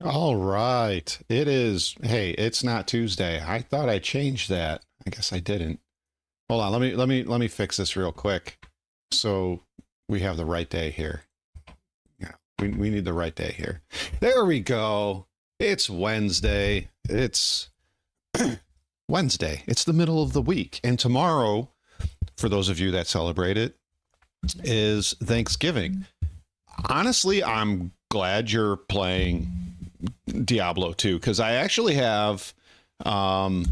All right. It is. Hey, it's not Tuesday. I thought I changed that. I guess I didn't. Hold on. Let me fix this real quick. So we have the right day here. Yeah. We need the right day here. There we go. It's Wednesday. It's Wednesday. It's the middle of the week. And tomorrow, for those of you that celebrate it, is Thanksgiving. Honestly, I'm glad you're playing Diablo 2 because I actually have a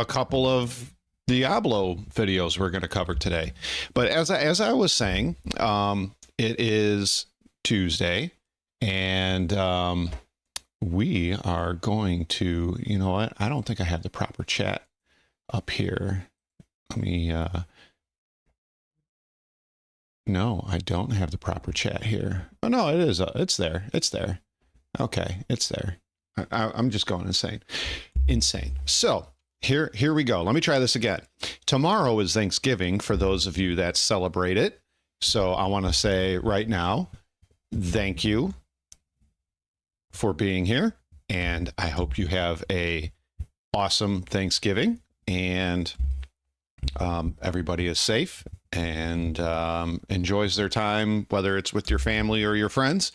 couple of Diablo videos we're going to cover today. But as I was saying, it is Tuesday, and we are going to, you know what? I don't think I have the proper chat up here. Let me no, I don't have the proper chat here. Oh no, it is. It's there. It's there. Okay, it's there. I'm just going insane. So here we go. Let me try this again. Tomorrow is Thanksgiving for those of you that celebrate it. So I want to say right now, thank you for being here, and I hope you have a awesome Thanksgiving, and everybody is safe and enjoys their time, whether it's with your family or your friends.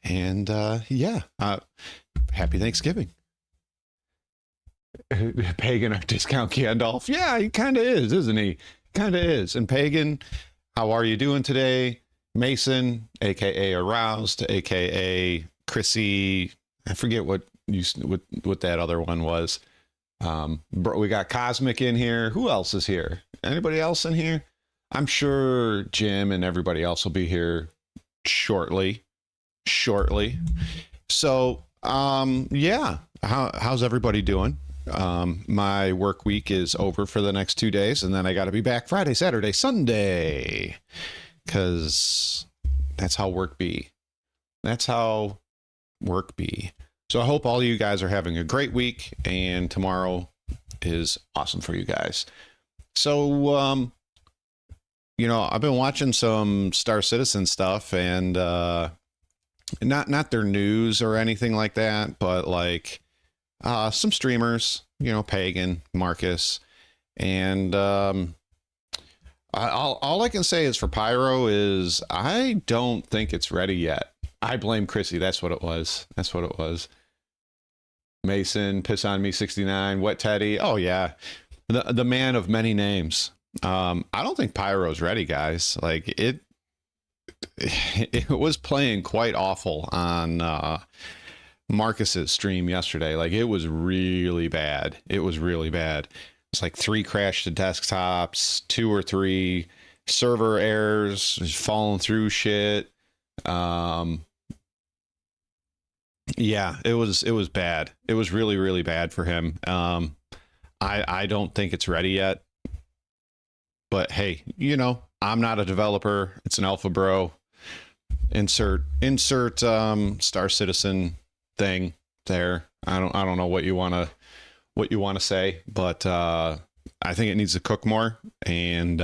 And happy Thanksgiving. Pagan or discount Gandalf. Yeah, he kind of is, isn't he? Kind of is. And Pagan, how are you doing today? Mason, aka Aroused, aka Chrissy. I forget what that other one was. We got Cosmic in here. Who else is here? Anybody else in here? I'm sure Jim and everybody else will be here shortly. So, yeah. How's everybody doing? My work week is over for the next 2 days, and then I got to be back Friday, Saturday, Sunday, because that's how work be. That's how work be. So I hope all of you guys are having a great week, and tomorrow is awesome for you guys. So, I've been watching some Star Citizen stuff, and not their news or anything like that, but like some streamers, Pagan, Marcus, and all I can say is for Pyro is I don't think it's ready yet. I blame Chrissy. That's what it was. Mason, Piss on Me 69, Wet Teddy. Oh yeah, the man of many names. I don't think Pyro's ready, guys. Like it was playing quite awful on Marcus's stream yesterday. Like it was really bad. It's like 3 crashed desktops, 2 or 3 server errors, falling through shit. Yeah, it was bad. It was really bad for him. I don't think it's ready yet. But hey, I'm not a developer. It's an alpha bro. Insert Star Citizen thing there. I don't know what you want to say, but I think it needs to cook more, and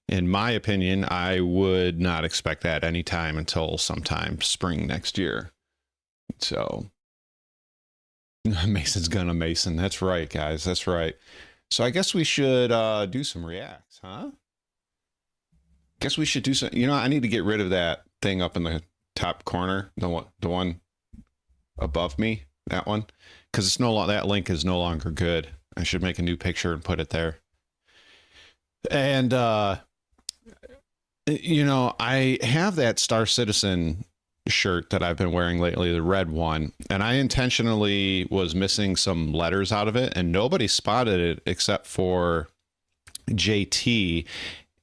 in my opinion, I would not expect that anytime until sometime spring next year. So Mason's gonna Mason. That's right, guys. That's right. So I guess we should do some reacts, huh? Guess we should do some. I need to get rid of that thing up in the top corner, the one above me, that one, because it's that link is no longer good. I should make a new picture and put it there. And I have that Star Citizen shirt that I've been wearing lately, the red one, and I intentionally was missing some letters out of it, and nobody spotted it except for JT,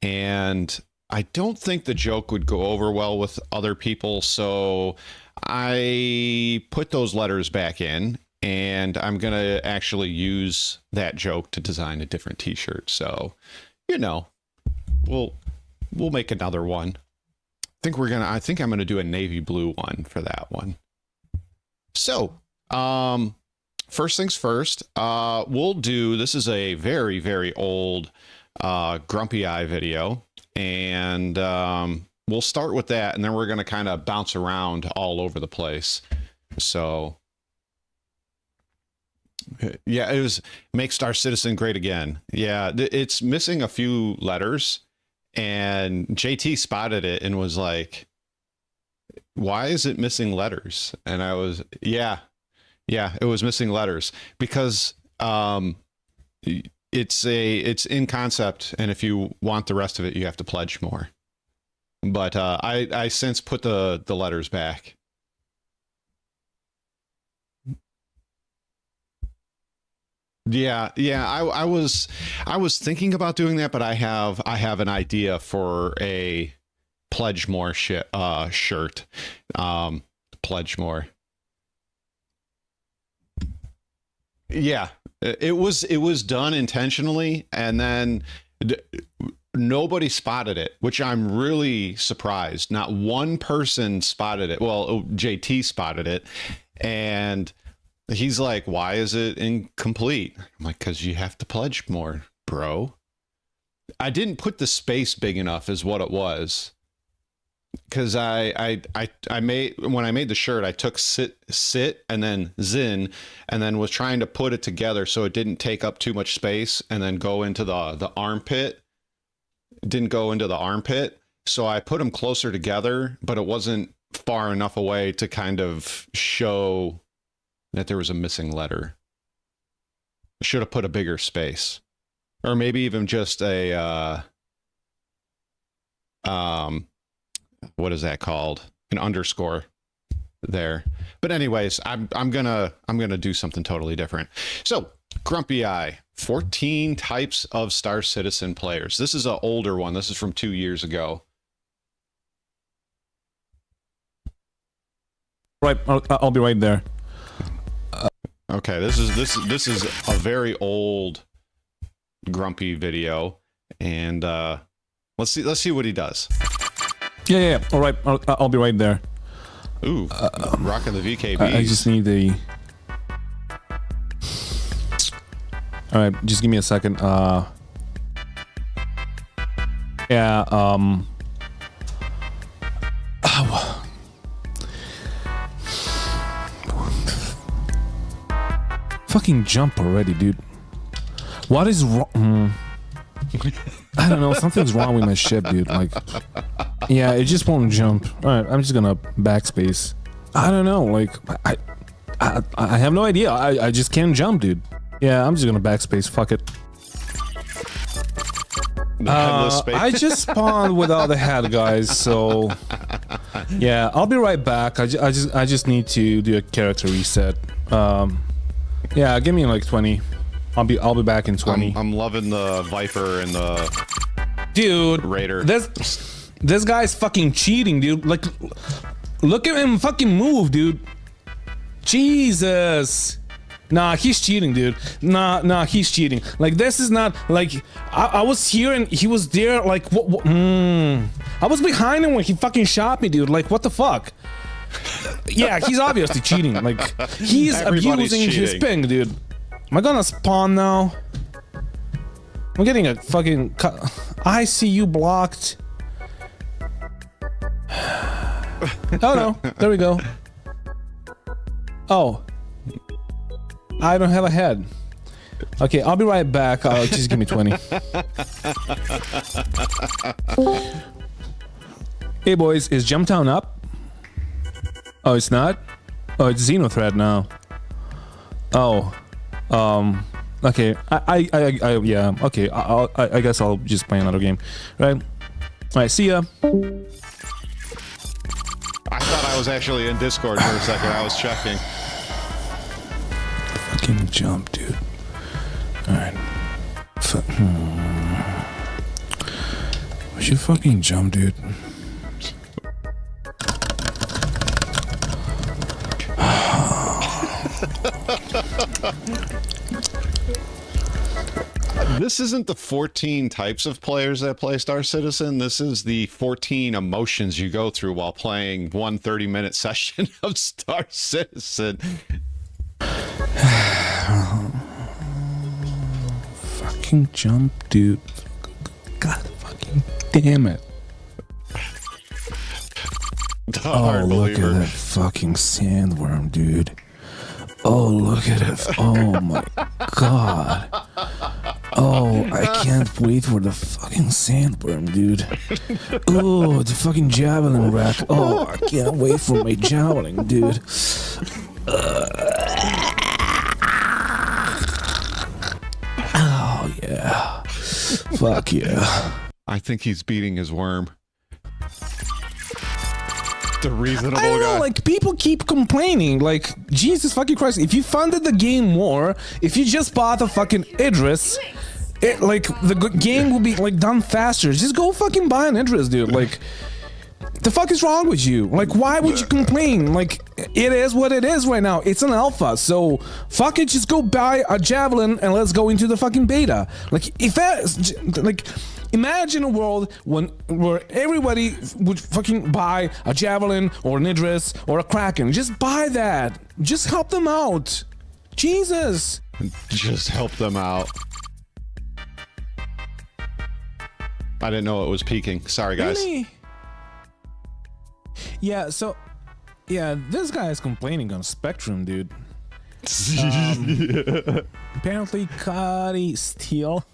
and I don't think the joke would go over well with other people, so I put those letters back in, and I'm gonna actually use that joke to design a different t-shirt. So we'll make another one. I think I'm gonna do a navy blue one for that one. So first things first, this is a very old Grumpy Eye video, and we'll start with that, and then we're gonna kind of bounce around all over the place. So yeah, it was make Star Citizen great again. Yeah, it's missing a few letters, and JT spotted it and was like, why is it missing letters? And I was, yeah, it was missing letters because it's in concept, and if you want the rest of it, you have to pledge more. But I since put the letters back. Yeah, I was thinking about doing that, but I have an idea for a pledge more shirt. Pledge more. Yeah, it was done intentionally, and then nobody spotted it, which I'm really surprised. Not one person spotted it. Well, JT spotted it, and he's like, why is it incomplete? I'm like, because you have to pledge more, bro. I didn't put the space big enough is what it was. Because I made, when I made the shirt, I took sit and then zin, and then was trying to put it together so it didn't take up too much space and then go into the armpit. It didn't go into the armpit. So I put them closer together, but it wasn't far enough away to kind of show that there was a missing letter. I should have put a bigger space, or maybe even just a what is that called? An underscore there. But anyways, I'm gonna do something totally different. So Grumpy Eye, 14 types of Star Citizen players. This is an older one. This is from 2 years ago. Right, I'll be right there. Okay, this is a very old Grumpy video, and let's see what he does. Yeah. All right, I'll be right there. Ooh, rocking the VKB. I just need the. All right, just give me a second. Yeah. Fucking jump already, dude. What is wrong? I don't know. Something's wrong with my ship, dude. Like, yeah, it just won't jump. All right, I'm just gonna backspace. I don't know. Like, I have no idea. I just can't jump, dude. Yeah, I'm just gonna backspace. Fuck it. I just spawned without the head, guys. So yeah, I'll be right back. I just need to do a character reset. Yeah, give me like 20. I'll be back in 20. I'm loving the Viper and the dude Raider. This guy's fucking cheating, dude. Like, look at him fucking move, dude. Jesus. Nah, he's cheating, dude. Nah, he's cheating. Like, this is not like I was here and he was there. Like, what? I was behind him when he fucking shot me, dude. Like, what the fuck? Yeah, he's obviously cheating. Like, he's abusing his ping, dude. Am I gonna spawn now? I'm getting a fucking I see you blocked. Oh no, there we go. Oh, I don't have a head. Okay, I'll be right back. Just give me 20. Hey boys, is Jumptown up? Oh, it's not? Oh, it's Xenothread now. Oh, okay. Yeah. Okay. I guess I'll just play another game, right? All right. See ya. I thought I was actually in Discord for a second. I was checking. Fucking jump, dude. All right. We should fucking jump, dude. This isn't the 14 types of players that play Star Citizen. This is the 14 emotions you go through while playing one 30-minute session of Star Citizen. Fucking jump, dude. God fucking damn it. The Oh, hard look believer. at that fucking sandworm, dude. Oh, look at it. Oh my god. Oh, I can't wait for the fucking sandworm, dude. Oh, the fucking javelin rack. Oh, I can't wait for my javelin, dude. Oh, yeah. Fuck yeah. I think he's beating his worm. The reasonable I don't guy. know, like, people keep complaining, like, Jesus fucking Christ, if you funded the game more, if you just bought a fucking Idris, it, like, the game will be, like, done faster. Just go fucking buy an Idris, dude, like, the fuck is wrong with you? Like, why would you complain? Like, it is what it is right now. It's an alpha, so fuck it, just go buy a Javelin and let's go into the fucking beta. Like, if that, like, imagine a world where everybody would fucking buy a Javelin or an Idris or a Kraken. Just buy that. Just help them out. Jesus. Just help them out. I didn't know it was peaking. Sorry, guys. Really? Yeah, so, yeah, this guy is complaining on Spectrum, dude. Apparently, Cuddy Steel.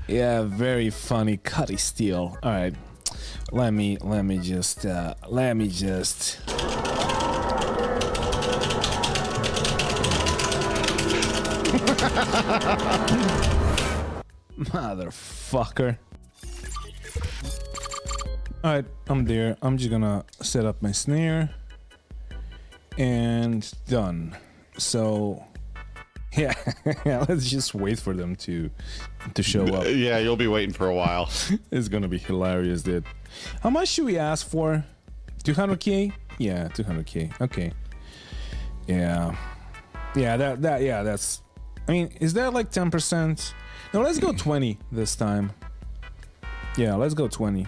Yeah, very funny, Cuddy Steel. All right, let me just. Motherfucker. Alright, I'm there. I'm just gonna set up my snare. And done. So, yeah, yeah, let's just wait for them to show up. Yeah, you'll be waiting for a while. It's gonna be hilarious, dude. How much should we ask for? 200k? Yeah, 200k. Okay. Yeah. Yeah, yeah, that's... I mean, is that like 10%? No, let's go 20 this time. Yeah, let's go 20.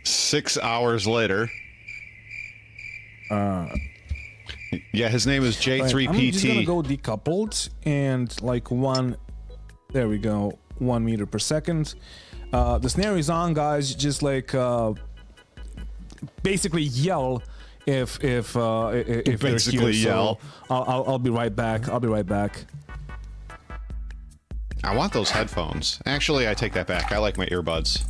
6 hours later. Yeah, his name is J3PT. Right, I'm just gonna go decoupled and like there we go, 1 meter per second. The snare is on, guys. Just like basically yell if they're Basically here. yell. So I'll be right back. I'll be right back. I want those headphones. Actually, I take that back. I like my earbuds.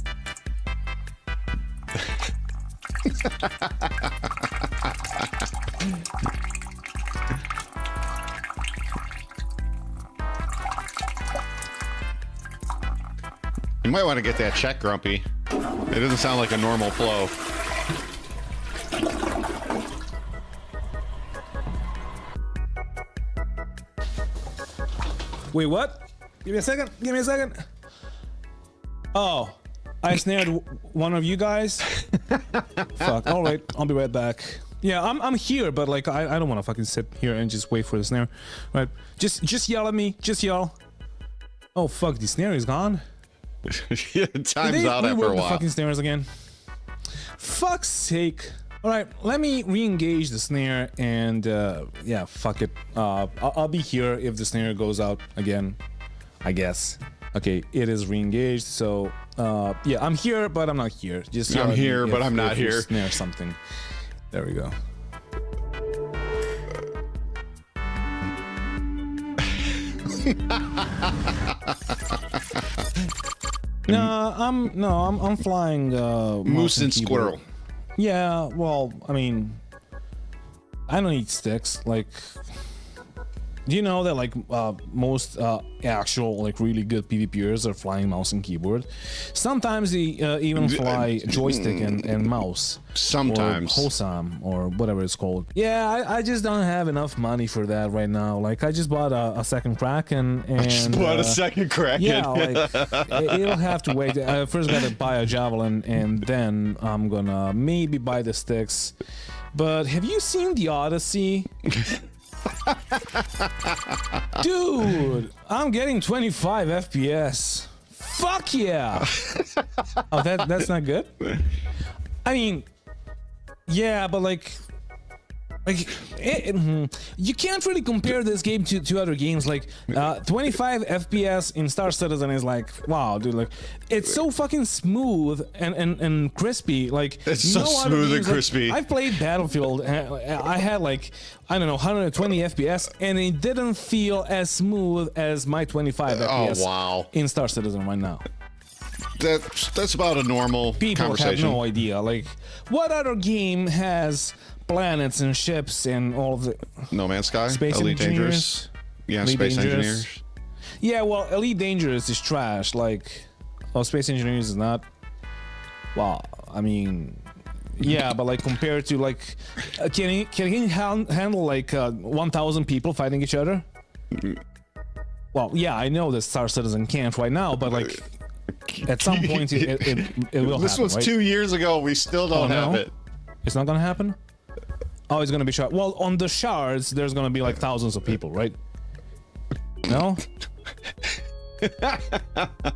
You might want to get that check, Grumpy. It doesn't sound like a normal flow. Wait, what? Give me a second. Give me a second. Oh, I snared one of you guys. Fuck. All right, I'll be right back. Yeah, I'm here, but like I don't want to fucking sit here and just wait for the snare. Right? Just yell at me. Just yell. Oh fuck, the snare is gone. Yeah, time's out after a the while. fucking snares again. Fuck's sake. All right, let me re-engage the snare and yeah, fuck it. I'll be here if the snare goes out again, I guess. Okay, it is re-engaged, so yeah, I'm here, but I'm not here. Just I'm here, but I'm not here. Snare something. There we go. I'm flying Moose and squirrel. Yeah, well, I mean, I don't eat sticks. Like, do you know that like most actual like really good PvPers are flying mouse and keyboard? Sometimes they even fly joystick and mouse. Sometimes. Or Hosam or whatever it's called. Yeah, I just don't have enough money for that right now. Like I just bought a second Kraken and I just bought a second Kraken. yeah, like it'll have to wait. I first gotta buy a Javelin and then I'm gonna maybe buy the sticks. But have you seen the Odyssey? Dude, I'm getting 25 FPS. Fuck yeah. Oh, that's not good? I mean, yeah, but like Like, you can't really compare this game to other games. Like, 25 FPS in Star Citizen is like, wow, dude. Like, it's so fucking smooth and crispy. Like, it's so smooth and crispy. Like, I've played Battlefield. And I had like, I don't know, 120 FPS, and it didn't feel as smooth as my 25 FPS. Oh wow! In Star Citizen right now. That's about a normal People conversation. have no idea. Like, what other game has planets and ships and all of the No Man's Sky, Space Elite Engineers? Dangerous, yeah, Elite Space Dangerous. Engineers. Yeah, well, Elite Dangerous is trash. Like, oh, Space Engineers is not. Well, I mean, yeah, but like compared to like, can he handle like 1,000 people fighting each other? Well, yeah, I know that Star Citizen can't right now, but like at some point it will. This happen, was right? 2 years ago. We still don't have it. It's not gonna happen. Oh, it's gonna be shard. Well, on the shards, there's gonna be like thousands of people, right? No.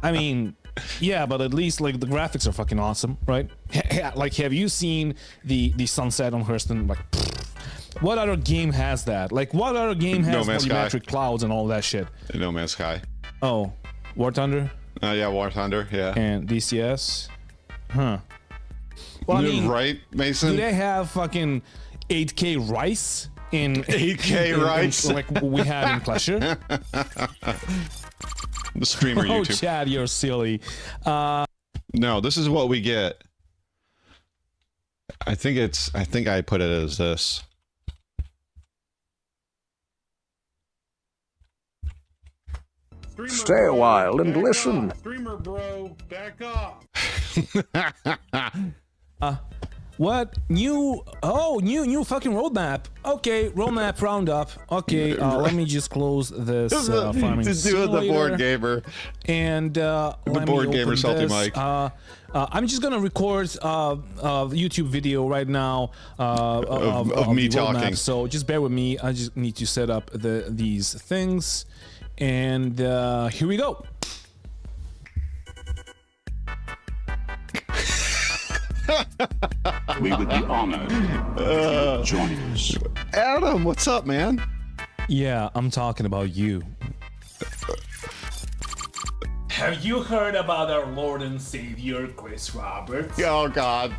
I mean, yeah, but at least like the graphics are fucking awesome, right? Like, have you seen the sunset on Hurston? Like, what other game has that? Like, what other game has volumetric clouds and all that shit? No Man's Sky. Oh, War Thunder. Yeah, War Thunder. Yeah. And DCS. Huh. Well, I mean, right, Mason? Do they have fucking 8K rice in 8K rice like we had in Pleasure? The streamer YouTube. Oh, Chad, you're silly. No, this is what we get. I think I put it as this. Stay a while and listen. Streamer bro, back off. What new fucking roadmap? Okay, roadmap roundup. Okay, let me just close this farming Just do it the board gamer and the board gamer salty mic. I'm just gonna record a YouTube video right now of me the roadmap, talking. so just bear with me. I just need to set up these things, and here we go. We would be honored if you would join us. Adam, what's up, man? Yeah, I'm talking about you. Have you heard about our Lord and Savior, Chris Roberts? Oh, God.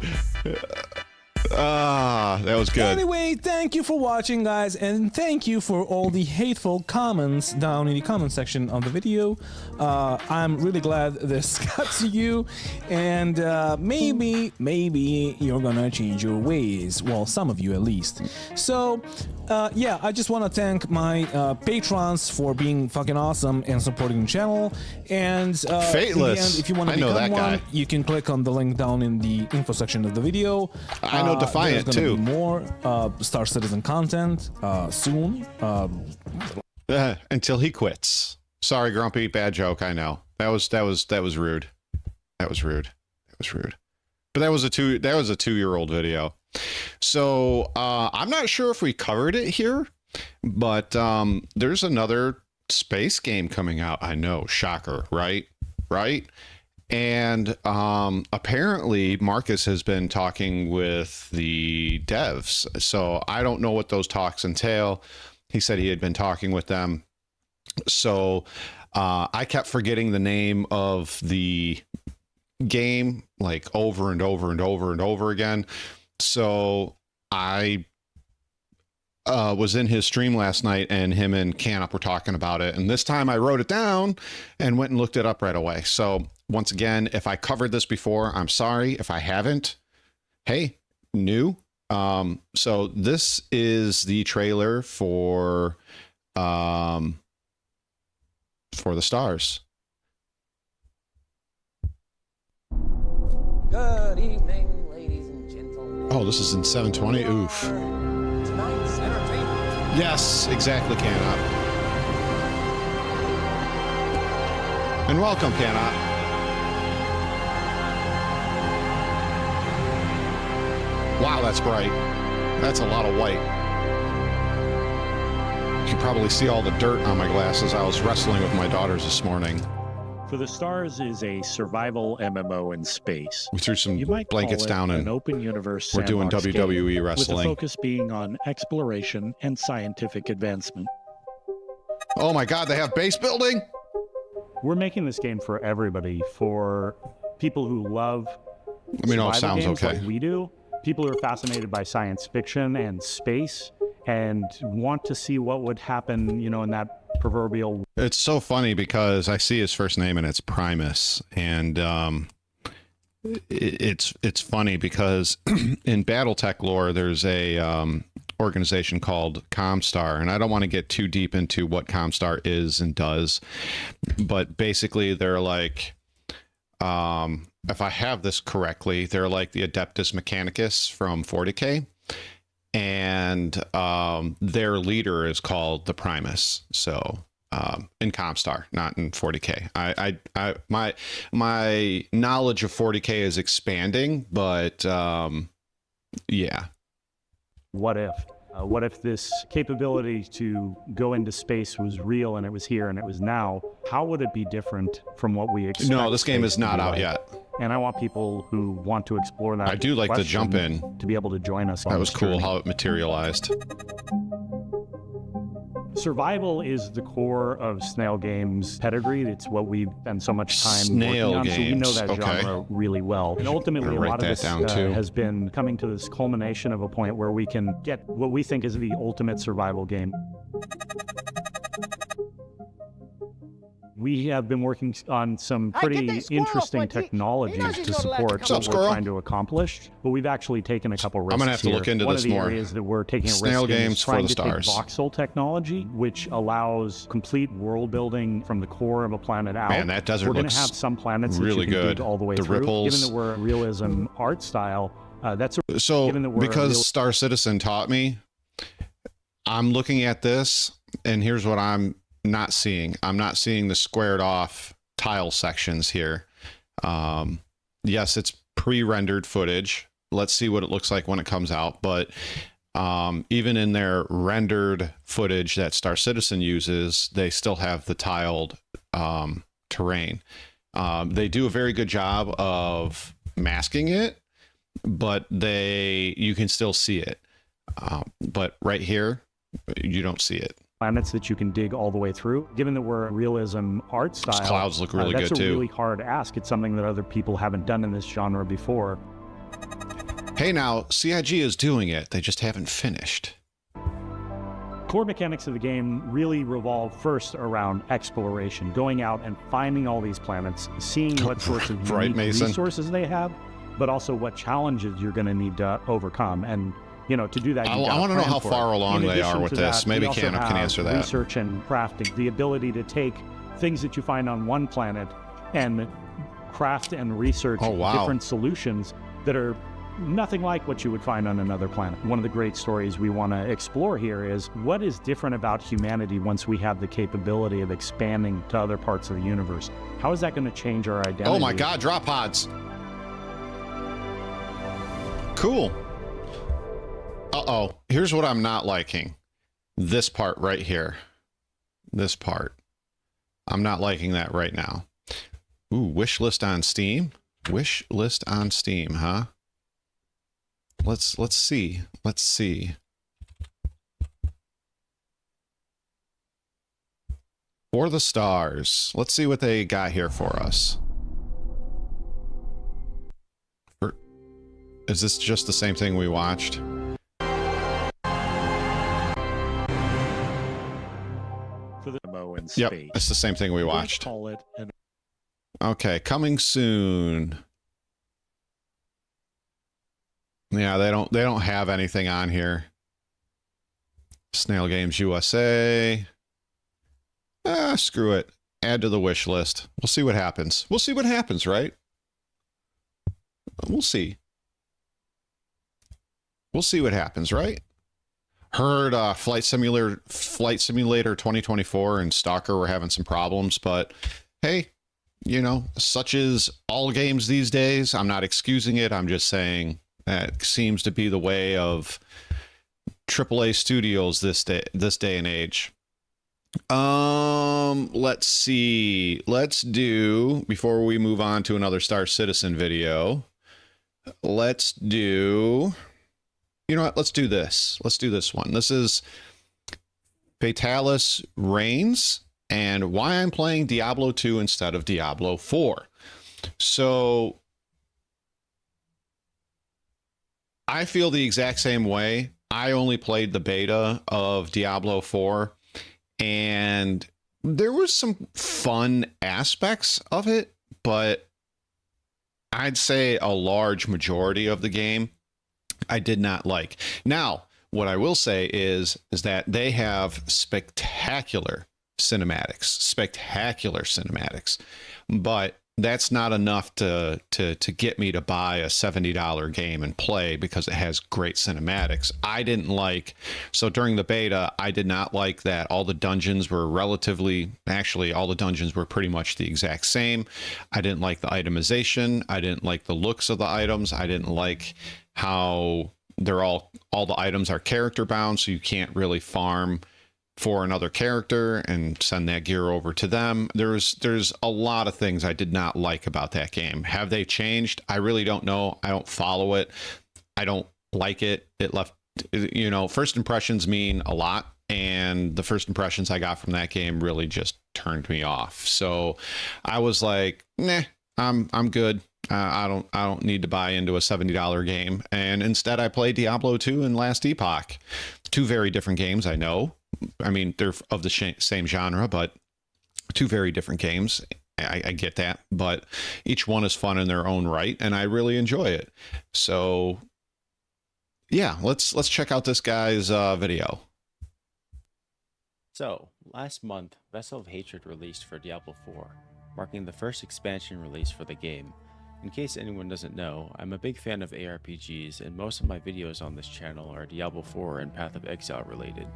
That was good. Anyway, thank you for watching, guys, and thank you for all the hateful comments down in the comment section of the video. I'm really glad this got to you, and maybe you're gonna change your ways. Well, some of you at least. So, yeah, I just want to thank my patrons for being fucking awesome and supporting the channel. And Fateless. in the end, if you want to become that one, guy. you can click on the link down in the info section of the video. I know Defiant there's gonna too. Be more Star Citizen content soon. Until he quits. Sorry, Grumpy. Bad joke. I know. That was rude. That was rude. But that was a 2-year-old video. So I'm not sure if we covered it here, but there's another space game coming out. I know, shocker, right? And apparently Marcus has been talking with the devs. So I don't know what those talks entail. He said he had been talking with them. So I kept forgetting the name of the game like over and over again. So I was in his stream last night, and him and Canup were talking about it. And this time I wrote it down and went and looked it up right away. So once again, if I covered this before, I'm sorry. If I haven't, hey, new. So this is the trailer for the stars. Good evening, ladies and gentlemen. Oh, this is in 720. Oof. Tonight's entertainment. Yes, exactly, Canup. And welcome, Canup. Wow, that's bright. That's a lot of white. You can probably see all the dirt on my glasses. I was wrestling with my daughters this morning. For the Stars is a survival MMO in space. We threw some You might blankets call it down an and open universe we're doing sandbox WWE game, with the wrestling. focus being on exploration and scientific advancement. Oh my God, they have base building? We're making this game for everybody, for people who love I mean, oh, it survival sounds games okay. like we do, people who are fascinated by science fiction and space and want to see what would happen, you know, in that proverbial. It's so funny because I see his first name and it's Primus, and it's funny because in BattleTech lore there's a organization called Comstar, and I don't want to get too deep into what Comstar is and does, but basically they're like, if I have this correctly, they're like the Adeptus Mechanicus from 40K, and their leader is called the Primus. So in Comstar, not in 40K. My knowledge of 40K is expanding, but yeah. What if? What if this capability to go into space was real and it was here and it was now? How would it be different from what we expect? No, this game space is to not be out like? yet. And I want people who want to explore that. I do like the jump question in. to be able to join us. on That was this cool journey. how it materialized. Survival is the core of Snail Games' pedigree. It's what we've spent so much time Snail working on, so we know Games, that okay. genre really well. And ultimately, a I'll write lot of that this down, too. has been coming to this culmination of a point where we can get what we think is the ultimate survival game. We have been working on some pretty interesting technologies to support What's up, what squirrel? we're trying to accomplish, but we've actually taken a couple risks. I'm gonna have to here. look into One this of the more. areas that we're taking a Snail risk in Games is for trying the to take stars. voxel technology, which allows complete world building from the core of a planet out. Man, that desert We're going to looks have some planets really that you can good. dig all the way The through. ripples. Given that we're a realism art style, that's a So given that we're a because real- Star Citizen taught me, I'm looking at this and here's what I'm not seeing. I'm not seeing the squared off tile sections here. Yes, it's pre-rendered footage. Let's see what it looks like when it comes out. But even in their rendered footage that Star Citizen uses, they still have the tiled terrain. They do a very good job of masking it, but you can still see it. But right here, you don't see it. planets that you can dig all the way through. Given that we're a realism art style, Those clouds look really that's good a too. really hard ask. It's something that other people haven't done in this genre before. Hey, now CIG is doing it. They just haven't finished. Core mechanics of the game really revolve first around exploration, going out and finding all these planets, seeing what sorts of Right, unique Mason? resources they have, but also what challenges you're going to need to overcome. And you know, to do that, I want to know how far along they are with this. Maybe Cam can answer that. Research and crafting, the ability to take things that you find on one planet and craft and research Oh, wow. different solutions that are nothing like what you would find on another planet. One of the great stories we want to explore here is what is different about humanity once we have the capability of expanding to other parts of the universe. How is that going to change our identity? Oh my God, drop pods. Cool. Uh-oh. Here's what I'm not liking. This part right here. This part. I'm not liking that right now. Ooh, wish list on Steam. Wish list on Steam, huh? Let's see. Let's see. For the Stars. Let's see what they got here for us. Is this just the same thing we watched? For the MMO in Yep, space. it's the same thing we You might watched. Call it an Okay, coming soon. Yeah, they don't have anything on here. Snail Games USA. Screw it. Add to the wish list. We'll see what happens. We'll see what happens, right? We'll see. We'll see what happens, right? Heard Flight Simulator 2024 and Stalker were having some problems, but hey, you know, such is all games these days. I'm not excusing it. I'm just saying that seems to be the way of AAA studios this day and age. Let's see. Let's do, before we move on to another Star Citizen video, let's do, you know what? Let's do this. Let's do this one. This is Fatalis Reigns and why I'm playing Diablo 2 instead of Diablo 4. So I feel the exact same way. I only played the beta of Diablo 4, and there was some fun aspects of it, but I'd say a large majority of the game I did not like. Now, what I will say is that they have spectacular cinematics, but that's not enough to get me to buy a $70 game and play because it has great cinematics. I didn't like, so during the beta, I did not like that all the dungeons were actually all the dungeons were pretty much the exact same. I didn't like the itemization. I didn't like the looks of the items. I didn't like how they're all the items are character bound, so you can't really farm for another character and send that gear over to them. There's a lot of things I did not like about that game. Have they changed? I really don't know. I don't follow it. I don't like it. It left, you know, first impressions mean a lot, and the first impressions I got from that game really just turned me off. So I was like, nah, I'm good. I don't need to buy into a $70 game. And instead I played Diablo 2 and Last Epoch. Two very different games, I know. I mean, they're of the same genre, but two very different games. I get that, but each one is fun in their own right, and I really enjoy it. So yeah, let's check out this guy's video. So, last month, Vessel of Hatred released for Diablo 4, marking the first expansion release for the game. In case anyone doesn't know, I'm a big fan of ARPGs, and most of my videos on this channel are Diablo 4 and Path of Exile related.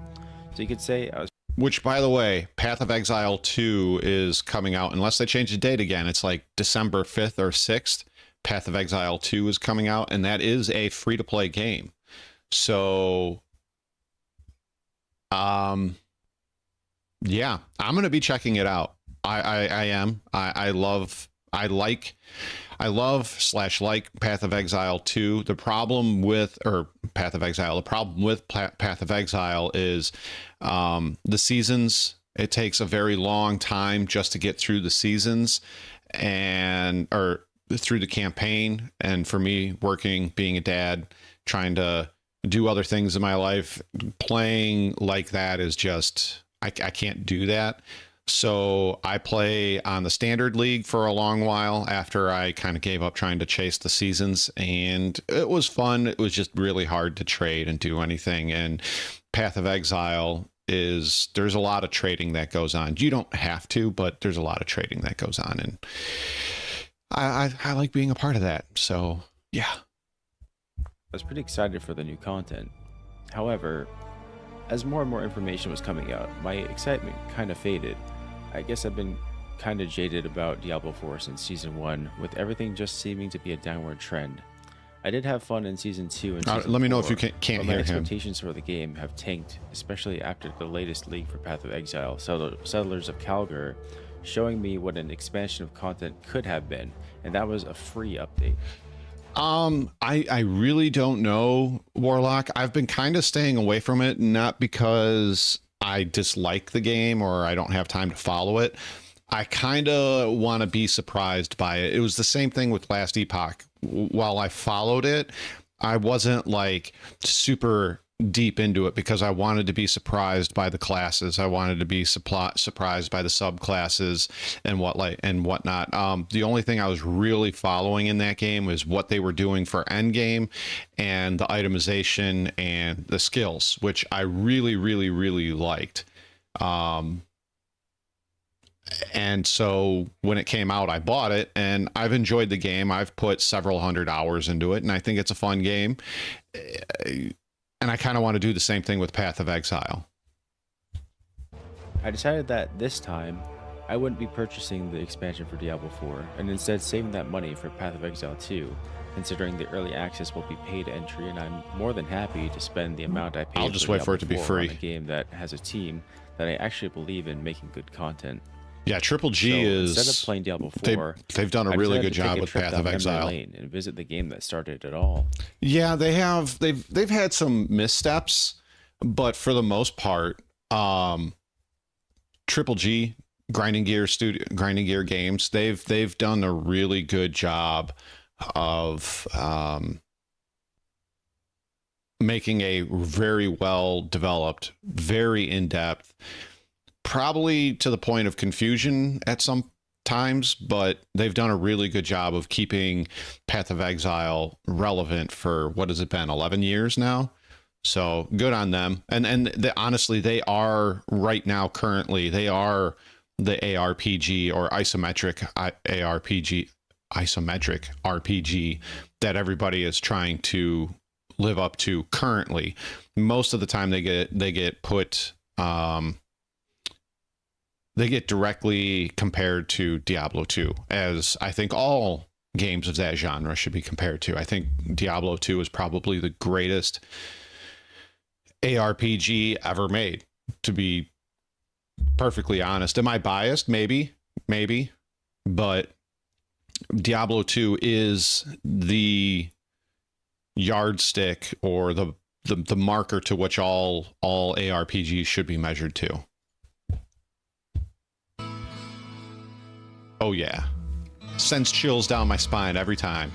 So you could say I was... Which, by the way, Path of Exile 2 is coming out, unless they change the date again, it's like December 5th or 6th. Path of Exile 2 is coming out, and that is a free-to-play game. So, yeah, I'm going to be checking it out. I am. I like Path of Exile 2. The problem with Path of Exile is the seasons. It takes a very long time just to get through the seasons or through the campaign. And for me, being a dad, trying to do other things in my life, playing like that is just, I can't do that. So I play on the standard league for a long while after I kind of gave up trying to chase the seasons, and it was fun. It was just really hard to trade and do anything. And Path of Exile there's a lot of trading that goes on. You don't have to, but there's a lot of trading that goes on, and I like being a part of that. So yeah. I was pretty excited for the new content. However, as more and more information was coming out, my excitement kind of faded. I guess I've been kind of jaded about Diablo 4 since Season 1, with everything just seeming to be a downward trend. I did have fun in Season 2 and Season 4, let me know if you can't hear him. My expectations for the game have tanked, especially after the latest leak for Path of Exile, Settlers of Calgar, showing me what an expansion of content could have been, and that was a free update. I really don't know, Warlock. I've been kind of staying away from it, not because I dislike the game or I don't have time to follow it. I kind of want to be surprised by it. It was the same thing with Last Epoch. While I followed it, I wasn't like super deep into it because I wanted to be surprised by the classes. I wanted to be surprised by the subclasses and whatnot. The only thing I was really following in that game was what they were doing for endgame and the itemization and the skills, which I really, really, really liked. And so when it came out, I bought it, and I've enjoyed the game. I've put several hundred hours into it, and I think it's a fun game. And I kind of want to do the same thing with Path of Exile. I decided that this time, I wouldn't be purchasing the expansion for Diablo 4, and instead saving that money for Path of Exile 2, considering the early access will be paid entry, and I'm more than happy to spend the amount I paid I'll just wait for it to be free. On a game that has a team that I actually believe in making good content. Yeah, Triple G So is. instead of playing Diablo 4, They've done a I really decided good to take job a with trip Path down of memory Exile. lane and visit the game that started it all. Yeah, they have. They've had some missteps, but for the most part, Triple G, Grinding Gear Games, they've done a really good job of making a very well developed, very in depth, probably to the point of confusion at some times, but they've done a really good job of keeping Path of Exile relevant for, what has it been, 11 years now? So good on them. And honestly, they are right now, currently, they are the ARPG or isometric RPG that everybody is trying to live up to currently. Most of the time they get put, they get directly compared to Diablo 2, as I think all games of that genre should be compared to. I think Diablo 2 is probably the greatest ARPG ever made, to be perfectly honest. Am I biased? Maybe, but Diablo 2 is the yardstick or the marker to which all ARPGs should be measured to. Oh yeah, sends chills down my spine every time.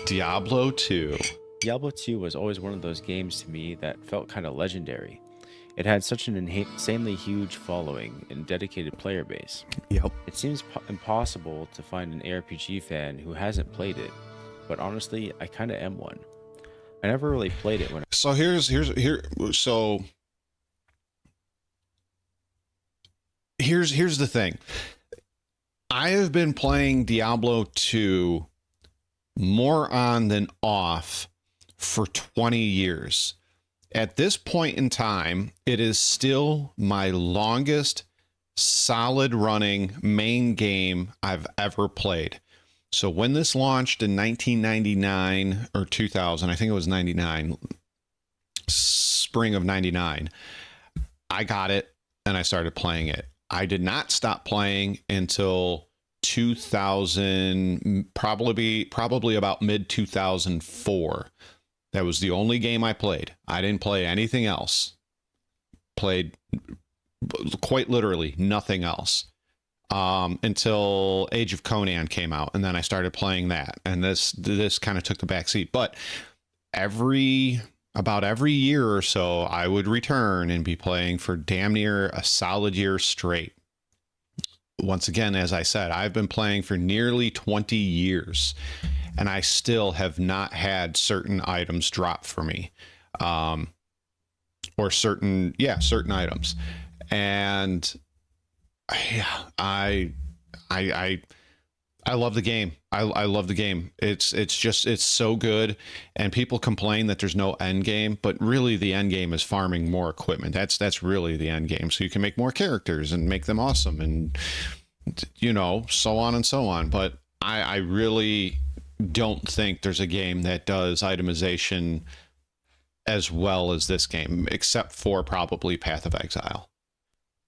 Diablo 2. Diablo 2 was always one of those games to me that felt kind of legendary. It had such an insanely huge following and dedicated player base. Yep. It seems impossible to find an ARPG fan who hasn't played it, but honestly, I kind of am one. I never really played it when. So here's the thing. I have been playing Diablo 2 more on than off for 20 years. At this point in time, it is still my longest solid running main game I've ever played. So when this launched in 1999 or 2000, I think it was 99, spring of 99, I got it and I started playing it. I did not stop playing until 2000, probably about mid 2004. That was the only game I played. I didn't play anything else. Played quite literally nothing else until Age of Conan came out, and then I started playing that. And this kind of took the back seat. But about every year or so, I would return and be playing for damn near a solid year straight. Once again, as I said, I've been playing for nearly 20 years, and I still have not had certain items drop for me, or certain items. And yeah, I love the game. I love the game. It's so good. And people complain that there's no end game, but really the end game is farming more equipment. That's really the end game. So you can make more characters and make them awesome, and so on and so on. But I really don't think there's a game that does itemization as well as this game, except for probably Path of Exile.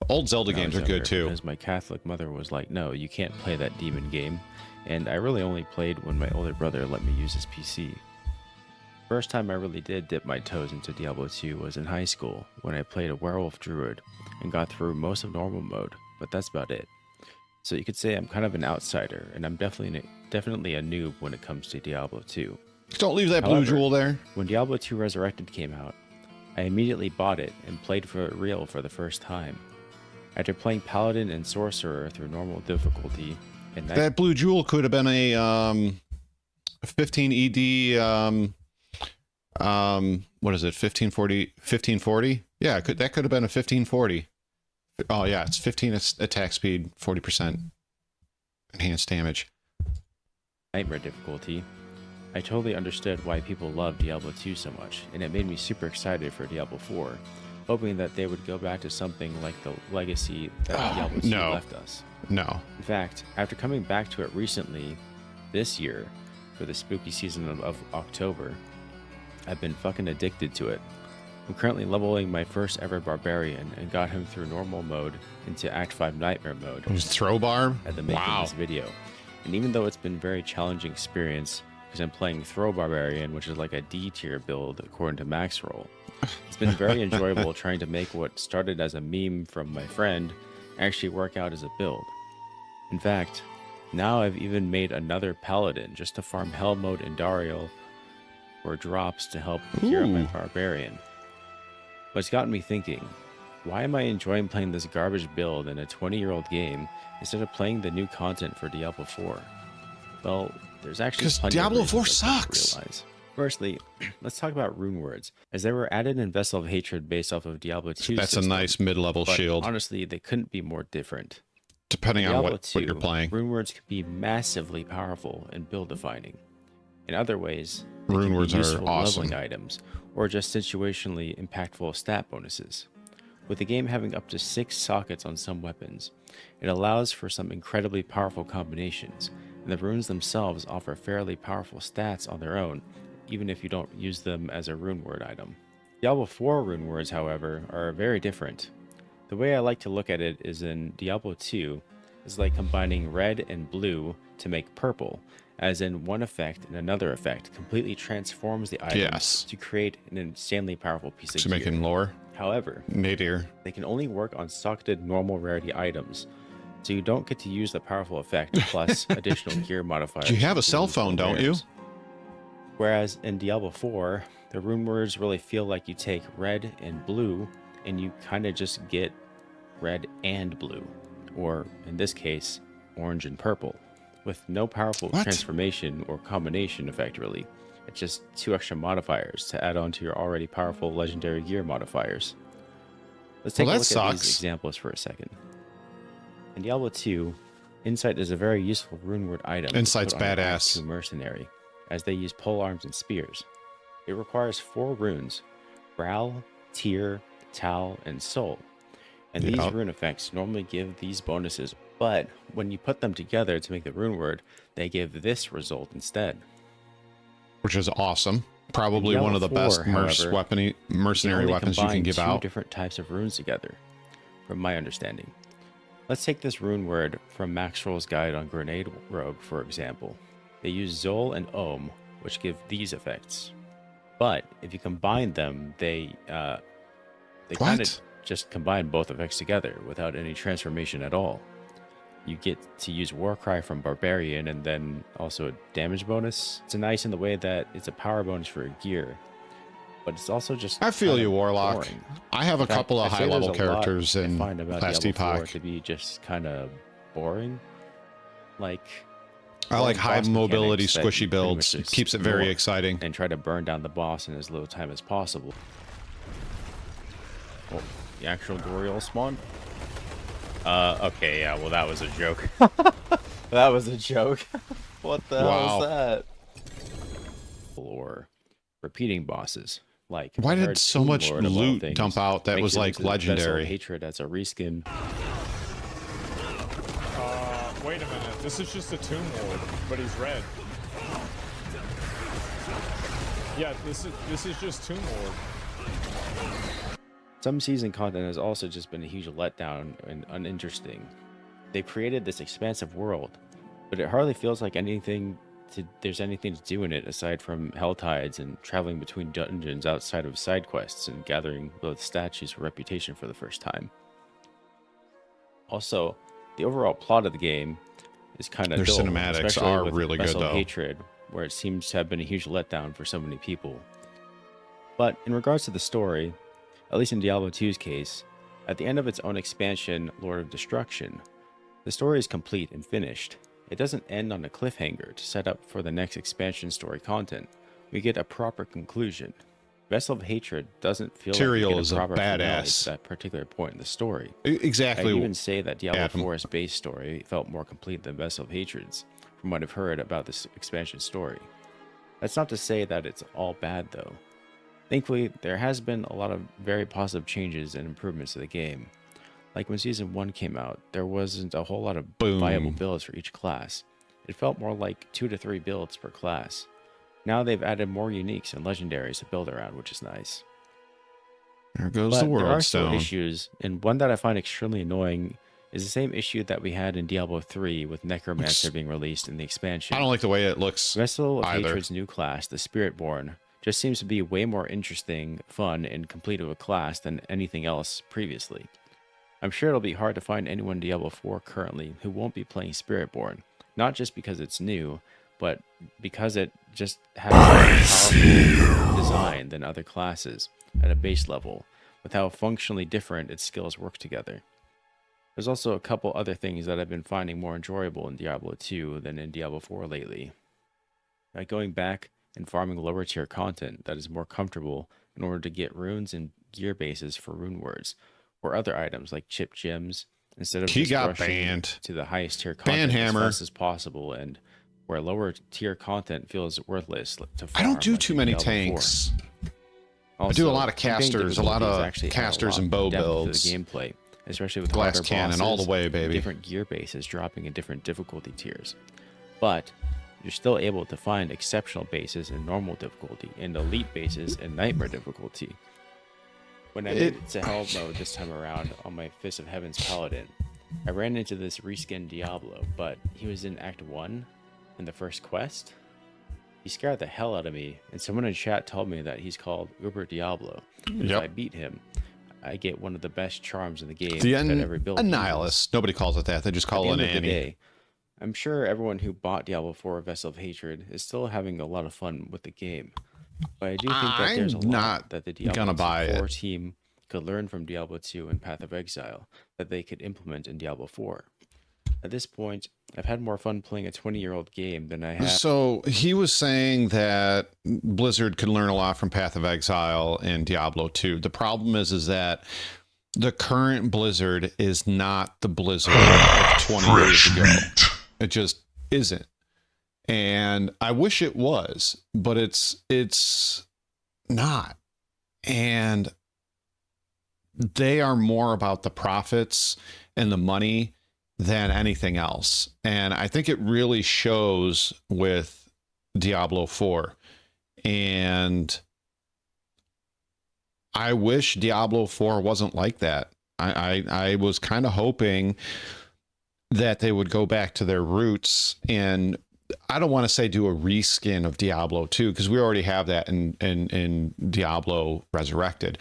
Old Zelda games are good too. Because my Catholic mother was like, no, you can't play that demon game. And I really only played when my older brother let me use his PC. First time I really did dip my toes into Diablo 2 was in high school, when I played a werewolf druid and got through most of normal mode, but that's about it. So you could say I'm kind of an outsider, and I'm definitely a noob when it comes to Diablo 2. Don't leave that blue jewel there. When Diablo 2 Resurrected came out, I immediately bought it and played for real for the first time. After playing Paladin and Sorcerer through normal difficulty, and that blue jewel could have been a 15 ED what is it, 1540? Yeah, that could have been a 1540. Oh yeah, it's 15 attack speed, 40% enhanced damage. Nightmare difficulty. I totally understood why people love Diablo 2 so much, and it made me super excited for Diablo 4, hoping that they would go back to something like the legacy that Diablo 2 left us. No. In fact, after coming back to it recently, this year, for the spooky season of October, I've been fucking addicted to it. I'm currently leveling my first ever barbarian and got him through normal mode into Act 5 Nightmare mode Throw bar? at the making of this video. And even though it's been a very challenging experience, because I'm playing Throw Barbarian, which is like a D tier build according to Maxroll, it's been very enjoyable trying to make what started as a meme from my friend actually work out as a build. In fact, now I've even made another paladin just to farm Hell mode in Dario for drops to help gear up my barbarian. But it's gotten me thinking, why am I enjoying playing this garbage build in a 20-year-old game instead of playing the new content for Diablo 4? Well, there's actually plenty of Diablo 4 reasons I come to sucks. realize. Firstly, let's talk about rune words, as they were added in Vessel of Hatred based off of Diablo 2. That's a nice mid-level shield. Honestly, they couldn't be more different. Depending on Diablo what you're 2, playing. Rune words can be massively powerful and build defining. In other ways, they Rune can be words are useful awesome. leveling items, or just situationally impactful stat bonuses. With the game having up to 6 sockets on some weapons, it allows for some incredibly powerful combinations, and the runes themselves offer fairly powerful stats on their own, even if you don't use them as a rune word item. Diablo 4 rune words, however, are very different. The way I like to look at it is in Diablo 2 is like combining red and blue to make purple, as in one effect and another effect completely transforms the item to create an insanely powerful piece of To gear. make it lore. However, Nadir. they can only work on socketed normal rarity items, so you don't get to use the powerful effect plus additional gear modifiers. You have a to cell these phone, don't you? rares. Whereas in Diablo 4, the rune words really feel like you take red and blue and you kind of just get red and blue, or in this case, orange and purple, with no powerful transformation or combination effect really. It's just 2 extra modifiers to add on to your already powerful legendary gear modifiers. Let's take a look at these examples for a second. In Diablo 2, Insight is a very useful rune word item. Insight's badass. badass. To mercenary, as they use pole arms and spears. It requires 4 runes: Brow, Tear, Tal, and Soul. And these rune effects normally give these bonuses, but when you put them together to make the rune word, they give this result instead. Which is awesome. Probably one of the best mercenary weapons you can give out. 2 different types of runes together, from my understanding. Let's take this rune word from Maxroll's guide on Grenade Rogue, for example. They use Zol and Ohm, which give these effects. But if you combine them, they kind of just combine both effects together without any transformation at all. You get to use Warcry from Barbarian and then also a damage bonus. It's nice in the way that it's a power bonus for a gear, but it's also just I feel you, Warlock. boring. I have a couple of high-level characters in Class D Diablo 4 to be just kind of boring. Like, I like high boss mobility mechanics that squishy you pretty much builds. just Keeps it very ignore exciting. and try to burn down the boss in as little time as possible. Oh, the actual Goriel spawn? Okay, yeah, well that was a joke. That was a joke. What the hell was that? Or repeating bosses. Like, Why I did heard so Tomb much Lord of all loot things dump out that makes was it like into the Vessel of legendary? Hatred as a reskin. Wait a minute. This is just a Tomb Lord, but he's red. Yeah, this is just Tomb Lord. Some season content has also just been a huge letdown and uninteresting. They've created this expansive world, but it hardly feels like there's anything to do in it aside from hell tides and traveling between dungeons outside of side quests and gathering both statues for reputation for the first time. Also, the overall plot of the game is kind of Their dull, cinematics especially are with really good, Vessel of though. Hatred, where it seems to have been a huge letdown for so many people. But in regards to the story, at least in Diablo 2's case, at the end of its own expansion, Lord of Destruction, the story is complete and finished. It doesn't end on a cliffhanger to set up for the next expansion story content. We get a proper conclusion. Vessel of Hatred doesn't feel Tyrael like we is get a a proper finale badass. to that particular point in the story. Exactly. I'd even say that Diablo Adam. 4's base story felt more complete than Vessel of Hatred's, from what I've heard about this expansion story. That's not to say that it's all bad though. Thankfully, there has been a lot of very positive changes and improvements to the game. Like when Season 1 came out, there wasn't a whole lot of viable builds for each class. It felt more like 2 to 3 builds per class. Now they've added more uniques and legendaries to build around, which is nice. There goes But the there are world still stone. issues, and one that I find extremely annoying is the same issue that we had in Diablo 3 with Necromancer being released in the expansion. I don't like the way it looks Vessel of either. Hatred's new class, the Spiritborn, just seems to be way more interesting, fun, and complete of a class than anything else previously. I'm sure it'll be hard to find anyone in Diablo 4 currently who won't be playing Spiritborn, not just because it's new, but because it just has a more powerful design than other classes at a base level, with how functionally different its skills work together. There's also a couple other things that I've been finding more enjoyable in Diablo 2 than in Diablo 4 lately. Like going back and farming lower tier content that is more comfortable in order to get runes and gear bases for rune words, or other items like chip gems, instead of He just got rushing banned. to the highest tier content as Banhammer. fast as possible, and where lower tier content feels worthless to farm. I don't do like too in many Diablo 4. tanks. I Also, do a lot of campaign casters, a lot difficulty is of actually add a casters lot and bow of depth to builds. the gameplay, especially with Glass harder cannon all the bosses, way, baby. different gear bases dropping in different difficulty tiers. But you're still able to find exceptional bases in normal difficulty and elite bases in nightmare difficulty. When I made it to hell mode this time around on my Fist of Heaven's Paladin, I ran into this reskinned Diablo, but he was in Act 1 in the first quest. He scared the hell out of me, and someone in chat told me that he's called Uber Diablo. If I beat him, I get one of the best charms in the game that every build uses. Annihilus. Nobody calls it that. They just call it an At the end of the Annie. day, I'm sure everyone who bought Diablo 4 Vessel of Hatred is still having a lot of fun with the game. But I do think that there's a I'm lot not that the Diablo gonna buy 4 it. team could learn from Diablo 2 and Path of Exile that they could implement in Diablo 4. At this point, I've had more fun playing a 20-year-old game than I have. So he was saying that Blizzard could learn a lot from Path of Exile and Diablo 2. The problem is that the current Blizzard is not the Blizzard of 20 years ago. It just isn't. And I wish it was, but it's not. And they are more about the profits and the money than anything else. And I think it really shows with Diablo 4. And I wish Diablo 4 wasn't like that. I was kind of hoping that they would go back to their roots, and I don't want to say do a reskin of Diablo 2 because we already have that in Diablo Resurrected,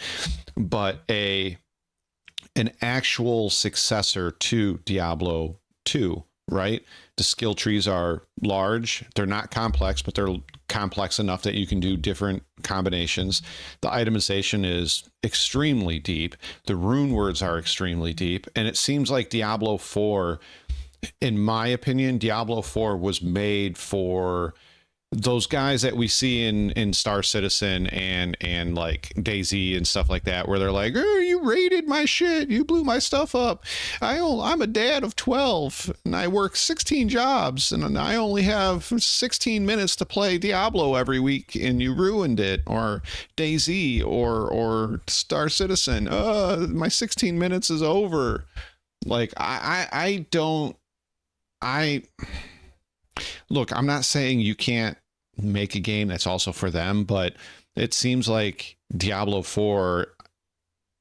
but an actual successor to Diablo 2, right? The skill trees are large. They're not complex, but they're complex enough that you can do different combinations. The itemization is extremely deep. The rune words are extremely deep. And it seems like Diablo 4, in my opinion, Diablo 4 was made for those guys that we see in Star Citizen and like DayZ and stuff like that, where they're like, oh, you raided my shit, you blew my stuff up. I'm a dad of 12 and I work 16 jobs and I only have 16 minutes to play Diablo every week and you ruined it. Or DayZ or Star Citizen, my 16 minutes is over. Like look, I'm not saying you can't make a game that's also for them, but it seems like Diablo 4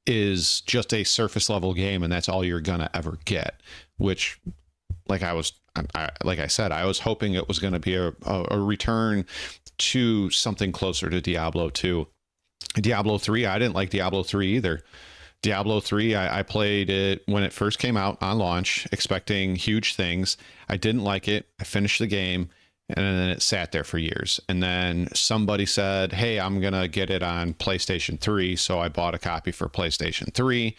is just a surface level game and that's all you're gonna ever get, which like I said, I was hoping it was going to be a return to something closer to Diablo 2. Diablo 3, I didn't like Diablo 3 either. Diablo 3, I played it when it first came out on launch, expecting huge things. I didn't like it. I finished the game, and then it sat there for years. And then somebody said, hey, I'm going to get it on PlayStation 3. So I bought a copy for PlayStation 3,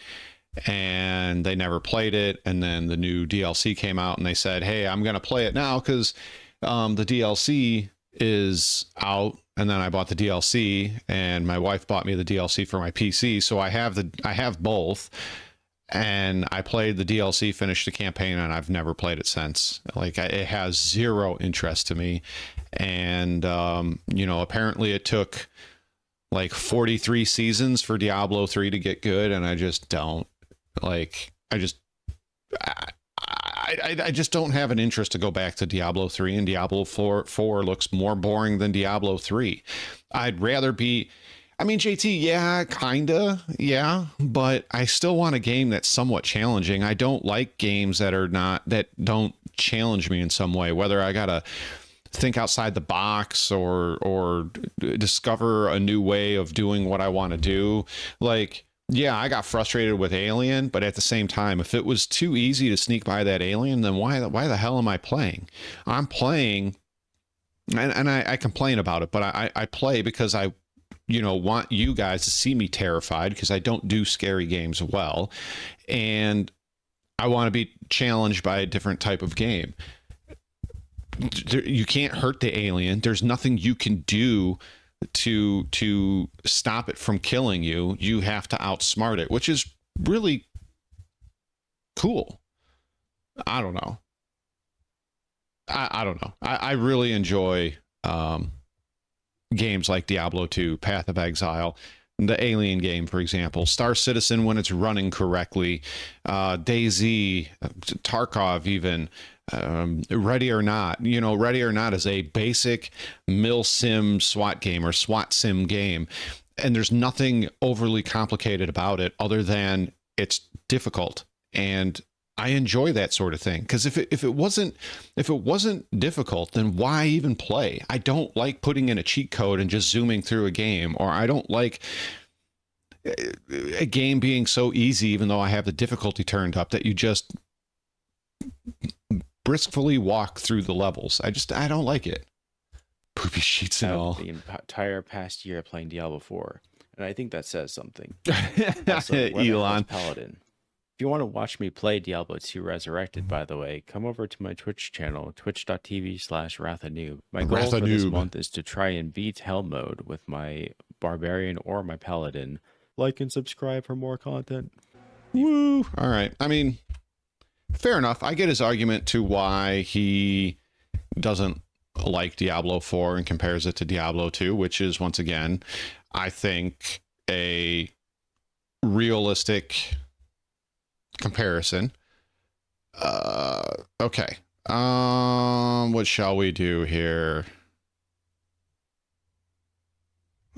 and they never played it. And then the new DLC came out, and they said, hey, I'm going to play it now because the DLC is out. And then I bought the DLC, and my wife bought me the DLC for my PC. So I have both, and I played the DLC, finished the campaign, and I've never played it since. Like it has zero interest to me. And, apparently it took like 43 seasons for Diablo 3 to get good. And I just don't I just don't have an interest to go back to Diablo 3, and Diablo 4 looks more boring than Diablo 3. I I mean, JT, yeah, kinda, yeah, but I still want a game that's somewhat challenging. I don't like games that don't challenge me in some way, whether I gotta think outside the box or discover a new way of doing what I want to do. Like, yeah, I got frustrated with Alien, but at the same time, if it was too easy to sneak by that alien, then why the hell am I playing? I'm playing, and I complain about it, but I play because I want you guys to see me terrified, because I don't do scary games well, and I want to be challenged by a different type of game. You can't hurt the alien. There's nothing you can do to stop it from killing you. You have to outsmart it, which is really cool. I don't know. I don't know. I really enjoy games like Diablo 2, Path of Exile, the Alien game, for example, Star Citizen when it's running correctly, DayZ, Tarkov, even Ready or Not. Ready or Not is a basic mil-sim SWAT game or SWAT sim game, and there's nothing overly complicated about it other than it's difficult, and I enjoy that sort of thing, because if it wasn't difficult, then why even play? I don't like putting in a cheat code and just zooming through a game, or I don't like a game being so easy, even though I have the difficulty turned up, that you just briskly walk through the levels. I don't like it. Poopy sheets and all. The entire past year playing Diablo 4, and I think that says something. Also, Elon Paladin. If you want to watch me play Diablo 2 Resurrected, by the way, come over to my Twitch channel, twitch.tv/wrathanoob. My goal for this month is to try and beat Hell mode with my Barbarian or my Paladin. Like and subscribe for more content. Woo! All right. I mean, fair enough. I get his argument to why he doesn't like Diablo 4 and compares it to Diablo 2, which is, once again, I think, a realistic comparison. Okay. What shall we do here?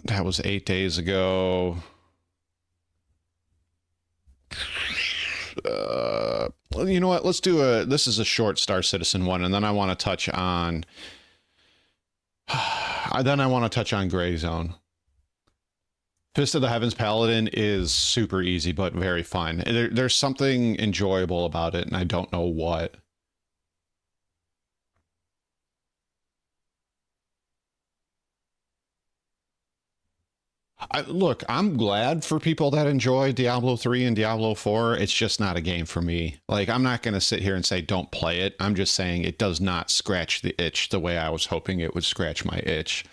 That was 8 days ago. Well, you know what? Let's do this is a short Star Citizen one, and then I want to touch on Gray Zone. Fist of the Heavens Paladin is super easy, but very fun. There's something enjoyable about it, and I don't know what. Look, I'm glad for people that enjoy Diablo 3 and Diablo 4. It's just not a game for me. Like, I'm not going to sit here and say don't play it. I'm just saying it does not scratch the itch the way I was hoping it would scratch my itch.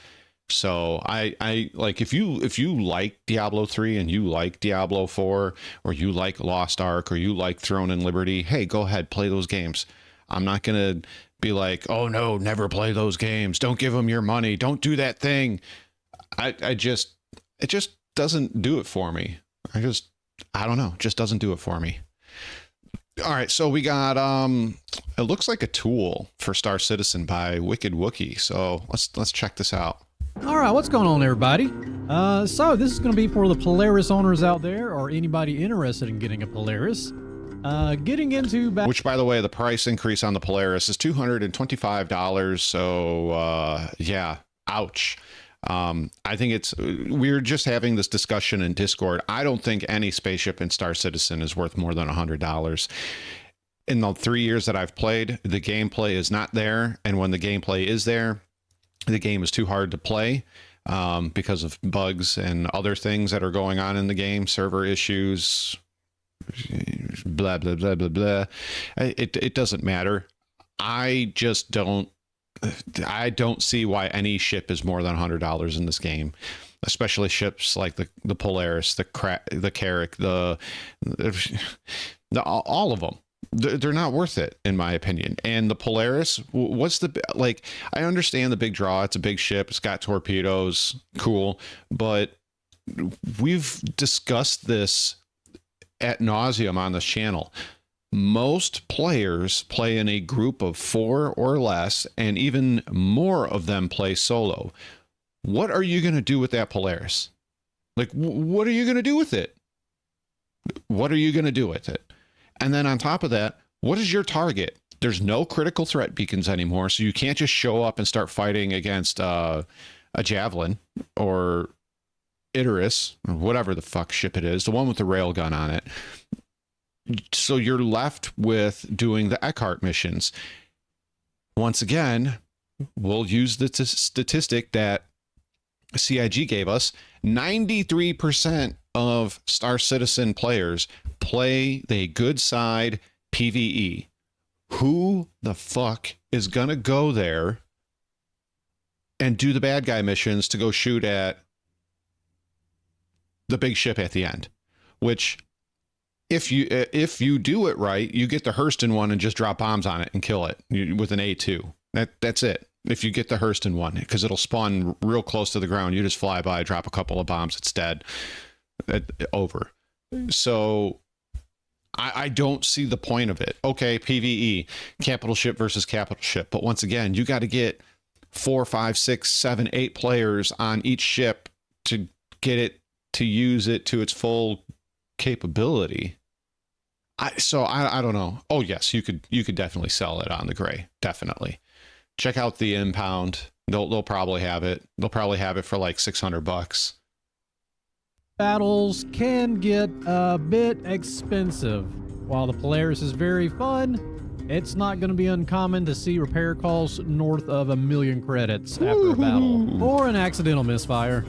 So I like, if you like Diablo 3 and you like Diablo 4, or you like Lost Ark, or you like Throne and Liberty, hey, go ahead, play those games. I'm not going to be like, oh no, never play those games. Don't give them your money. Don't do that thing. It just doesn't do it for me. I don't know. It just doesn't do it for me. All right. So we got, it looks like a tool for Star Citizen by Wicked Wookie. So let's check this out. All right, what's going on, everybody? So this is going to be for the Polaris owners out there, or anybody interested in getting a Polaris. Getting into which, by the way, the price increase on the Polaris is $225. So yeah, ouch. I think we're just having this discussion in Discord. I don't think any spaceship in Star Citizen is worth more than $100. In the 3 years that I've played, the gameplay is not there, and when the gameplay is there, the game is too hard to play because of bugs and other things that are going on in the game, server issues, blah, blah, blah, blah, blah. It doesn't matter. I don't see why any ship is more than $100 in this game, especially ships like the Polaris, the Carrack, all of them. They're not worth it, in my opinion. And the Polaris, I understand the big draw. It's a big ship. It's got torpedoes. Cool. But we've discussed this ad nauseum on this channel. Most players play in a group of 4 or less, and even more of them play solo. What are you going to do with that Polaris? Like, what are you going to do with it? What are you going to do with it? And then on top of that, what is your target? There's no critical threat beacons anymore, so you can't just show up and start fighting against a Javelin or Icarus, or whatever the fuck ship it is, the one with the railgun on it. So you're left with doing the Eckhart missions. Once again, we'll use the statistic that CIG gave us. 93% of Star Citizen players play the good side PvE. Who the fuck is gonna go there and do the bad guy missions to go shoot at the big ship at the end? Which, if you do it right, you get the Hurston one and just drop bombs on it and kill it with an A2. That's it. If you get the Hurston one, because it'll spawn real close to the ground, you just fly by, drop a couple of bombs, it's dead. Over. So I don't see the point of it. Okay, PvE, capital ship versus capital ship, but once again, you got to get 4, 5, 6, 7, 8 players on each ship to get it to use it to its full capability. I don't know. Oh yes, you could definitely sell it on the gray. Definitely. Check out the impound. They'll probably have it. They'll probably have it for like $600. Battles can get a bit expensive. While the Polaris is very fun, it's not going to be uncommon to see repair calls north of 1 million credits after a battle or an accidental misfire.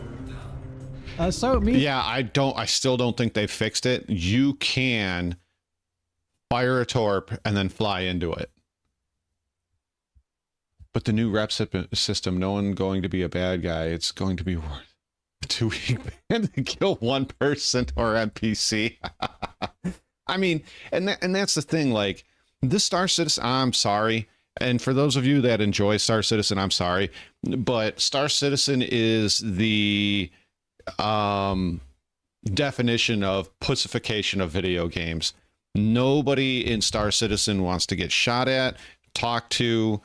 I still don't think they fixed it. You can fire a torp and then fly into it. But the new rep system, no one going to be a bad guy. It's going to be worth 2 week ban to kill one person or NPC. I mean, and that's the thing. Like, this Star Citizen, I'm sorry. And for those of you that enjoy Star Citizen, I'm sorry. But Star Citizen is the definition of pussification of video games. Nobody in Star Citizen wants to get shot at, talked to,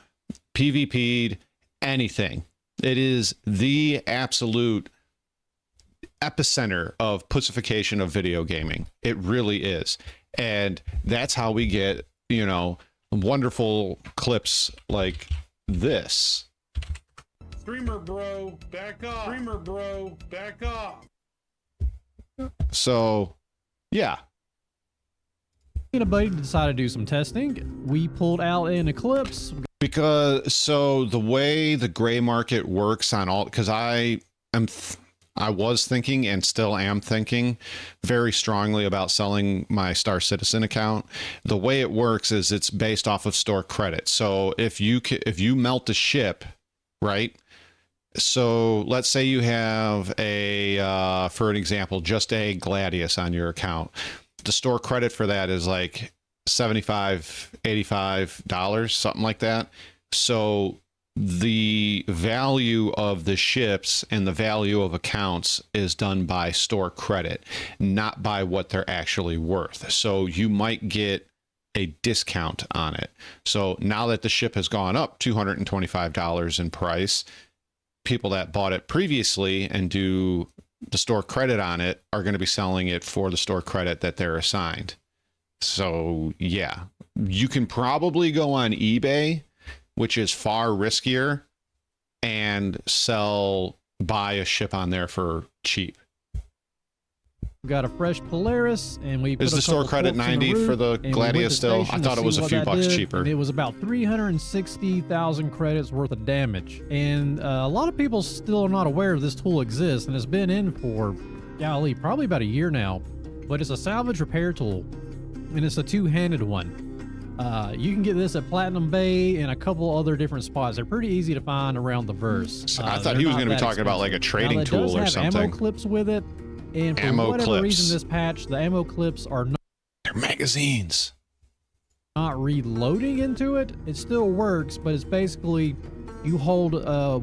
PvP'd, anything. It is the absolute epicenter of pussification of video gaming. It really is. And that's how we get, you know, wonderful clips like this. Streamer bro, back off. Streamer bro, back off. So, yeah. A buddy decided to do some testing. We pulled out an Eclipse. Because, so the way the gray market works on all, because I was thinking and still am thinking very strongly about selling my Star Citizen account. The way it works is it's based off of store credit. So if you melt a ship, right? So let's say you have a, for an example, just a Gladiator on your account. The store credit for that is like $75, $85, something like that. So the value of the ships and the value of accounts is done by store credit, not by what they're actually worth. So you might get a discount on it. So now that the ship has gone up $225 in price, people that bought it previously and do the store credit on it are going to be selling it for the store credit that they're assigned. So yeah, you can probably go on eBay, which is far riskier, and buy a ship on there for cheap. We got a fresh Polaris, and we is the store credit 90 for the Gladiator still? I thought it was a few bucks cheaper. It was about 360,000 credits worth of damage, and a lot of people still are not aware of this tool exists, and it's been in for, golly, probably about a year now. But it's a salvage repair tool, and it's a two-handed one. You can get this at Platinum Bay and a couple other different spots. They're pretty easy to find around the verse. I thought he was going to be talking about like a trading tool or something. It does have ammo clips with it, and for whatever reason, this patch, the ammo clips are not. They're magazines. Not reloading into it. It still works, but it's basically You hold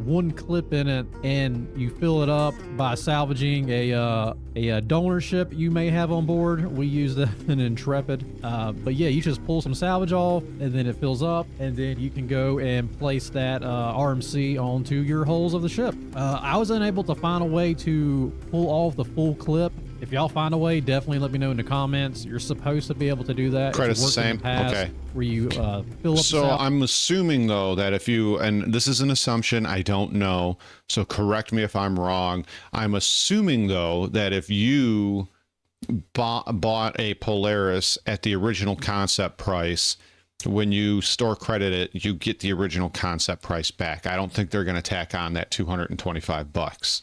one clip in it, and you fill it up by salvaging a donor ship you may have on board. We use an Intrepid, but yeah, you just pull some salvage off, and then it fills up, and then you can go and place that RMC onto your hulls of the ship. I was unable to find a way to pull off the full clip. If y'all find a way, definitely let me know in the comments. You're supposed to be able to do that. Credit's the same. Okay. Where you fill up. So I'm assuming though that if you, and this is an assumption, I don't know, so correct me if I'm wrong. I'm assuming though that if you bought a Polaris at the original concept price, when you store credit it, you get the original concept price back. I don't think they're going to tack on that $225.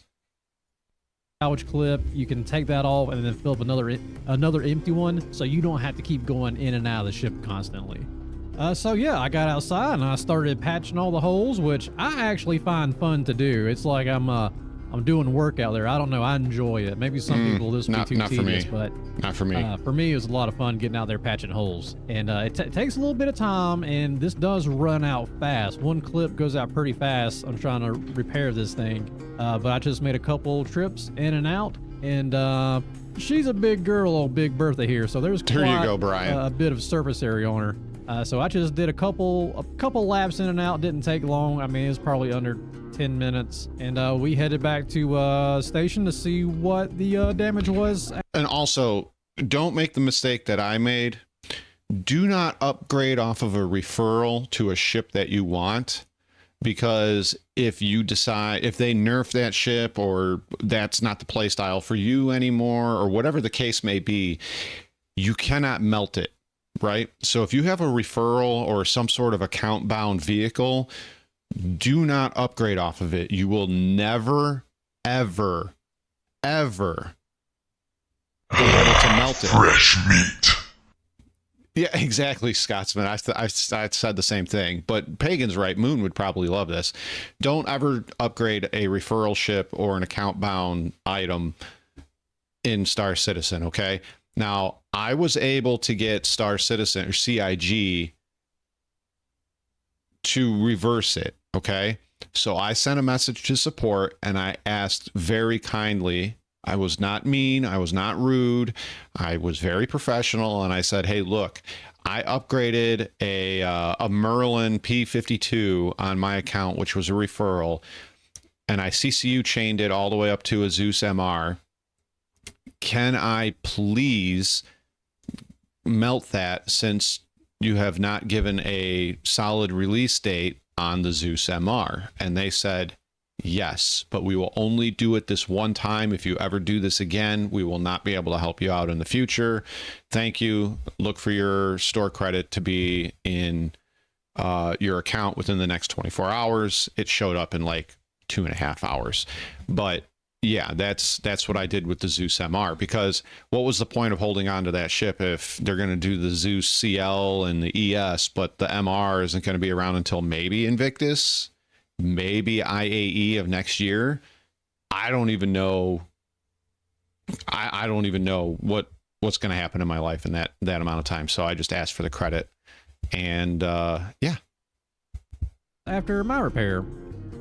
Salvage clip, you can take that off and then fill up another empty one, so you don't have to keep going in and out of the ship constantly. So yeah, I got outside and I started patching all the holes, which I actually find fun to do. It's like I'm doing work out there. I don't know, I enjoy it. Maybe some people this will be too tedious, but not for me. For me, it was a lot of fun getting out there patching holes, and it takes a little bit of time, and this does run out fast. One clip goes out pretty fast. I'm trying to repair this thing, but I just made a couple trips in and out, and she's a big girl on Big Bertha here, so there's quite you go, Brian. A bit of surface area on her. So I just did a couple laps in and out. Didn't take long. I mean, it was probably under 10 minutes, and we headed back to station to see what the damage was. And also, don't make the mistake that I made. Do not upgrade off of a referral to a ship that you want, because if you decide, if they nerf that ship, or that's not the play style for you anymore, or whatever the case may be, you cannot melt it, right? So if you have a referral or some sort of account bound vehicle, do not upgrade off of it. You will never, ever, ever be able to melt it. Fresh meat. Yeah, exactly, Scotsman. I said the same thing, but Pagan's right. Moon would probably love this. Don't ever upgrade a referral ship or an account-bound item in Star Citizen, okay? Now, I was able to get Star Citizen, or CIG, to reverse it. Okay, so I sent a message to support and I asked very kindly. I was not mean, I was not rude, I was very professional, and I said, hey, look, I upgraded a Merlin P52 on my account, which was a referral, and I CCU chained it all the way up to a Zeus MR. Can I please melt that, since you have not given a solid release date on the Zeus MR? And they said, yes, but we will only do it this one time. If you ever do this again, we will not be able to help you out in the future. Thank you. Look for your store credit to be in your account within the next 24 hours. It showed up in like 2.5 hours. But yeah, that's what I did with the Zeus MR, because what was the point of holding on to that ship if they're going to do the Zeus CL and the ES, but the MR isn't going to be around until maybe Invictus, maybe IAE of next year? I don't even know. I don't even know what's going to happen in my life in that amount of time. So I just asked for the credit, and yeah. After my repair.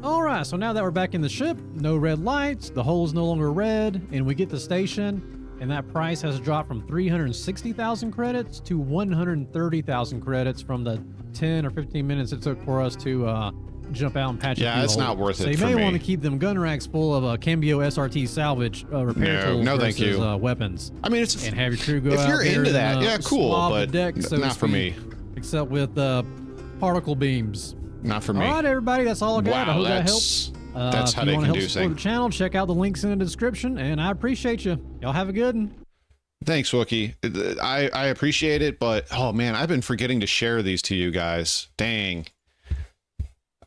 All right, so now that we're back in the ship, no red lights, the hull's no longer red, and we get to station, and that price has dropped from 360,000 credits to 130,000 credits from the 10 or 15 minutes it took for us to jump out and patch it. Yeah, it's not worth it. So you may want to keep them gun racks full of Cambio SRT salvage repair tools thank you. Weapons. I mean, it's, and have your crew go if out you're there into that, and, yeah, cool, but deck, so not for me. Except with particle beams. Not for me. All right, everybody, that's all I got. I hope that helps. That's if you want to help headache-inducing. support the channel, check out the links in the description, and I appreciate you. Y'all have a good one. Thanks, Wookie. I appreciate it, but oh man, I've been forgetting to share these to you guys. Dang.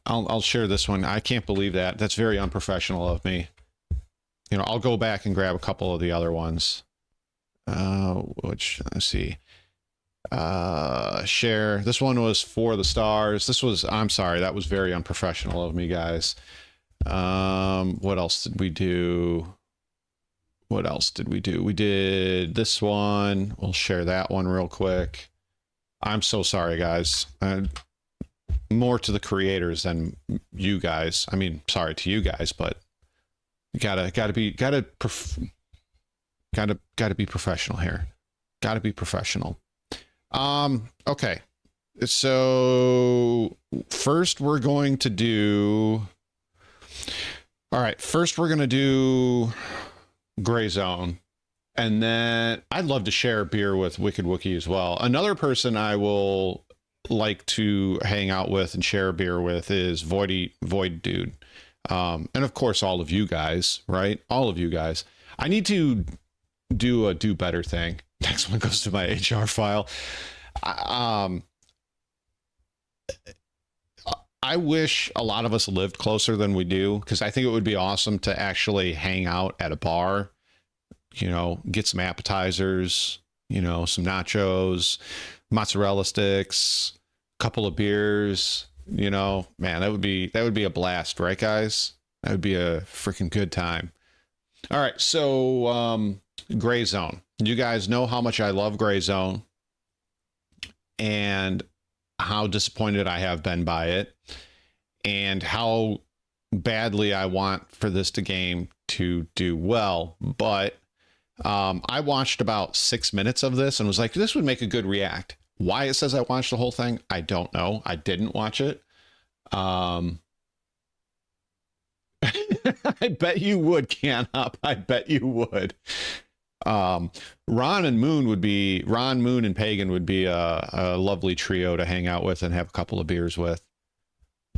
I'll share this one. I can't believe that. That's very unprofessional of me. You know, I'll go back and grab a couple of the other ones. Which, let's see. Share. This one was for the stars. This was, I'm sorry, that was very unprofessional of me, guys. What else did we do? We did this one. We'll share that one real quick. I'm so sorry, guys. more to the creators than you guys. I mean, sorry to you guys, but you gotta be professional here. Gotta be professional. Okay. So first we're going to do, all right, first we're going to do Gray Zone. And then I'd love to share a beer with Wicked Wookie as well. Another person I will like to hang out with and share a beer with is Void Dude. And of course, all of you guys, right? All of you guys. I need to do a do better thing. Next one goes to my HR file. I wish a lot of us lived closer than we do, because I think it would be awesome to actually hang out at a bar, you know, get some appetizers, you know, some nachos, mozzarella sticks, a couple of beers, you know, man, that would be a blast, right, guys? That would be a freaking good time. All right. So, Gray Zone, you guys know how much I love Gray Zone and how disappointed I have been by it and how badly I want for this game to do well. But I watched about 6 minutes of this and was like, this would make a good react. Why it says I watched the whole thing, I don't know. I didn't watch it. I bet you would, Canop. I bet you would. Ron, Moon, and Pagan would be a lovely trio to hang out with and have a couple of beers with.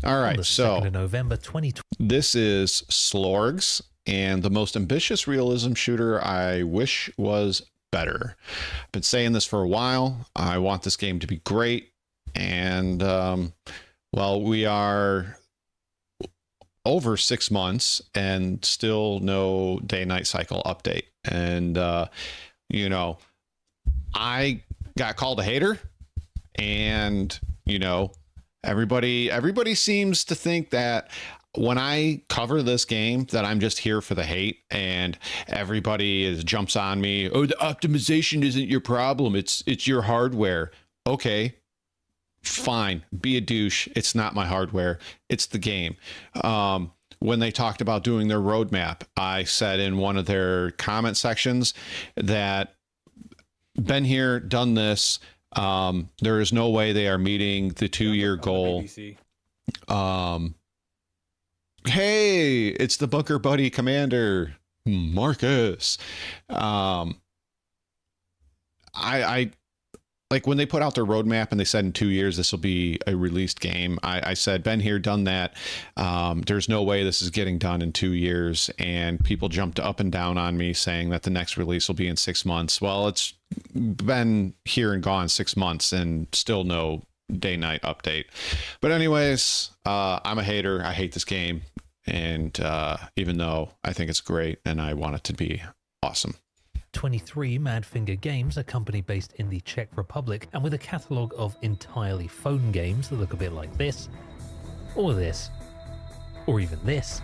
All right, so November 2020. This is Slorgs, and the most ambitious realism shooter I wish was better. I've been saying this for a while. I want this game to be great, and well, we are over 6 months and still no day-night cycle update. And you know, I got called a hater, and you know, everybody seems to think that when I cover this game that I'm just here for the hate, and everybody jumps on me. Oh, the optimization isn't your problem. It's your hardware. Okay, fine. Be a douche. It's not my hardware. It's the game. When they talked about doing their roadmap, I said in one of their comment sections that been here, done this. There is no way they are meeting the 2-year goal. Hey, it's the Bunker Buddy Commander, Marcus. I like when they put out their roadmap and they said in 2 years this will be a released game. I said, been here, done that. There's no way this is getting done in 2 years. And people jumped up and down on me saying that the next release will be in 6 months. Well, it's been here and gone 6 months and still no day-night update. But anyways, I'm a hater. I hate this game. And even though I think it's great and I want it to be awesome. 23 Madfinger Games, a company based in the Czech Republic, and with a catalogue of entirely phone games that look a bit like this, or even this,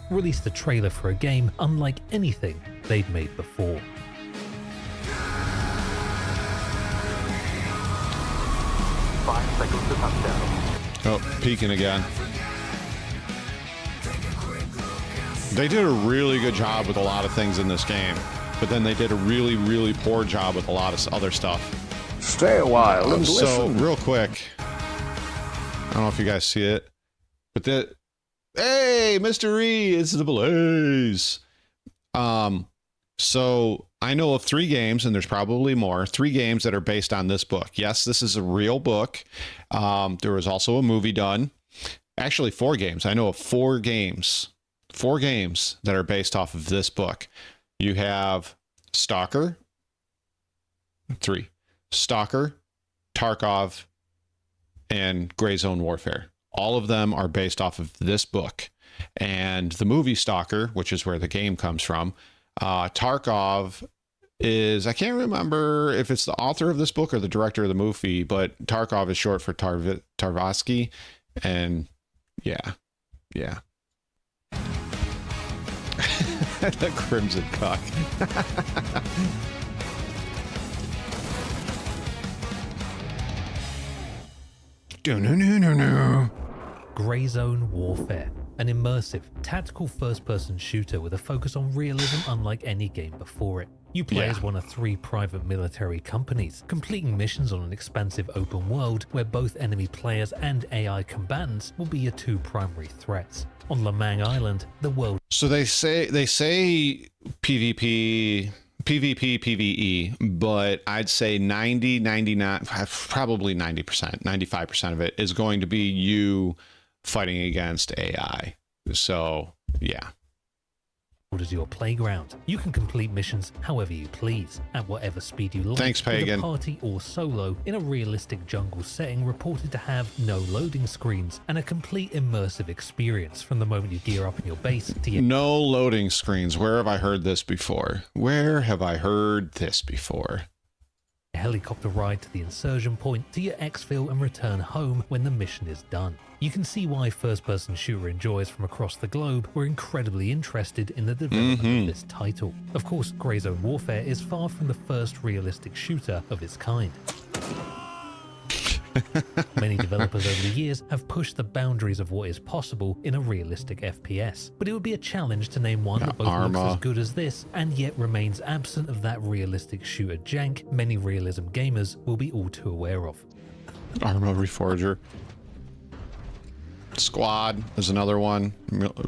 released a trailer for a game unlike anything they'd made before. Oh, peeking again. They did a really good job with a lot of things in this game, but then they did a really, really poor job with a lot of other stuff. Stay a while and listen. So, real quick, I don't know if you guys see it, but hey, Mr. E, it's the Blaze. So I know of 3 games, and there's probably more, 3 games that are based on this book. Yes, this is a real book. There was also a movie done. Actually, 4 games. I know of 4 games that are based off of this book. You have Stalker, 3, Stalker, Tarkov, and Gray Zone Warfare. All of them are based off of this book. And the movie Stalker, which is where the game comes from, Tarkov is, I can't remember if it's the author of this book or the director of the movie, but Tarkov is short for Tarkovsky. And yeah. The Crimson Cock. Grey Zone Warfare, an immersive, tactical first-person shooter with a focus on realism unlike any game before it. You play as one of 3 private military companies, completing missions on an expansive open world where both enemy players and AI combatants will be your 2 primary threats. On Lamang Island, the world... So they say PvP, PvE, but I'd say 90, 99, probably 90%, 95% of it is going to be you fighting against AI. So, yeah. As your playground. You can complete missions however you please, at whatever speed you like. Thanks, Pagan. With a party or solo in a realistic jungle setting reported to have no loading screens and a complete immersive experience from the moment you gear up in your base to your... No loading screens. Where have I heard this before? Where have I heard this before? Helicopter ride to the insertion point to your exfil and return home when the mission is done. You can see why first-person shooter enjoyers from across the globe were incredibly interested in the development of this title. Of course, Grey Zone Warfare is far from the first realistic shooter of its kind. Many developers over the years have pushed the boundaries of what is possible in a realistic FPS, but it would be a challenge to name one that both looks as good as this and yet remains absent of that realistic shooter jank many realism gamers will be all too aware of. Arma Reforger. Squad is another one.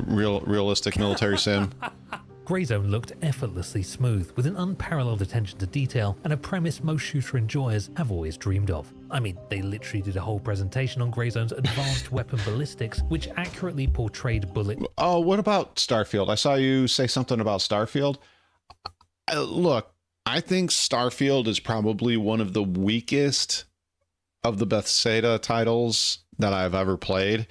Realistic military sim. Grey Zone looked effortlessly smooth, with an unparalleled attention to detail and a premise most shooter enjoyers have always dreamed of. I mean, they literally did a whole presentation on Grey Zone's advanced weapon ballistics, which accurately portrayed bullet... Oh, what about Starfield? I saw you say something about Starfield. Look, I think Starfield is probably one of the weakest of the Bethesda titles that I've ever played.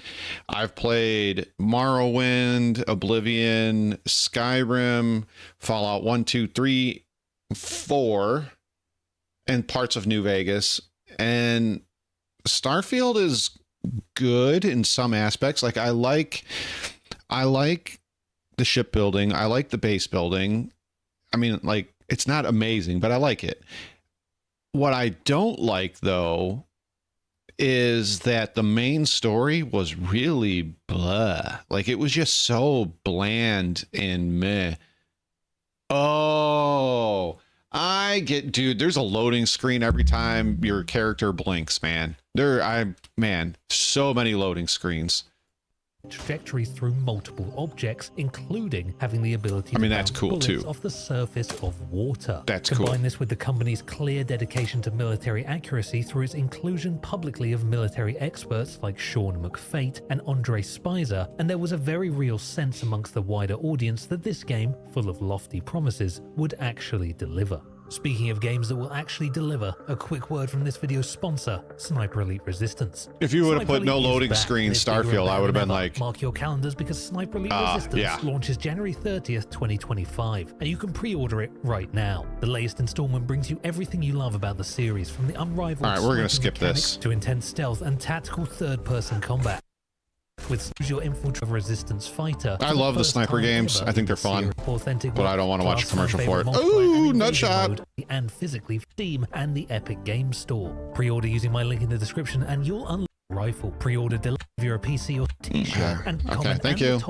I've played Morrowind, Oblivion, Skyrim, Fallout 1, 2, 3, 4, and parts of New Vegas. And Starfield is good in some aspects. Like I like the shipbuilding. I like the base building. I mean, like, it's not amazing, but I like it. What I don't like, though, is that the main story was really blah. Like, it was just so bland and meh. Oh, I get, dude, there's a loading screen every time your character blinks, man. So many loading screens. Trajectories through multiple objects, including having the ability to that's bounce cool bullets too. off the surface of water. That's Combine cool. this with the company's clear dedication to military accuracy through its inclusion publicly of military experts like Sean McFate and Andre Spicer, and there was a very real sense amongst the wider audience that this game, full of lofty promises, would actually deliver. Speaking of games that will actually deliver, a quick word from this video's sponsor, Sniper Elite Resistance. If you would have put no Elite loading is back, screen and it's bigger Starfield, and I would have better been than ever. like, Mark your calendars because Sniper Elite Resistance launches January 30th, 2025, and you can pre-order it right now. The latest installment brings you everything you love about the series, from the unrivaled all right, we're gonna sniping skip mechanics this to intense stealth and tactical third-person combat. With your infiltrate resistance fighter. I love the sniper games. I think they're fun, but I don't want to watch a commercial for it. Ooh, nutshot! And physically, Steam and the Epic Games Store. Pre-order using my link in the description, and you'll unlock rifle. Pre-order deliver your PC or T-shirt and comment. Thank you.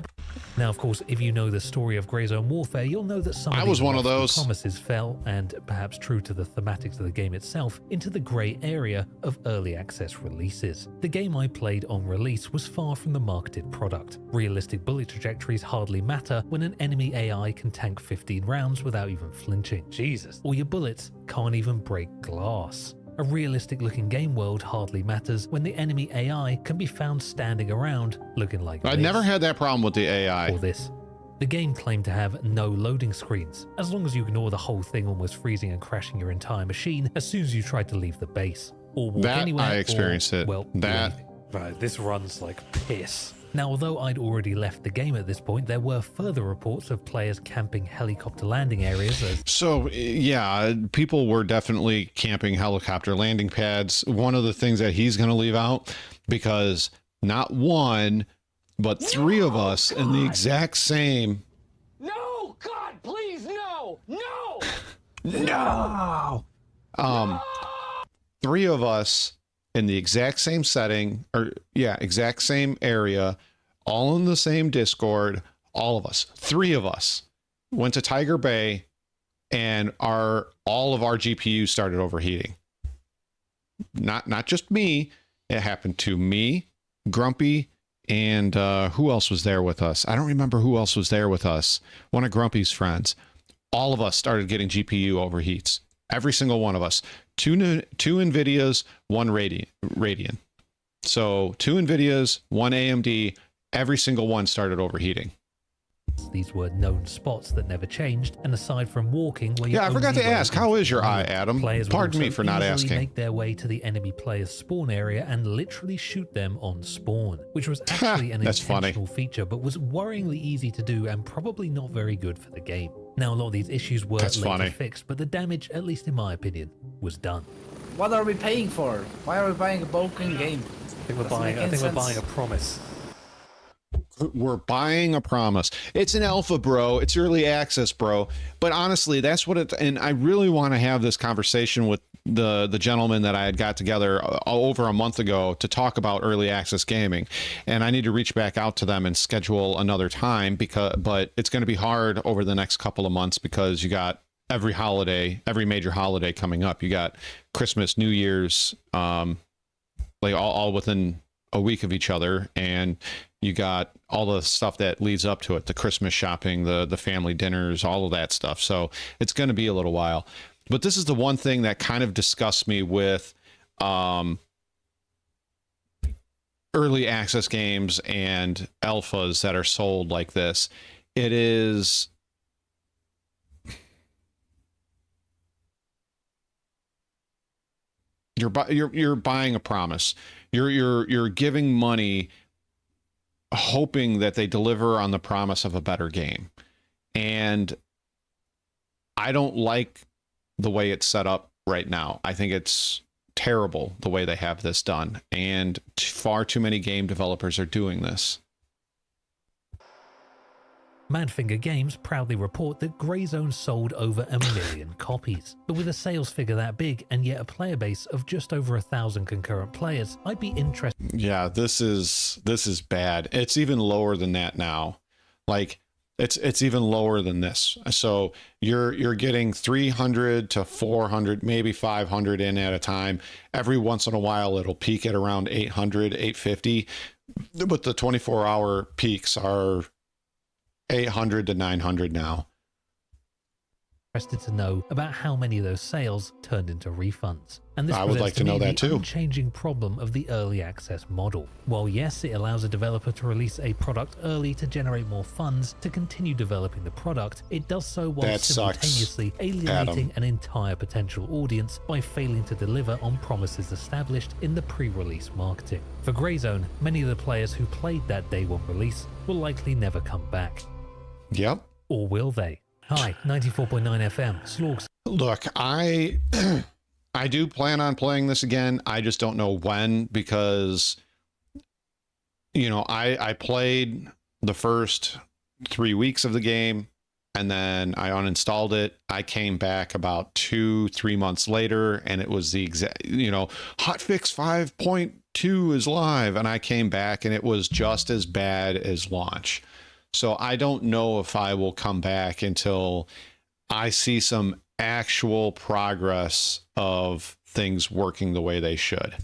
Now, of course, if you know the story of Grey Zone Warfare, you'll know that some of was one of those promises fell, and perhaps true to the thematics of the game itself, into the grey area of early access releases. The game I played on release was far from the marketed product. Realistic bullet trajectories hardly matter when an enemy AI can tank 15 rounds without even flinching. Jesus. Or your bullets can't even break glass. A realistic-looking game world hardly matters when the enemy AI can be found standing around looking like I this. never had that problem with the AI. Or this. The game claimed to have no loading screens, as long as you ignore the whole thing almost freezing and crashing your entire machine as soon as you try to leave the base. Or walk That anywhere, I experienced it. Well, that. Right, this runs like piss. Now, although I'd already left the game at this point, there were further reports of players camping helicopter landing areas as... So, yeah, people were definitely camping helicopter landing pads. One of the things that he's going to leave out, because not one, but three of us in the exact same... No! God, please, no! No! No! Three of us in the exact same setting, or yeah, exact same area, all in the same Discord. All of us, 3 of us, went to Tiger Bay, and all of our GPUs started overheating. Not just me. It happened to me, Grumpy, and who else was there with us? I don't remember who else was there with us. One of Grumpy's friends. All of us started getting GPU overheats. Every single one of us. 2 NVIDIAs, 1 Radeon. So 2 NVIDIAs, 1 AMD. Every single one started overheating. These were known spots that never changed, and aside from walking, where yeah, I forgot to ask, how is your eye, Adam? Pardon me for not asking. Make their way to the enemy player's spawn area and literally shoot them on spawn, which was actually an intentional feature, but was worryingly easy to do and probably not very good for the game. Now, a lot of these issues were later fixed, but the damage, at least in my opinion, was done. What are we paying for? Why are we buying a broken game? I think we're buying a promise. We're buying a promise. It's an alpha, bro. It's early access, bro. But honestly, that's what it, and I really want to have this conversation with the gentleman that I had got together over a month ago to talk about early access gaming. And I need to reach back out to them and schedule another time, but it's going to be hard over the next couple of months because you got every major holiday coming up. You got Christmas, New Year's, like all within a week of each other, and you got all the stuff that leads up to it, the Christmas shopping, the family dinners, all of that stuff. So it's going to be a little while. But this is the one thing that kind of disgusts me with early access games and alphas that are sold like this. It is you're buying a promise. You're giving money hoping that they deliver on the promise of a better game. And I don't like the way it's set up right now. I think it's terrible the way they have this done, and far too many game developers are doing this. Madfinger Games proudly report that Greyzone sold over 1 million copies. But with a sales figure that big and yet a player base of just over 1,000 concurrent players, I'd be interested. Yeah, this is bad. It's even lower than that now. Like it's even lower than this. So you're getting 300 to 400, maybe 500 in at a time. Every once in a while it'll peak at around 800, 850, but the 24-hour peaks are 800 to 900 now. Interested to know about how many of those sales turned into refunds. And this I would like to know that too. Changing problem of the early access model. While yes, it allows a developer to release a product early to generate more funds to continue developing the product, it does so while simultaneously alienating an entire potential audience by failing to deliver on promises established in the pre-release marketing. For Greyzone, many of the players who played that day one release will likely never come back. Yep. Or will they? Hi, 94.9 FM, Slogs. Look, I do plan on playing this again. I just don't know when, because, you know, I played the first 3 weeks of the game and then I uninstalled it. I came back about 2-3 months later and it was the exact, you know, hotfix 5.2 is live, and I came back and it was just as bad as launch. So I don't know if I will come back until I see some actual progress of things working the way they should.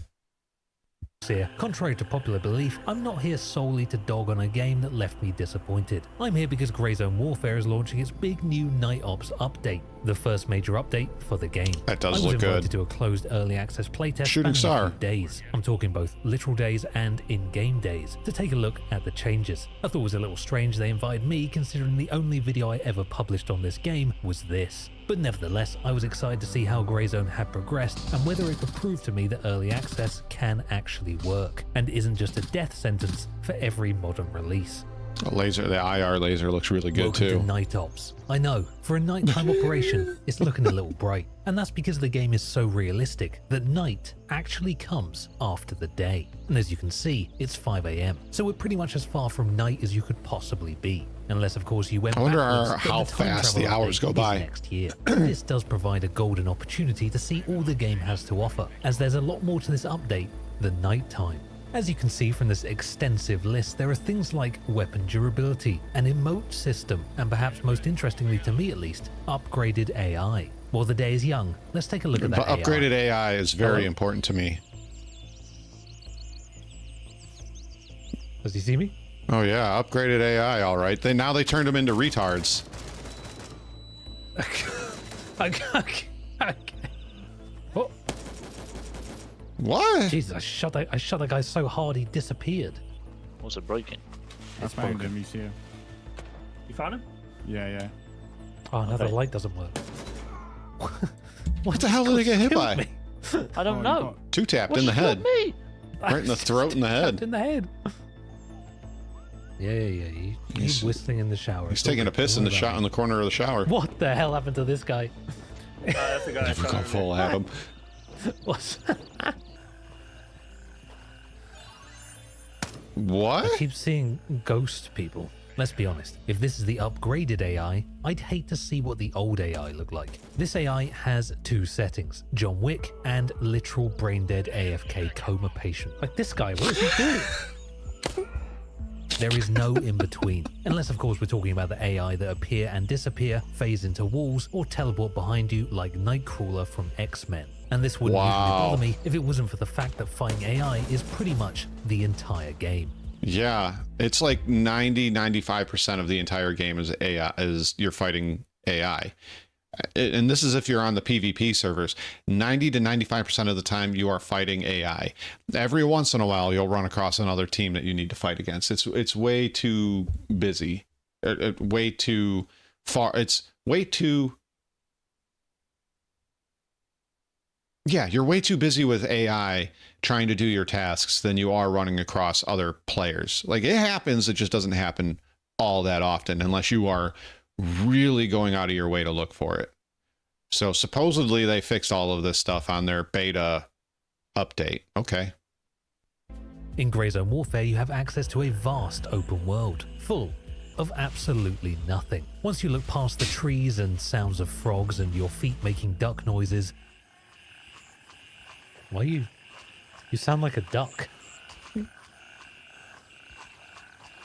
Here. Contrary to popular belief, I'm not here solely to dog on a game that left me disappointed. I'm here because Greyzone Warfare is launching its big new Night Ops update, the first major update for the game. That does I look was good. invited to a closed early access playtest Shooting star. a few days. I'm talking both literal days and in-game days to take a look at the changes. I thought it was a little strange they invited me, considering the only video I ever published on this game was this. But nevertheless, I was excited to see how Greyzone had progressed and whether it could prove to me that early access can actually work and isn't just a death sentence for every modern release. The IR laser looks really good Welcome too. to Night Ops. I know, for a nighttime operation, it's looking a little bright. And that's because the game is so realistic that night actually comes after the day. And as you can see, it's 5 AM. So we're pretty much as far from night as you could possibly be. Unless, of course, you went I wonder backwards, but how the time fast travel the hours update go is by. next year. This does provide a golden opportunity to see all the game has to offer, as there's a lot more to this update than nighttime. As you can see from this extensive list, there are things like weapon durability, an emote system, and perhaps most interestingly to me at least, upgraded AI. While the day is young, let's take a look at that Upgraded AI. AI is very important to me. Does he see me? Oh yeah, upgraded AI, all right. Now they turned them into retards. Oh. What? Jesus, I shot that guy so hard he disappeared. Was it broken? I found him. He's here. You found him? Yeah. Oh, now the light doesn't work. What the hell did they get hit by? Me? I don't know. Two tapped in the head. Me? Right in the throat and the head. In the head. Yeah. He's whistling in the shower. He's taking a piss in the corner of the shower. What the hell happened to this guy? That's the guy. Never go full at him. What's What? I keep seeing ghost people. Let's be honest, if this is the upgraded AI, I'd hate to see what the old AI looked like. This AI has two settings, John Wick and literal brain-dead AFK coma patient. Like this guy, what is he doing? There is no in-between, unless of course we're talking about the AI that appear and disappear, phase into walls, or teleport behind you like Nightcrawler from X-Men. And this wouldn't usually bother me if it wasn't for the fact that fighting AI is pretty much the entire game. Yeah, it's like 95% of the entire game is AI, is you're fighting AI. And this is if you're on the PvP servers. 90 to 95% of the time you are fighting AI. Every once in a while you'll run across another team that you need to fight against. It's way too busy. Way too far. It's way too... Yeah, you're way too busy with AI trying to do your tasks than you are running across other players. Like, it happens, it just doesn't happen all that often unless you are really going out of your way to look for it. So supposedly they fixed all of this stuff on their beta update. Okay. In Grey Zone Warfare, you have access to a vast open world, full of absolutely nothing. Once you look past the trees and sounds of frogs and your feet making duck noises... Why you sound like a duck.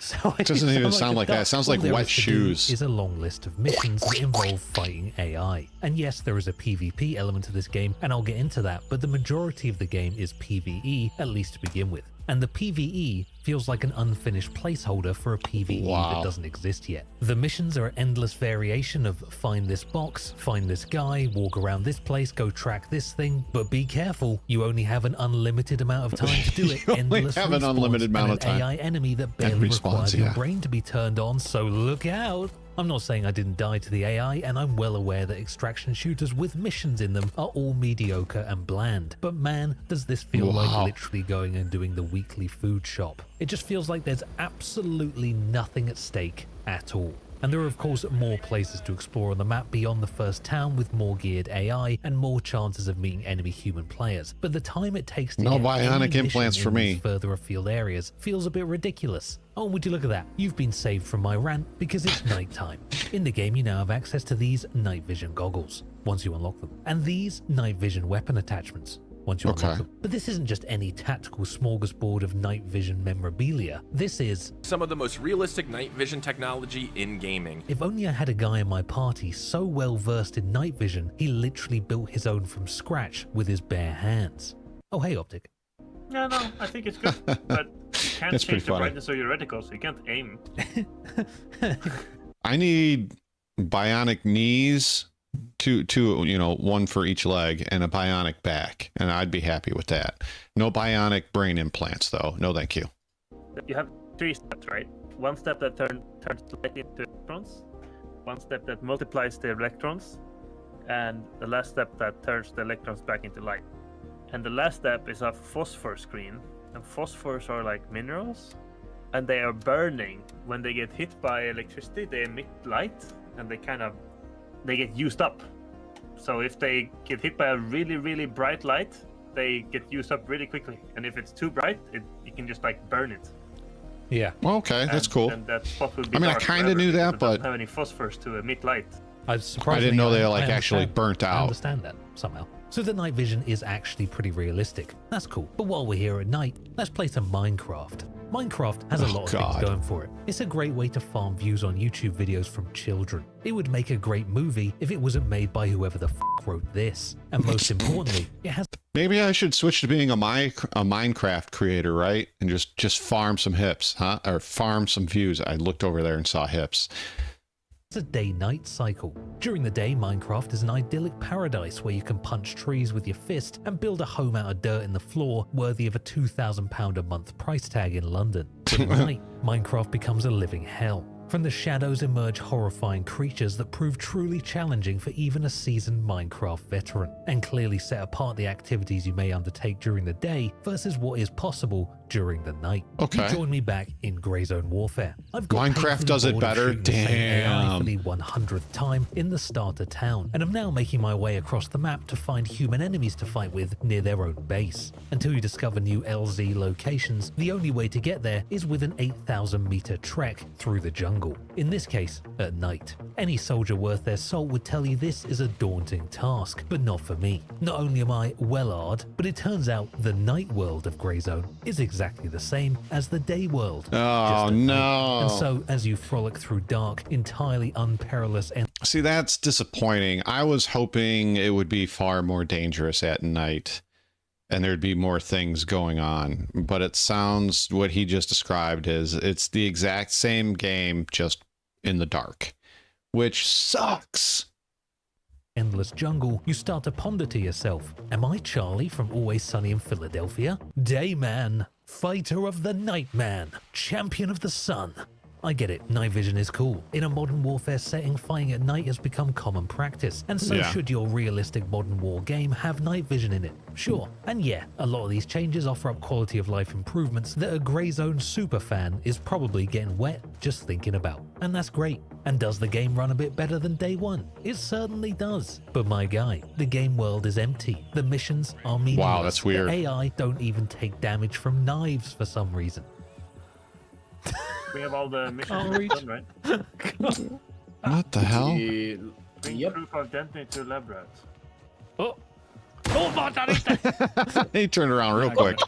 So it doesn't even sound like that. It sounds like wet shoes. Is a long list of missions that involve fighting AI. And yes, there is a PvP element to this game, and I'll get into that, but the majority of the game is PvE, at least to begin with. And the PvE feels like an unfinished placeholder for a PvE that doesn't exist yet. The missions are an endless variation of find this box, find this guy, walk around this place, go track this thing, but be careful, you only have an unlimited amount of time to do it. You only have an unlimited amount of time. An AI enemy that barely requires your brain to be turned on, so look out. I'm not saying I didn't die to the AI, and I'm well aware that extraction shooters with missions in them are all mediocre and bland. But man, does this feel like literally going and doing the weekly food shop. It just feels like there's absolutely nothing at stake at all. And there are of course more places to explore on the map beyond the first town with more geared AI and more chances of meeting enemy human players. But the time it takes to no get bionic implants for me. Further afield areas feels a bit ridiculous. Oh, would you look at that? You've been saved from my rant because it's nighttime. In the game, you now have access to these night vision goggles once you unlock them, and these night vision weapon attachments once you unlock them. But this isn't just any tactical smorgasbord of night vision memorabilia. This is some of the most realistic night vision technology in gaming. If only I had a guy in my party so well versed in night vision, he literally built his own from scratch with his bare hands. Oh, hey, Optic. Yeah, no, I think it's good, but you can't change the brightness of your reticle, so you can't aim. I need bionic knees, two, you know, one for each leg, and a bionic back, and I'd be happy with that. No bionic brain implants, though. No, thank you. You have 3 steps, right? One step that turns light into electrons, one step that multiplies the electrons, and the last step that turns the electrons back into light. And the last step is a phosphor screen, and phosphors are like minerals, and they are burning. When they get hit by electricity, they emit light, and they get used up. So if they get hit by a really, really bright light, they get used up really quickly. And if it's too bright, you can just like burn it. Yeah. Well, okay, that's cool. And that spot will be I mean, I dark kind of forever knew because that, it but doesn't have any phosphors to emit light. I didn't know they like actually burnt I out. understand that somehow. So the night vision is actually pretty realistic. That's cool. But while we're here at night, let's play some Minecraft. Minecraft has a lot of things going for it. It's a great way to farm views on YouTube videos from children. It would make a great movie if it wasn't made by whoever the f wrote this. And most importantly, it has... Maybe I should switch to being a Minecraft creator, right? And just farm some hips, huh? Or farm some views. I looked over there and saw hips. It's a day-night cycle. During the day, Minecraft is an idyllic paradise where you can punch trees with your fist and build a home out of dirt in the floor worthy of a £2,000 a month price tag in London. But at night, Minecraft becomes a living hell. From the shadows emerge horrifying creatures that prove truly challenging for even a seasoned Minecraft veteran, and clearly set apart the activities you may undertake during the day versus what is possible during the night. Okay. You join me back in Grey Zone Warfare. I've got Minecraft does it better. Damn. For the 100th time in the starter town, and I'm now making my way across the map to find human enemies to fight with near their own base. Until you discover new LZ locations, the only way to get there is with an 8,000 meter trek through the jungle. In this case, at night. Any soldier worth their salt would tell you this is a daunting task, but not for me. Not only am I well-armed, but it turns out the night world of Grey Zone is exactly the same as the day world. Oh, no. And so, as you frolic through dark, entirely unperilous and... See, that's disappointing. I was hoping it would be far more dangerous at night and there'd be more things going on. But it sounds, what he just described is, it's the exact same game, just in the dark, which sucks. Endless jungle, you start to ponder to yourself, am I Charlie from Always Sunny in Philadelphia? Dayman, fighter of the night man, champion of the sun. I get it, night vision is cool. In a modern warfare setting, fighting at night has become common practice, and so should your realistic modern war game have night vision in it. Sure, and yeah, a lot of these changes offer up quality of life improvements that a Grey Zone super fan is probably getting wet just thinking about. And that's great. And does the game run a bit better than day one? It certainly does. But my guy, the game world is empty. The missions are meaningless. Wow, that's weird. The AI don't even take damage from knives for some reason. We have all the missions done, right? What the hell? Bring proof of identity to lab rats. Oh! Oh, He turned around real quick.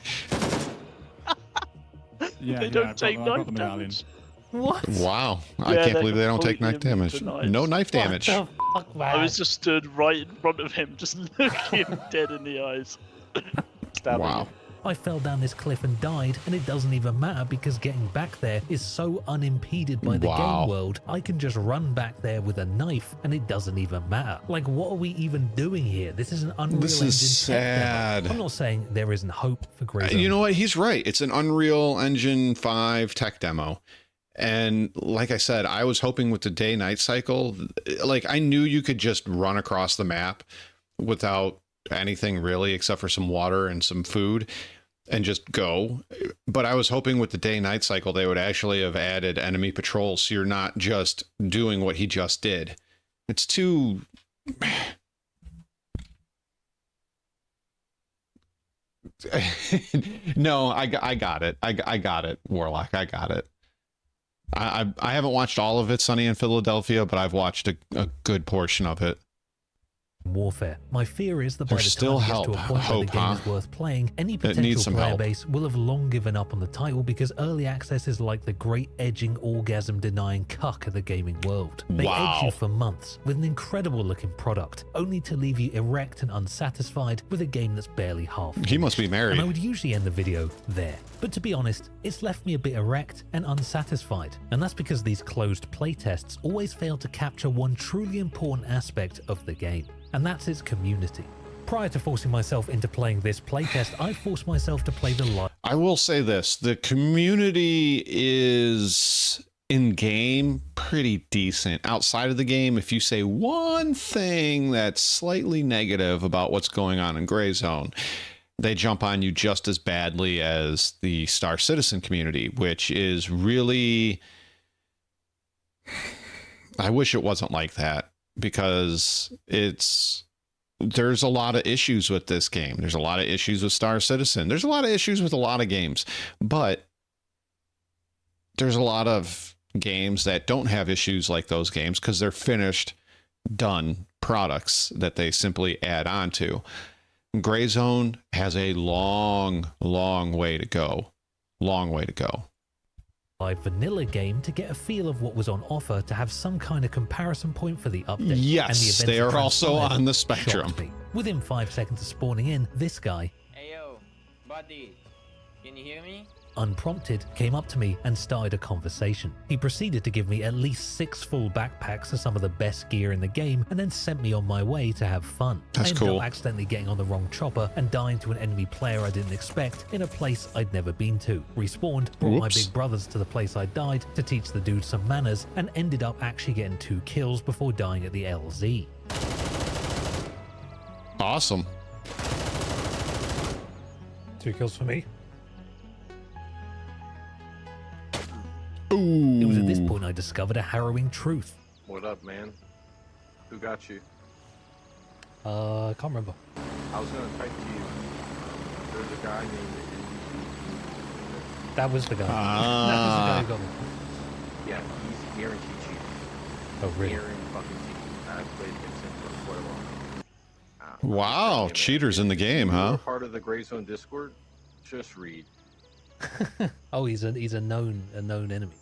They don't take knife damage. What? Wow. I can't believe they don't take knife damage. No knife damage. What the fuck, man? I was just stood right in front of him, just looking him dead in the eyes. Wow. I fell down this cliff and died, and it doesn't even matter because getting back there is so unimpeded by the game world. I can just run back there with a knife and it doesn't even matter. Like, what are we even doing here? This is an Unreal This Engine is sad. tech demo. I'm not saying there isn't hope for Grey Zone. You know what? He's right. It's an Unreal Engine 5 tech demo. And like I said, I was hoping with the day-night cycle, like I knew you could just run across the map without anything really except for some water and some food and just go. But I was hoping with the day-night cycle, they would actually have added enemy patrols. So you're not just doing what he just did. It's too... No, I got it. I got it, Warlock. I got it. I haven't watched all of it, Sunny in Philadelphia, but I've watched a good portion of it. Warfare. My fear is that by There's the still time it gets to a point where the game is worth playing, any potential player base will have long given up on the title because early access is like the great edging, orgasm-denying cuck of the gaming world. They edge you for months with an incredible looking product, only to leave you erect and unsatisfied with a game that's barely half finished. He must be married. And I would usually end the video there. But to be honest, it's left me a bit erect and unsatisfied. And that's because these closed playtests always fail to capture one truly important aspect of the game. And that's its community. Prior to forcing myself into playing this playtest, I forced myself to play the live. I will say this, the community is in-game pretty decent. Outside of the game, if you say one thing that's slightly negative about what's going on in Grey Zone, they jump on you just as badly as the Star Citizen community, which is really, I wish it wasn't like that, because there's a lot of issues with this game. There's a lot of issues with Star Citizen. There's a lot of issues with a lot of games, but there's a lot of games that don't have issues like those games because they're finished, done products that they simply add on to. Gray Zone has a long way to go. Long way to go. Vanilla game to get a feel of what was on offer, to have some kind of comparison point for the update. Yes, and the they are also on the spectrum. Within 5 seconds of spawning in, this guy, Hey yo, buddy, can you hear me? unprompted, came up to me and started a conversation. He proceeded to give me at least 6 full backpacks of some of the best gear in the game, and then sent me on my way to have fun. That's I ended cool. up accidentally getting on the wrong chopper and dying to an enemy player I didn't expect in a place I'd never been to. Respawned, brought my Whoops. big brothers to the place I died to teach the dude some manners, and ended up actually getting 2 kills before dying at the LZ. Awesome. 2 kills for me. Ooh. It was at this point I discovered a harrowing truth. What up, man? Who got you? I can't remember. I was gonna type to you. There's a guy named. That was the guy. Ah. That was the guy who got me. Yeah, he's guaranteed cheating. Oh, really? Guaranteed fucking cheating. I've played against him for quite a long. Wow, cheaters in the game, You're huh? part of the Gray Zone Discord. Just read. Oh, he's a known enemy.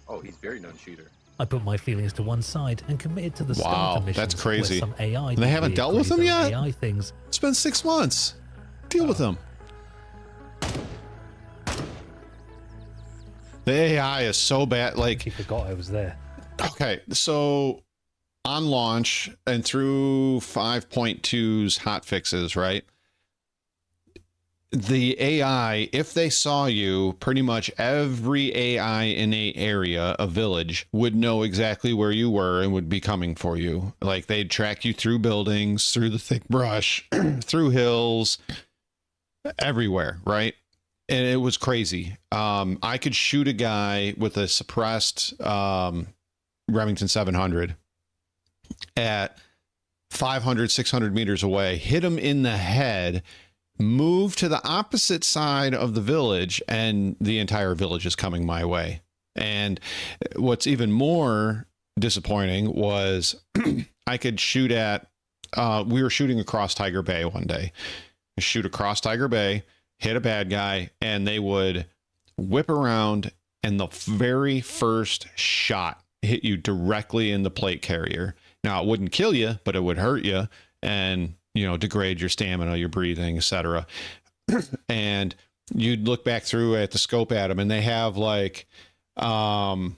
Oh, he's very known cheater. I put my feelings to one side and committed to the Wow, starter missions. that's crazy. Where some AI They haven't did dealt with crazy him yet? AI things. It's been 6 months. Deal with them. The AI is so bad. Like, He forgot I was there. okay, so on launch and through 5.2's hotfixes, right? The AI, if they saw you, pretty much every AI in a area, a village, would know exactly where you were and would be coming for you. Like, they'd track you through buildings, through the thick brush, through hills, everywhere, right? And it was crazy. I could shoot a guy with a suppressed Remington 700 at 500, 600 meters away, hit him in the head, move to the opposite side of the village, and the entire village is coming my way. And what's even more disappointing was I could shoot at, we were shooting across Tiger Bay one day. Shoot across Tiger Bay, hit a bad guy, and they would whip around, and the very first shot hit you directly in the plate carrier. Now, it wouldn't kill you, but it would hurt you and, you know, degrade your stamina, your breathing, etc. And you'd look back through at the scope at them, and they have like no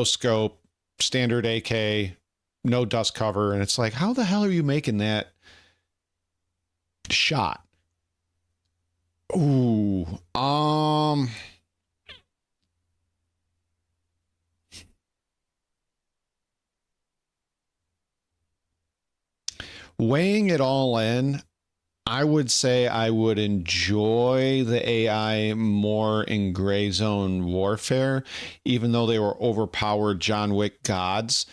scope, standard AK, no dust cover, and it's like, how the hell are you making that shot? Ooh, weighing it all in, I would say I would enjoy the AI more in Gray Zone Warfare, even though they were overpowered John Wick gods,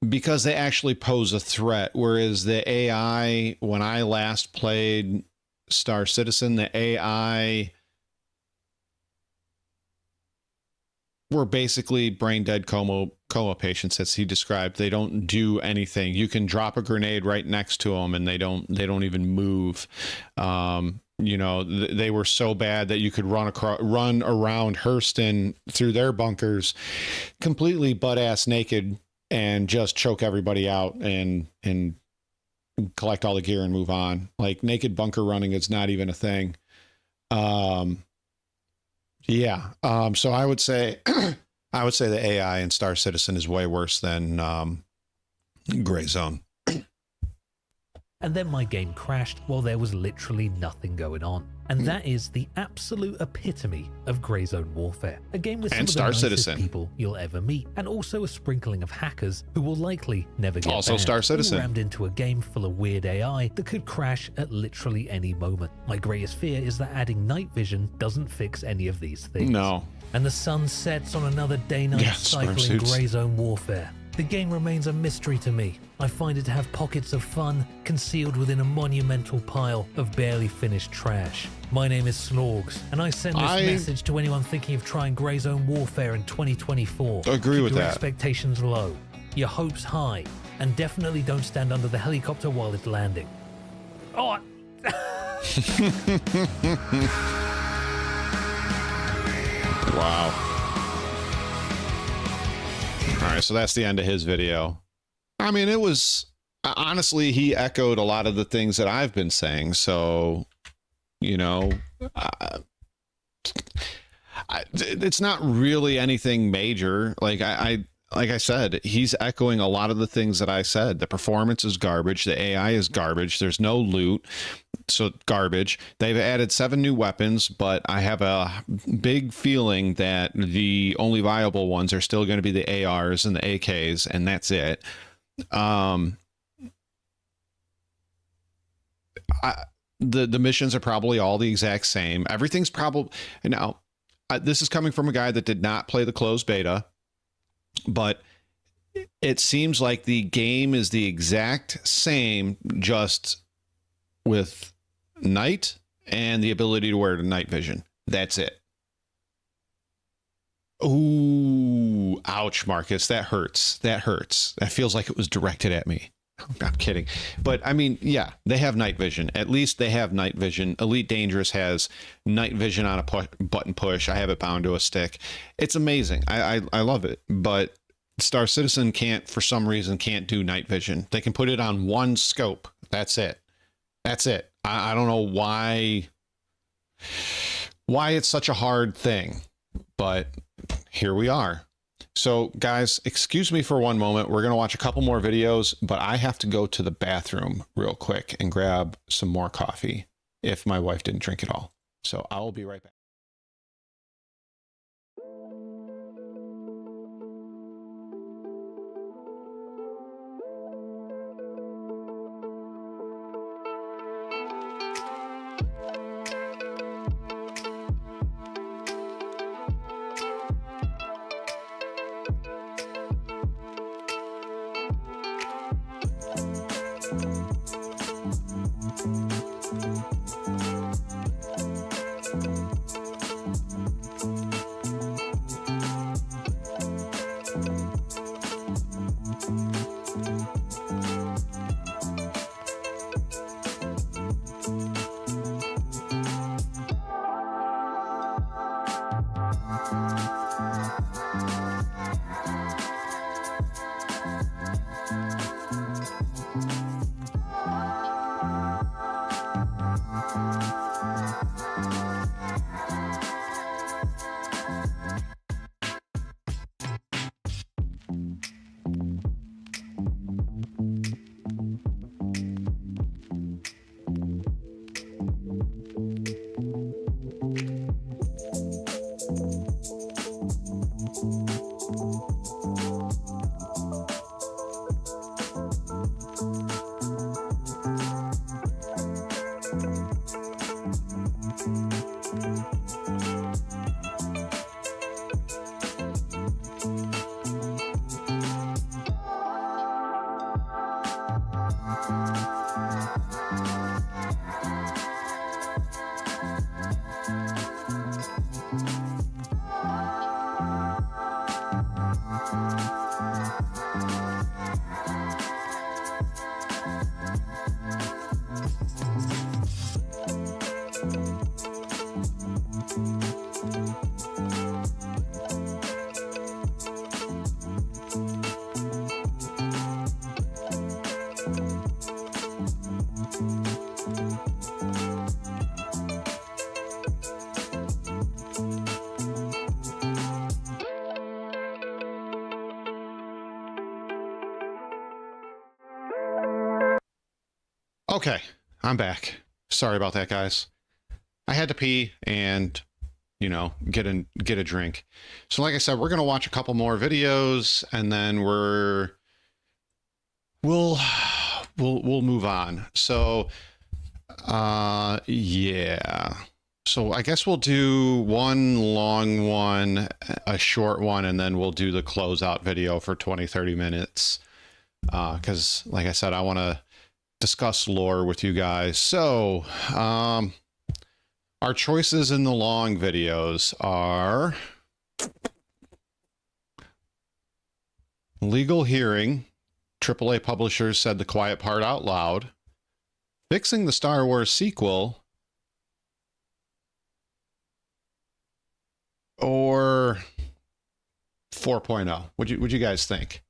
because they actually pose a threat. Whereas the AI, when I last played Star Citizen, the AI were basically brain dead coma patients, as he described. They don't do anything. You can drop a grenade right next to them and they don't even move. You know, they were so bad that you could run around Hurston through their bunkers completely butt-ass naked and just choke everybody out and collect all the gear and move on. Like, naked bunker running is not even a thing. Yeah. So I would say the AI in Star Citizen is way worse than Gray Zone. And then my game crashed while there was literally nothing going on. And that is the absolute epitome of grey zone warfare. A game with some of the nicest people you'll ever meet, and also a sprinkling of hackers who will likely never get also banned. Star Citizen. All rammed into a game full of weird AI that could crash at literally any moment. My greatest fear is that adding night vision doesn't fix any of these things. No. And the sun sets on another day-night cycle in grey zone warfare. The game remains a mystery to me. I find it to have pockets of fun concealed within a monumental pile of barely finished trash. My name is Slorgs, and I send this message to anyone thinking of trying grey zone warfare in 2024. Agree with Keep your that. Expectations low, your hopes high, and definitely don't stand under the helicopter while it's landing. Oh! Wow. All right, so that's the end of his video. I mean, it was, honestly, he echoed a lot of the things that I've been saying. So, you know, it's not really anything major. Like I said, he's echoing a lot of the things that I said. The performance is garbage. The AI is garbage. There's no loot. So garbage. They've added 7 new weapons, but I have a big feeling that the only viable ones are still going to be the ARs and the AKs, and that's it. The missions are probably all the exact same. Everything's probably now. This is coming from a guy that did not play the closed beta, but it seems like the game is the exact same, just with night and the ability to wear the night vision. That's it. Ooh, ouch, Marcus. That hurts. That hurts. That feels like it was directed at me. I'm kidding. But I mean, yeah, they have night vision. At least they have night vision. Elite Dangerous has night vision on a button push. I have it bound to a stick. It's amazing. I love it. But Star Citizen for some reason, can't do night vision. They can put it on one scope. That's it. That's it. I don't know why it's such a hard thing, but here we are. So guys, excuse me for one moment. We're going to watch a couple more videos, but I have to go to the bathroom real quick and grab some more coffee if my wife didn't drink it all. So I will be right back. Okay, I'm back. Sorry about that, guys. I had to pee and, you know, get a drink. So like I said, we're gonna watch a couple more videos and then we'll move on. So yeah. So I guess we'll do one long one, a short one, and then we'll do the closeout video for 20-30 minutes. Because like I said, I want to discuss lore with you guys. So our choices in the long videos are legal hearing. AAA publishers said the quiet part out loud. Fixing the Star Wars sequel. Or 4.0. What'd you guys think?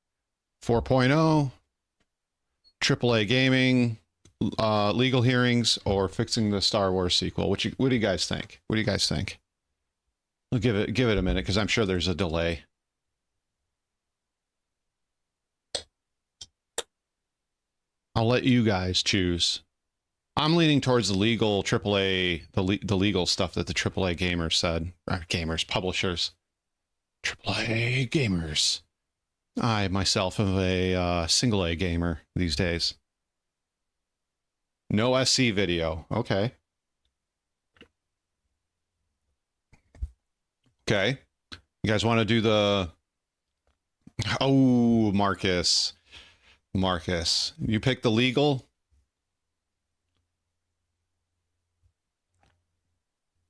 4.0, AAA gaming, legal hearings, or fixing the Star Wars sequel? What do you guys think? What do you guys think? We'll give it a minute because I'm sure there's a delay. I'll let you guys choose. I'm leaning towards the legal AAA, the legal stuff that the AAA gamers said. Gamers, publishers. AAA gamers. I myself am a single A gamer these days. No SC video. Okay. Okay. You guys want to do the... Oh, Marcus. Marcus. You picked the legal?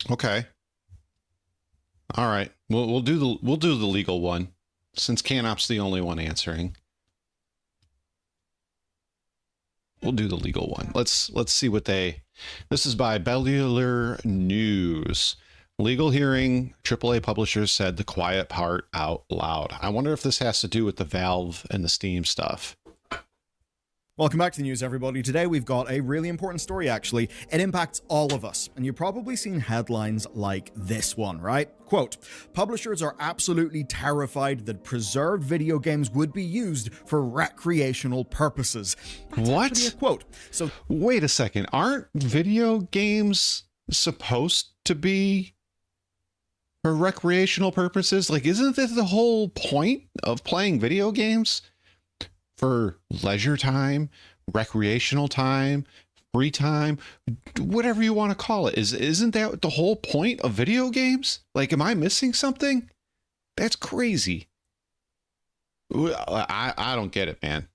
Okay. All right. We'll do the legal one since Canop's the only one answering. We'll do the legal one. Let's see what they. This is by Bellular News. Legal hearing. AAA publishers said the quiet part out loud. I wonder if this has to do with the Valve and the Steam stuff. Welcome back to the news, everybody. Today we've got a really important story, actually. It impacts all of us, and you've probably seen headlines like this one, right? Quote, publishers are absolutely terrified that preserved video games would be used for recreational purposes. That's what? Actually a quote. So wait a second. Aren't video games supposed to be for recreational purposes? Like, isn't this the whole point of playing video games? For leisure time, recreational time, free time, whatever you want to call it. Isn't that the whole point of video games? Like, am I missing something? That's crazy. I don't get it, man.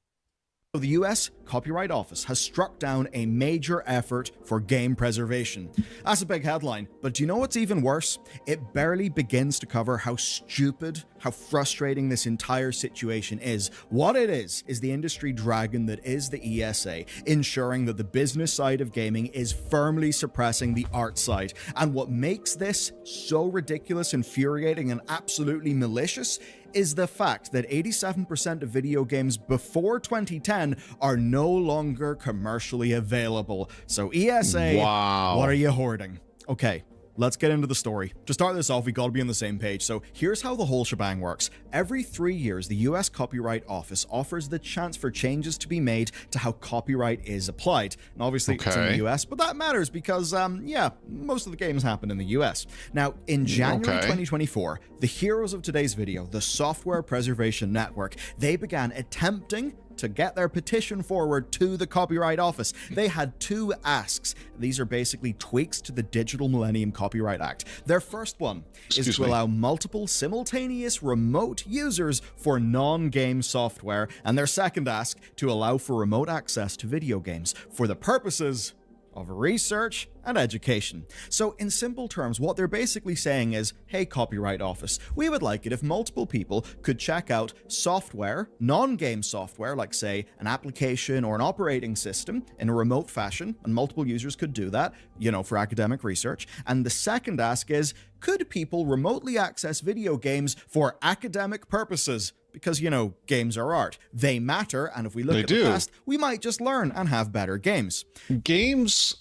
The US Copyright Office has struck down a major effort for game preservation. That's a big headline, but do you know what's even worse? It barely begins to cover how stupid, how frustrating this entire situation is. What it is the industry dragon that is the ESA, ensuring that the business side of gaming is firmly suppressing the art side. And what makes this so ridiculous, infuriating, and absolutely malicious is the fact that 87% of video games before 2010 are no longer commercially available. So ESA, wow. What are you hoarding? Okay, let's get into the story. To start this off, we gotta be on the same page. So here's how the whole shebang works. Every 3 years, the US Copyright Office offers the chance for changes to be made to how copyright is applied. And obviously it's in the US, but that matters because, yeah, most of the games happen in the US. Now, in January 2024, the heroes of today's video, the Software Preservation Network, they began attempting to get their petition forward to the Copyright Office. They had 2 asks. These are basically tweaks to the Digital Millennium Copyright Act. Their first one is to allow multiple simultaneous remote users for non-game software, and their second ask to allow for remote access to video games for the purposes of research and education. So in simple terms, what they're basically saying is, hey, Copyright Office, we would like it if multiple people could check out software, non-game software, like say an application or an operating system in a remote fashion, and multiple users could do that, you know, for academic research. And the second ask is, could people remotely access video games for academic purposes? Because, you know, games are art. They matter, and if we look at the past, we might just learn and have better games. Games...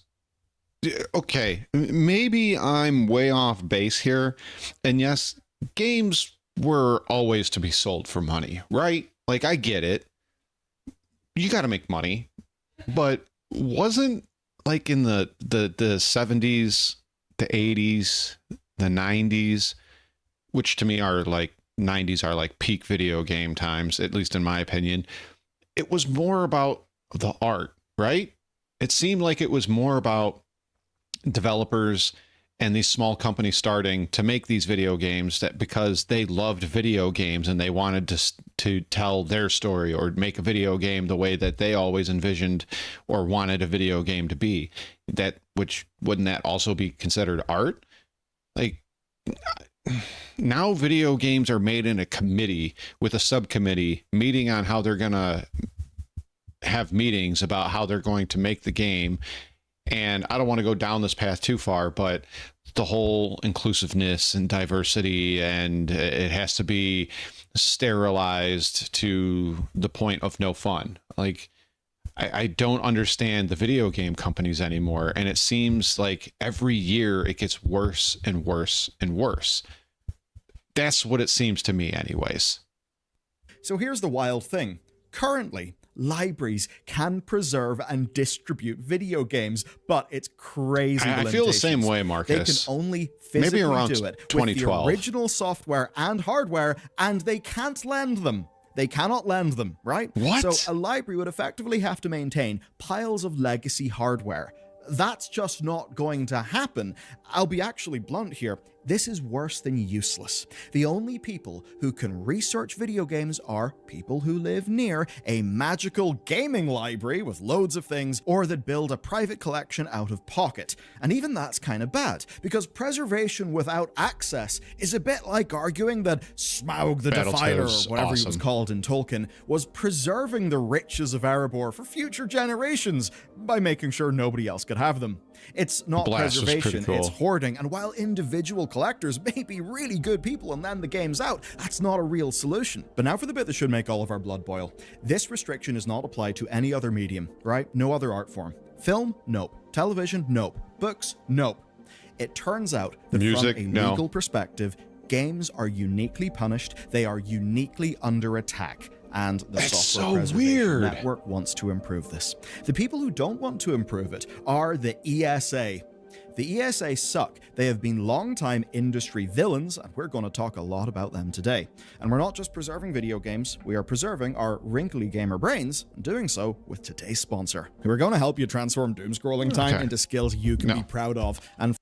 Okay, maybe I'm way off base here. And yes, games were always to be sold for money, right? Like, I get it. You got to make money. But wasn't like in the 70s, the 80s, the 90s, which to me are like 90s are like peak video game times, at least in my opinion. It was more about the art, right? It seemed like it was more about developers and these small companies starting to make these video games that because they loved video games and they wanted to tell their story or make a video game the way that they always envisioned or wanted a video game to be. That, which wouldn't that also be considered art? Like, now video games are made in a committee with a subcommittee meeting on how they're going to have meetings about how they're going to make the game. And I don't want to go down this path too far, but the whole inclusiveness and diversity, and it has to be sterilized to the point of no fun. Like, I don't understand the video game companies anymore. And it seems like every year it gets worse and worse and worse. That's what it seems to me anyways. So here's the wild thing. Currently, libraries can preserve and distribute video games, but it's crazy. I feel the same way, Marcus. They can only physically maybe around do it 2012. with the original software and hardware, and they can't lend them. They cannot lend them, right? What? So a library would effectively have to maintain piles of legacy hardware. That's just not going to happen. I'll be actually blunt here. This is worse than useless. The only people who can research video games are people who live near a magical gaming library with loads of things, or that build a private collection out of pocket. And even that's kind of bad, because preservation without access is a bit like arguing that Smaug the Defiler, or whatever he was called in Tolkien, was preserving the riches of Erebor for future generations by making sure nobody else could have them. It's not preservation, it's hoarding, and while individual collectors may be really good people and then the game's out, that's not a real solution. But now for the bit that should make all of our blood boil. This restriction is not applied to any other medium, right? No other art form. Film? Nope. Television? Nope. Books? Nope. It turns out that music, from a legal perspective, games are uniquely punished, they are uniquely under attack. And the Software Preservation Network wants to improve this. The people who don't want to improve it are the ESA. The ESA suck. They have been long-time industry villains, and we're going to talk a lot about them today. And we're not just preserving video games, we are preserving our wrinkly gamer brains, and doing so with today's sponsor, who are going to help you transform doom-scrolling time into skills you can be proud of. And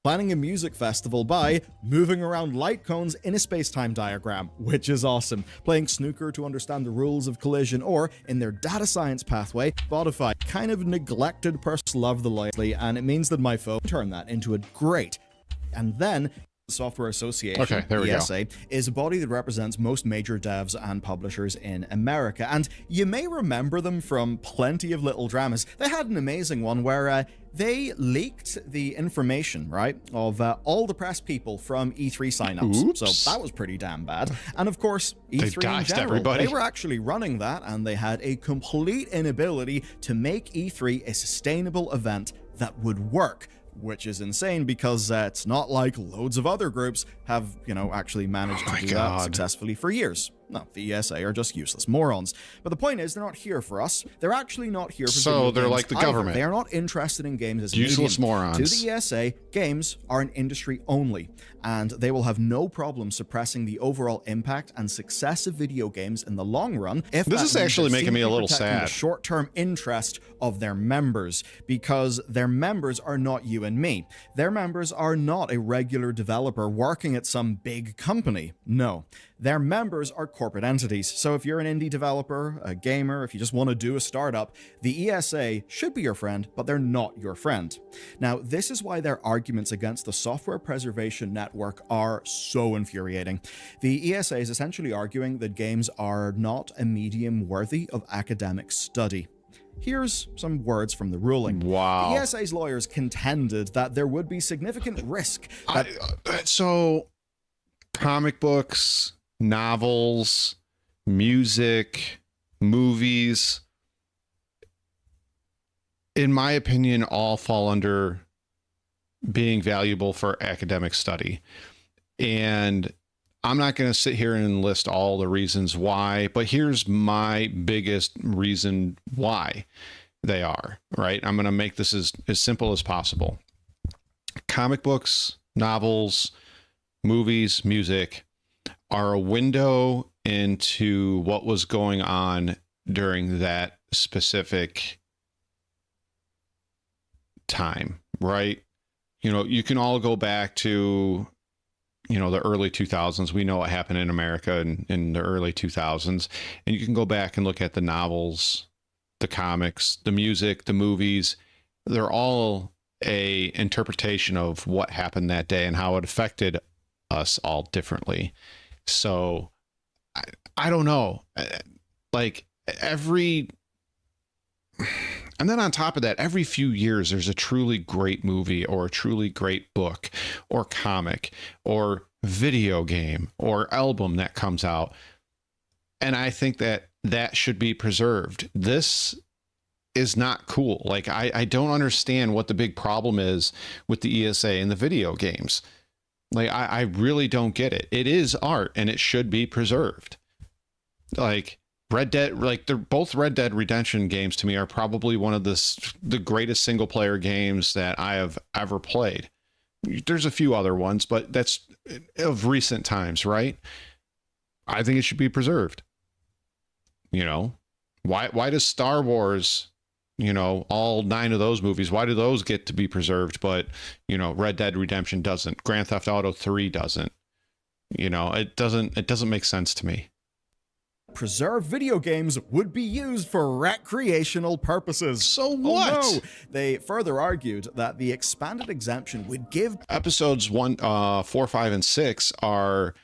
planning a music festival by moving around light cones in a space-time diagram, which is awesome. Playing snooker to understand the rules of collision, or in their data science pathway, Spotify kind of neglected personal love the lately, and it means that my phone turned that into a great. And then Software Association, ESA, is a body that represents most major devs and publishers in America. And you may remember them from plenty of little dramas. They had an amazing one where they leaked the information, right, of all the press people from E3 signups. So that was pretty damn bad. And of course, E3 in general, they were actually running that, and they had a complete inability to make E3 a sustainable event that would work. Which is insane, because it's not like loads of other groups have, actually managed to do that successfully for years. No, the ESA are just useless morons. But the point is, they're not here for us. They're actually not here for so they're like the government. They are not interested in games as a useless medium. morons. To the ESA, games are an industry only, and they will have no problem suppressing the overall impact and success of video games in the long run. If this is actually making me a little sad. The short-term interest of their members, because their members are not you and me. Their members are not a regular developer working at some big company. No. Their members are corporate entities. So if you're an indie developer, a gamer, if you just want to do a startup, the ESA should be your friend, but they're not your friend. Now, this is why their arguments against the Software Preservation Network are so infuriating. The ESA is essentially arguing that games are not a medium worthy of academic study. Here's some words from the ruling. Wow. The ESA's lawyers contended that there would be significant risk that... So, comic books, novels, music, movies, in my opinion, all fall under being valuable for academic study. And I'm not going to sit here and list all the reasons why, but here's my biggest reason why they are, right? I'm going to make this as simple as possible. Comic books, novels, movies, music are a window into what was going on during that specific time, right? You know, you can all go back to, you know, the early 2000s. We know what happened in America in the early 2000s. And you can go back and look at the novels, the comics, the music, the movies. They're all a interpretation of what happened that day and how it affected us all differently. So I don't know, like and then on top of that, every few years, there's a truly great movie or a truly great book or comic or video game or album that comes out. And I think that should be preserved. This is not cool. Like, I don't understand what the big problem is with the ESA and the video games. Like, I really don't get it. It is art and it should be preserved. Like, Red Dead, like, they're both Red Dead Redemption games to me are probably one of the greatest single player games that I have ever played. There's a few other ones, but that's of recent times, right? I think it should be preserved. You know, why does Star Wars, you know, all 9 of those movies, why do those get to be preserved, but, you know, Red Dead Redemption doesn't, Grand Theft Auto 3 doesn't? You know, it doesn't make sense to me. Preserved video games would be used for recreational purposes. So what? Oh, no. They further argued that the expanded exemption would give episodes 1, 4, 5, and 6 are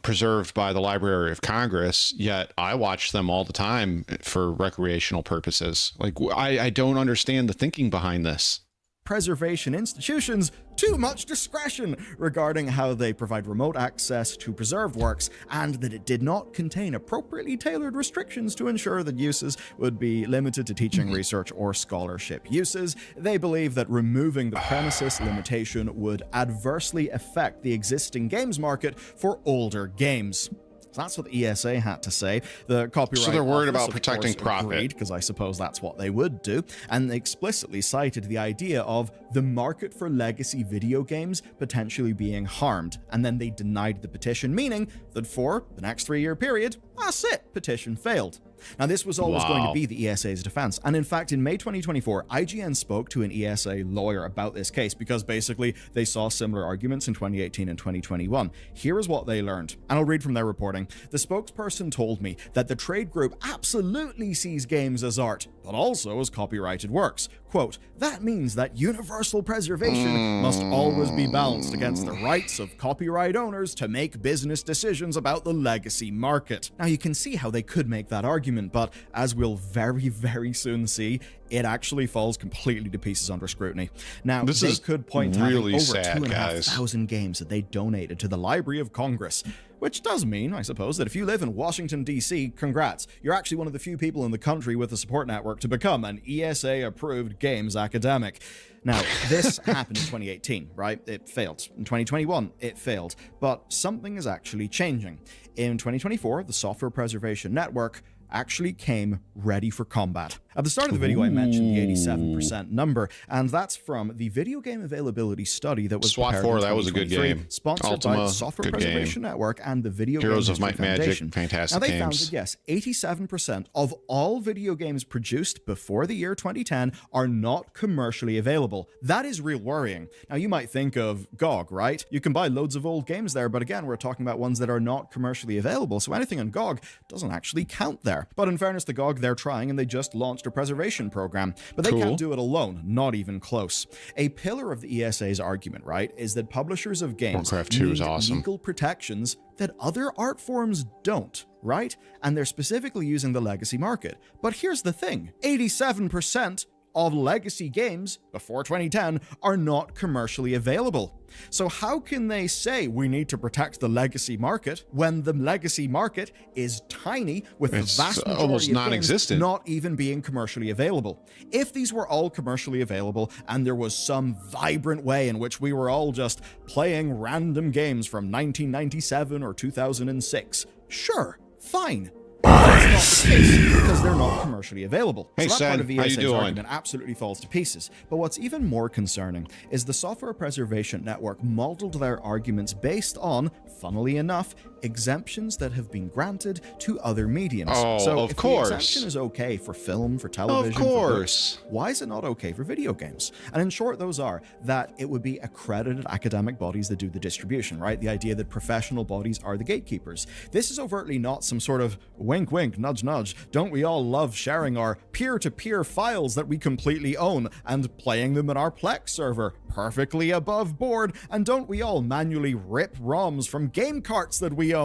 preserved by the Library of Congress, yet I watch them all the time for recreational purposes. Like, I don't understand the thinking behind this. Preservation institutions too much discretion regarding how they provide remote access to preserved works, and that it did not contain appropriately tailored restrictions to ensure that uses would be limited to teaching, research, or scholarship uses. They believe that removing the premises limitation would adversely affect the existing games market for older games. That's what the ESA had to say. The copyright So they're worried office, about protecting profit, because I suppose that's what they would do, and they explicitly cited the idea of the market for legacy video games potentially being harmed, and then they denied the petition, meaning that for the next 3-year period, that's it, petition failed. Now, this was always going to be the ESA's defense, and in fact, in May 2024, IGN spoke to an ESA lawyer about this case because basically they saw similar arguments in 2018 and 2021. Here is what they learned, and I'll read from their reporting. The spokesperson told me that the trade group absolutely sees games as art, but also as copyrighted works. Quote, that means that universal preservation must always be balanced against the rights of copyright owners to make business decisions about the legacy market. Now, you can see how they could make that argument, but as we'll very, very soon see, it actually falls completely to pieces under scrutiny. Now, they could point out over 2,500 games that they donated to the Library of Congress, which does mean, I suppose, that if you live in Washington, D.C., congrats. You're actually one of the few people in the country with a support network to become an ESA-approved games academic. Now, this happened in 2018, right? It failed. In 2021, it failed. But something is actually changing. In 2024, the Software Preservation Network actually came ready for combat. At the start of the video, I mentioned the 87% number, and that's from the video game availability study that was SWAT 4, that was a good game. Sponsored Ultima, by the Software Preservation Network and the Video Heroes Game of Might and Foundation. Magic, fantastic now, they games. found that, yes, 87% of all video games produced before the year 2010 are not commercially available. That is real worrying. Now, you might think of GOG, right? You can buy loads of old games there, but again, we're talking about ones that are not commercially available, so anything on GOG doesn't actually count there. But in fairness to GOG, they're trying, and they just launched a preservation program. But they can't do it alone, not even close. A pillar of the ESA's argument, right, is that publishers of games Warcraft 2 is need awesome. legal protections that other art forms don't, right? And they're specifically using the legacy market. But here's the thing, 87% of legacy games before 2010 are not commercially available. So how can they say we need to protect the legacy market when the legacy market is tiny, with the vast majority almost of non-existent, games not even being commercially available? If these were all commercially available and there was some vibrant way in which we were all just playing random games from 1997 or 2006, sure, fine. That's not the case, because they're not commercially available. Hey, so that part Sen, of how you ESA's doing? argument absolutely falls to pieces. But what's even more concerning is the Software Preservation Network modeled their arguments based on, funnily enough, exemptions that have been granted to other mediums. Oh, so of if course. the exemption is okay for film, for television, Of for course. books, why is it not okay for video games? And in short, those are that it would be accredited academic bodies that do the distribution, right? The idea that professional bodies are the gatekeepers. This is overtly not some sort of wink, wink, nudge, nudge. Don't we all love sharing our peer-to-peer files that we completely own and playing them in our Plex server, perfectly above board? And don't we all manually rip ROMs from game carts that we own?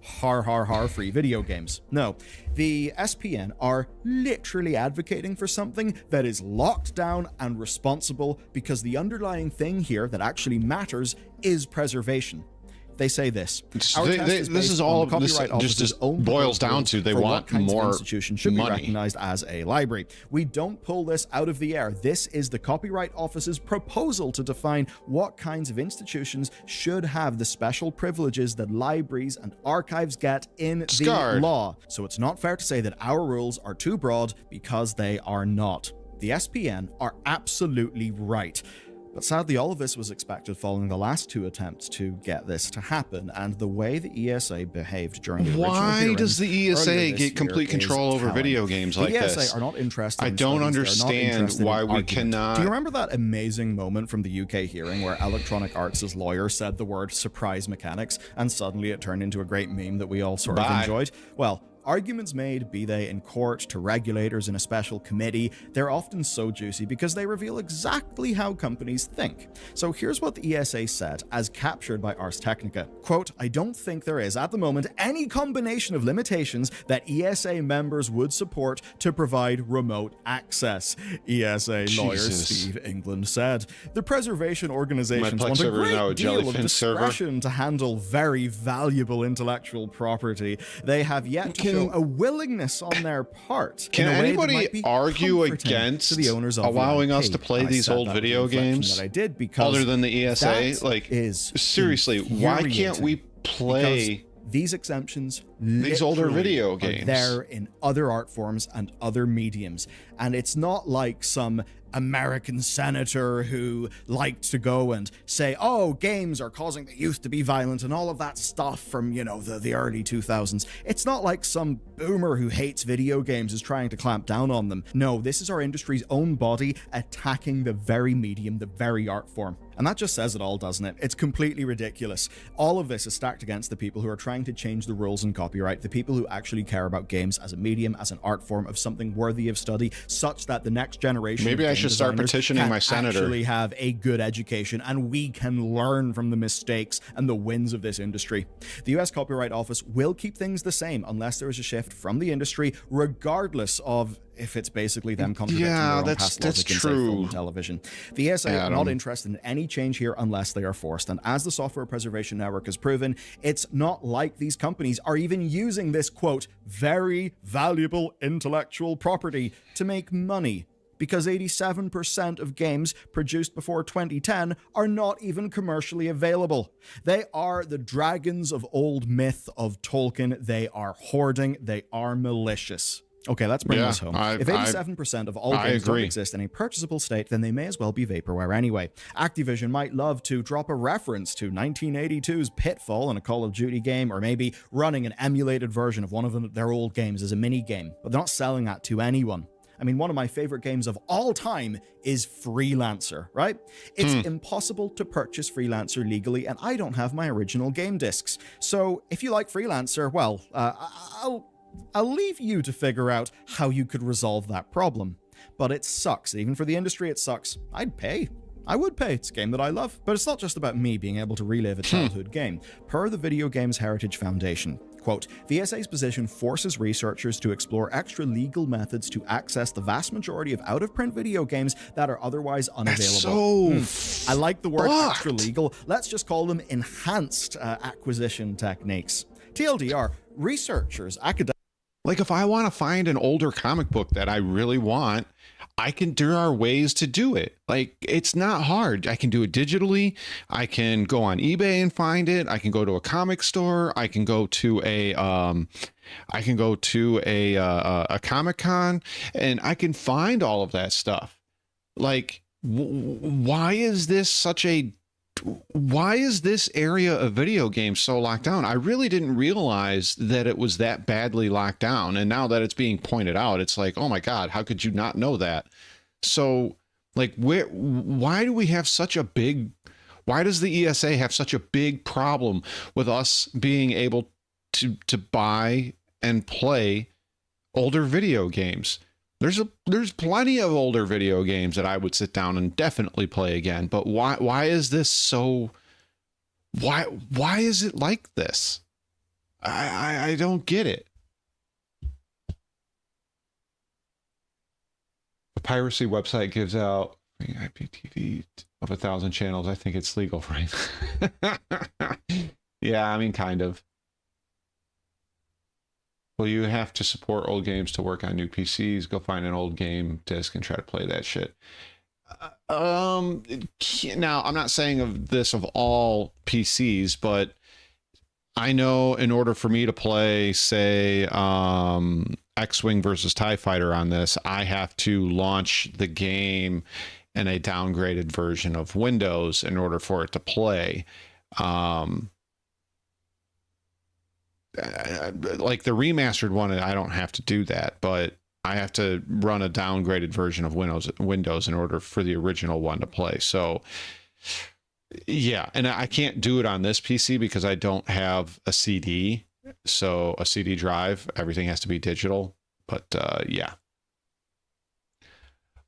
Har, har, har, free video games. No, the SPN are literally advocating for something that is locked down and responsible, because the underlying thing here that actually matters is preservation. They say this. This is all just boils down to they want more institution should money. be recognized as a library. We don't pull this out of the air. This is the Copyright Office's proposal to define what kinds of institutions should have the special privileges that libraries and archives get in the law. So it's not fair to say that our rules are too broad, because they are not. The SPN are absolutely right. But sadly, all of this was expected following the last two attempts to get this to happen, and the way the ESA behaved during the original Why hearings does the ESA earlier this get complete year control is over telling. video games The like ESA this? are not interested I in don't studies, they're not understand interested in why we argument. cannot. Do you remember that amazing moment from the UK hearing where Electronic Arts' lawyer said the word surprise mechanics, and suddenly it turned into a great meme that we all sort of enjoyed? Well, arguments made, be they in court, to regulators in a special committee, they're often so juicy because they reveal exactly how companies think. So here's what the ESA said, as captured by Ars Technica. Quote, "I don't think there is, at the moment, any combination of limitations that ESA members would support to provide remote access," ESA lawyer Steve England said. The preservation organizations want a great deal of discretion to handle very valuable intellectual property. They have yet to show a willingness on their part. Can anybody argue against the owners of allowing us IP? to play And I these said old that with video the inflection games that I did, because other than the ESA? that Like, is seriously, why can't we play because these exemptions these older literally video are games there in other art forms and other mediums? And it's not like some American senator who liked to go and say, oh, games are causing the youth to be violent and all of that stuff from, you know, the early 2000s. It's not like some boomer who hates video games is trying to clamp down on them. No, this is our industry's own body attacking the very medium, the very art form. And that just says it all, doesn't it? It's completely ridiculous. All of this is stacked against the people who are trying to change the rules in copyright, the people who actually care about games as a medium, as an art form, of something worthy of study, such that the next generation Maybe I should start petitioning my senator. Actually have a good education, and we can learn from the mistakes and the wins of this industry. The US Copyright Office will keep things the same unless there is a shift from the industry, regardless of if it's basically them contradicting their own past logic in, say, film and television. The ESA are not interested in any change here unless they are forced, and as the Software Preservation Network has proven, it's not like these companies are even using this, quote, very valuable intellectual property to make money, because 87% of games produced before 2010 are not even commercially available. They are the dragons of old myth of Tolkien. They are hoarding. They are malicious. Okay, let's bring this home. If 87% of all games don't exist in a purchasable state, then they may as well be vaporware anyway. Activision might love to drop a reference to 1982's Pitfall in a Call of Duty game, or maybe running an emulated version of one of their old games as a mini-game, but they're not selling that to anyone. I mean, one of my favorite games of all time is Freelancer, right? It's impossible to purchase Freelancer legally, and I don't have my original game discs. So if you like Freelancer, well, I'll leave you to figure out how you could resolve that problem. But it sucks. Even for the industry, it sucks. I'd pay. I would pay. It's a game that I love. But it's not just about me being able to relive a childhood game. Per the Video Games Heritage Foundation, Quote, the ESA's position forces researchers to explore extra legal methods to access the vast majority of out-of-print video games that are otherwise unavailable. I like the word extra legal. Let's just call them enhanced acquisition techniques. TLDR, researchers, academics. Like if I want to find an older comic book that I really want, there are ways to do it. Like it's not hard. I can do it digitally. I can go on eBay and find it. I can go to a comic store. I can go to a Comic-Con and I can find all of that stuff. Like why is this area of video games so locked down? I really didn't realize that it was that badly locked down. And now that it's being pointed out, it's like, oh my God, how could you not know that? So like, why do we have such a big, why does the ESA have such a big problem with us being able to buy and play older video games? There's plenty of older video games that I would sit down and definitely play again. But why is this so? Why is it like this? I don't get it. The piracy website gives out free IPTV of 1,000 channels. I think it's legal, right? Yeah, I mean, kind of. Well, you have to support old games to work on new PCs. Go find an old game disc and try to play that shit. Now, I'm not saying of all PCs, but I know in order for me to play, say, X-Wing versus TIE Fighter on this, I have to launch the game in a downgraded version of Windows in order for it to play. Like the remastered one, I don't have to do that, but I have to run a downgraded version of Windows in order for the original one to play. So yeah, and I can't do it on this PC because I don't have a CD. So a CD drive, everything has to be digital. But yeah,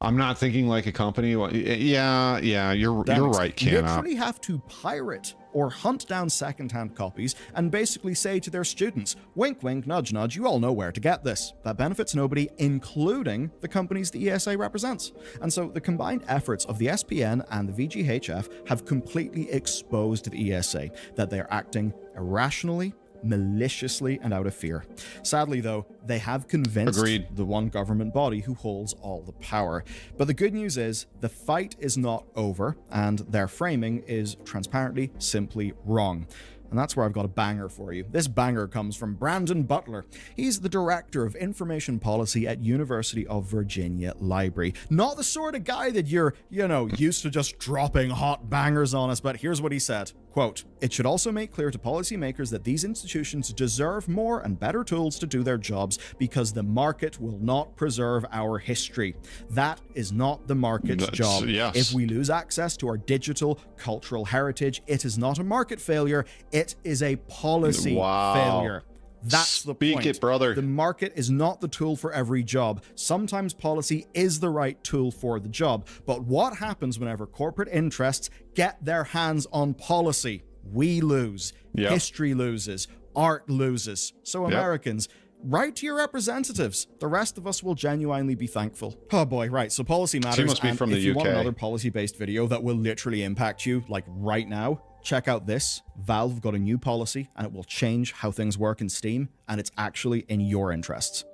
I'm not thinking like a company. Yeah, you're right, Ken. You literally have to pirate or hunt down secondhand copies and basically say to their students, wink, wink, nudge, nudge, you all know where to get this. That benefits nobody, including the companies the ESA represents. And so the combined efforts of the SPN and the VGHF have completely exposed the ESA that they are acting irrationally, maliciously, and out of fear. Sadly, though, they have convinced the one government body who holds all the power. But the good news is the fight is not over, and their framing is transparently simply wrong. And that's where I've got a banger for you. This banger comes from Brandon Butler. He's the Director of Information Policy at University of Virginia Library. Not the sort of guy that you're, used to just dropping hot bangers on us, but here's what he said. Quote, it should also make clear to policymakers that these institutions deserve more and better tools to do their jobs because the market will not preserve our history. That is not the market's job. Yes. If we lose access to our digital cultural heritage, it is not a market failure, it is a policy failure. That's the point. Speak it, brother. The market is not the tool for every job. Sometimes policy is the right tool for the job. But what happens whenever corporate interests get their hands on policy? We lose. Yep. History loses. Art loses. So Americans, write to your representatives. The rest of us will genuinely be thankful. Oh boy, right. So policy matters. She must be from the if you UK. want another policy-based video that will literally impact you, like right now, check out this. Valve got a new policy and it will change how things work in Steam, and it's actually in your interests.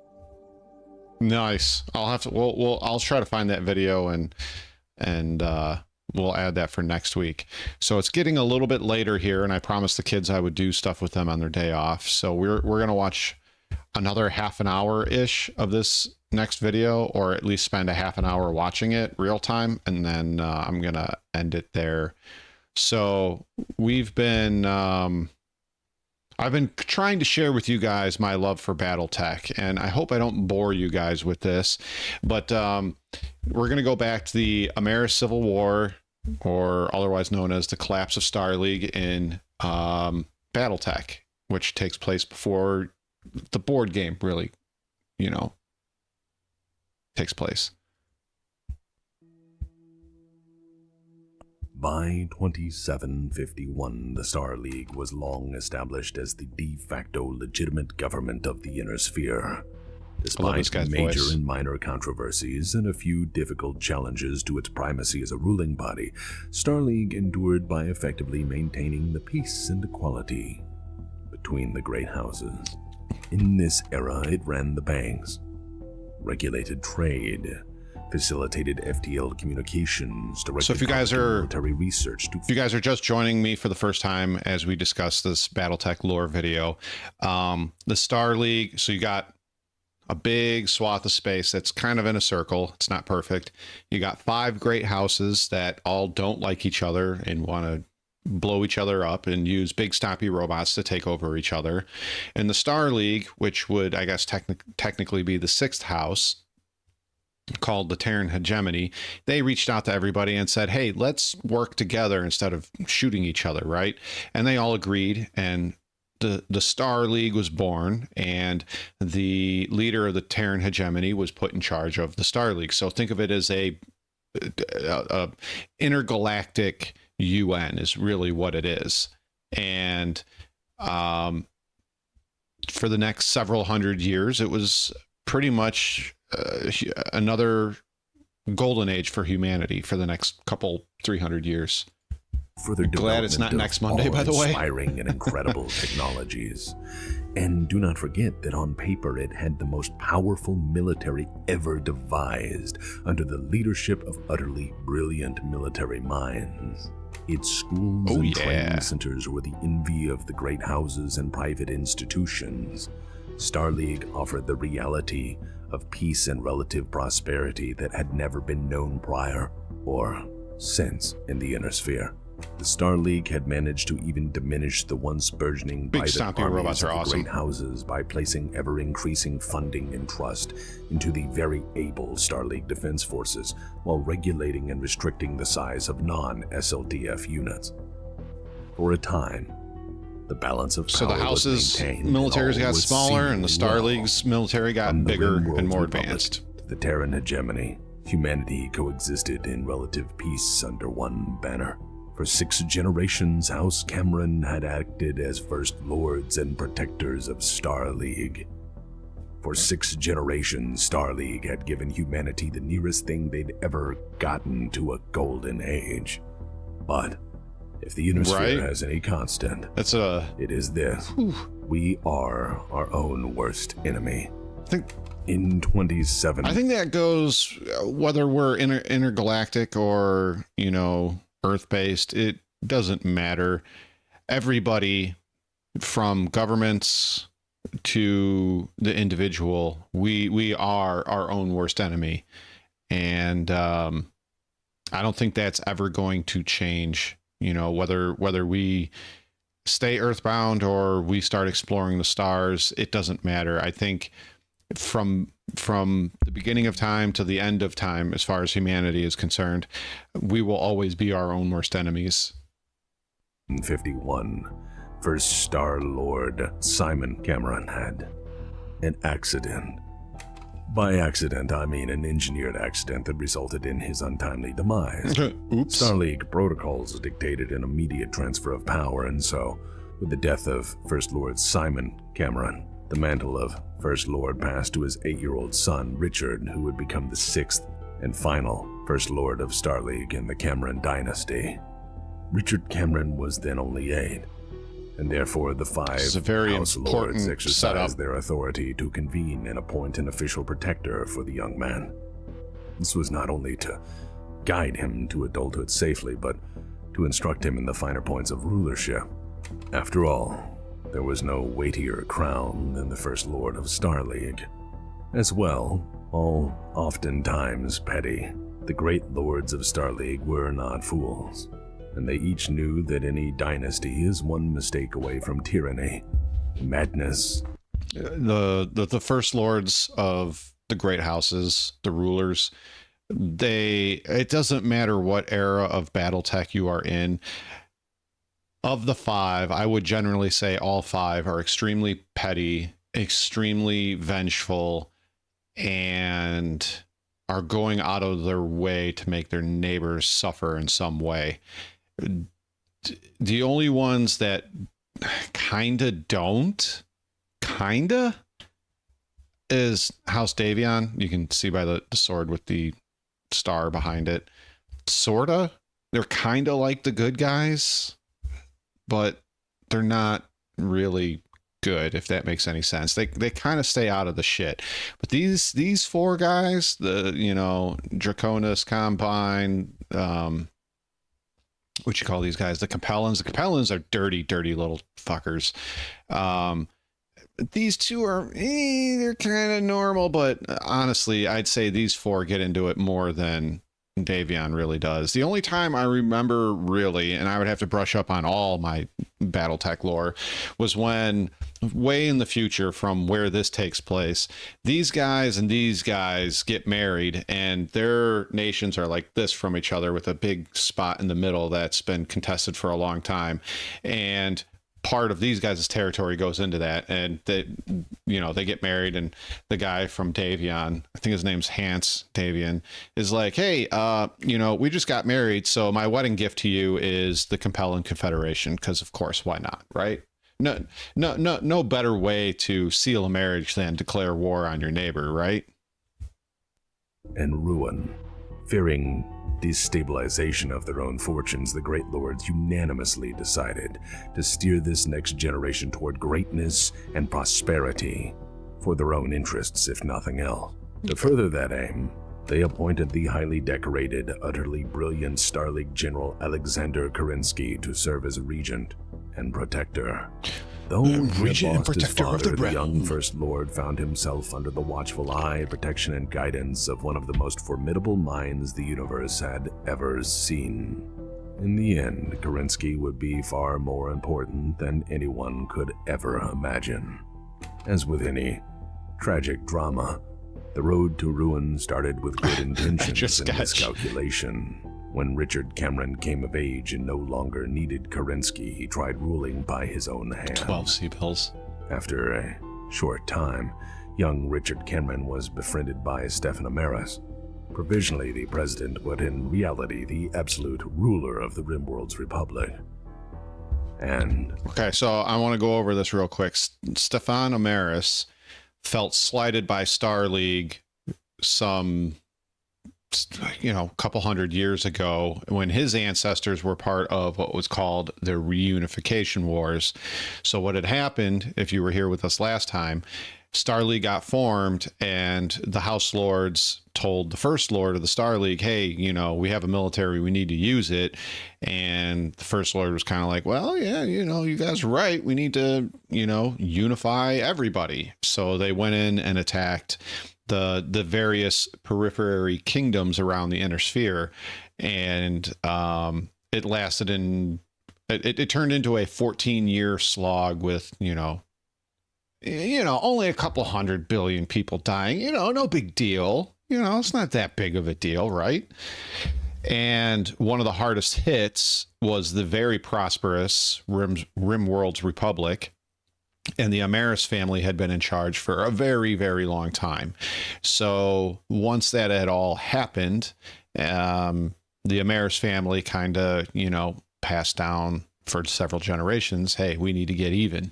Nice. I'll have to I'll try to find that video and we'll add that for next week. So it's getting a little bit later here, and I promised the kids I would do stuff with them on their day off. So we're going to watch another half an hour ish of this next video, or at least spend a half an hour watching it real time, and then I'm going to end it there. So we've been, I've been trying to share with you guys my love for BattleTech, and I hope I don't bore you guys with this, but we're going to go back to the American Civil War, or otherwise known as the collapse of Star League in BattleTech, which takes place before the board game really, takes place. By 2751, the Star League was long established as the de facto legitimate government of the Inner Sphere. Despite major and minor controversies and a few difficult challenges to its primacy as a ruling body, Star League endured by effectively maintaining the peace and equality between the great houses. In this era, it ran the banks, regulated trade, facilitated FTL communications, so if you guys are military research. If you guys are just joining me for the first time as we discuss this BattleTech lore video, the Star League, so you got a big swath of space that's kind of in a circle. It's not perfect. You got 5 great houses that all don't like each other and want to blow each other up and use big stompy robots to take over each other. And the Star League, which would, I guess, technically be the 6th house, called the Terran Hegemony, they reached out to everybody and said, hey, let's work together instead of shooting each other, right? And they all agreed, and the Star League was born, and the leader of the Terran Hegemony was put in charge of the Star League. So think of it as a intergalactic UN is really what it is. And for the next several hundred years, it was pretty much another golden age for humanity for the next 300 years. Further glad it's not next Monday, by the way. Inspiring and incredible technologies. And do not forget that on paper it had the most powerful military ever devised under the leadership of utterly brilliant military minds. Its schools and training centers were the envy of the great houses and private institutions. Star League offered the reality of peace and relative prosperity that had never been known prior or since in the Inner Sphere. The Star League had managed to even diminish the once burgeoning private armies of the great houses by placing ever-increasing funding and trust into the very able Star League defense forces, while regulating and restricting the size of non-SLDF units. For a time, the balance of power so the houses' militaries got smaller, and the Star League's military got bigger and more advanced. The Terran Hegemony, humanity coexisted in relative peace under one banner. For 6 generations, House Cameron had acted as First Lords and protectors of Star League. For 6 generations, Star League had given humanity the nearest thing they'd ever gotten to a golden age. But if the Inner Sphere has any constant, it is this. Whew. We are our own worst enemy. In 27... I think that goes, whether we're intergalactic or, Earth-based, it doesn't matter. Everybody, from governments to the individual, we are our own worst enemy. And I don't think that's ever going to change, whether we stay earthbound or we start exploring the stars, it doesn't matter. I think from the beginning of time to the end of time, as far as humanity is concerned, we will always be our own worst enemies. In 51, First Star Lord Simon Cameron had an accident. By accident, I mean an engineered accident that resulted in his untimely demise. Oops. Star League protocols dictated an immediate transfer of power, and so, with the death of First Lord Simon Cameron, the mantle of First Lord passed to his 8-year-old son, Richard, who would become the 6th and final First Lord of Star League in the Cameron dynasty. Richard Cameron was then only 8, and therefore the 5 House Lords exercised their authority to convene and appoint an official protector for the young man. This was not only to guide him to adulthood safely, but to instruct him in the finer points of rulership. After all, there was no weightier crown than the First Lord of Star League. As well, all oftentimes petty, the great lords of Star League were not fools, and they each knew that any dynasty is one mistake away from tyranny, madness. The First Lords of the great houses, the rulers, it doesn't matter what era of BattleTech you are in. Of the 5, I would generally say all 5 are extremely petty, extremely vengeful, and are going out of their way to make their neighbors suffer in some way. The only ones that kinda don't, is House Davion. You can see by the sword with the star behind it. Sorta. They're kinda like the good guys, but they're not really good, if that makes any sense. They kind of stay out of the shit. But these four guys, the Draconis Combine, what you call these guys, the Capellans are dirty little fuckers. These two are they're kind of normal, but honestly I'd say these four get into it more than Davion really does. The only time I remember really, and I would have to brush up on all my Battletech lore, was when way in the future from where this takes place, these guys and these guys get married and their nations are like this from each other with a big spot in the middle that's been contested for a long time, and part of these guys' territory goes into that, and they get married, and the guy from Davion, I think his name's Hans Davion, is like, hey, we just got married, so my wedding gift to you is the Capellan Confederation, because of course, why not, right? No better way to seal a marriage than declare war on your neighbor, right? And ruin, fearing destabilization of their own fortunes, the Great Lords unanimously decided to steer this next generation toward greatness and prosperity for their own interests, if nothing else. To further that aim, they appointed the highly decorated, utterly brilliant Star League General Alexander Kerensky to serve as regent and protector. Though he had lost his father, the young First Lord found himself under the watchful eye, protection, and guidance of one of the most formidable minds the universe had ever seen. In the end, Kerensky would be far more important than anyone could ever imagine. As with any tragic drama, the road to ruin started with good intentions and miscalculation. When Richard Cameron came of age and no longer needed Kerensky, he tried ruling by his own hand. 12 sea-pills. After a short time, young Richard Cameron was befriended by Stefan Amaris, provisionally the president, but in reality the absolute ruler of the Rimworld's Republic. And... Okay, so I want to go over this real quick. Stefan Amaris felt slighted by Star League some... couple hundred years ago, when his ancestors were part of what was called the Reunification Wars. So what had happened, if you were here with us last time, Star League got formed, and the House Lords told the First Lord of the Star League, hey, we have a military, we need to use it. And the First Lord was kind of like, well, yeah, you guys are right, we need to, unify everybody. So they went in and attacked the various periphery kingdoms around the inner sphere, and it lasted it turned into a 14-year slog with only a couple 100 billion people dying. No big deal. It's not that big of a deal, right? And one of the hardest hits was the very prosperous Rimworld's Republic. And the Amaris family had been in charge for a very, very long time. So once that had all happened, the Amaris family kind of, passed down for several generations. Hey, we need to get even.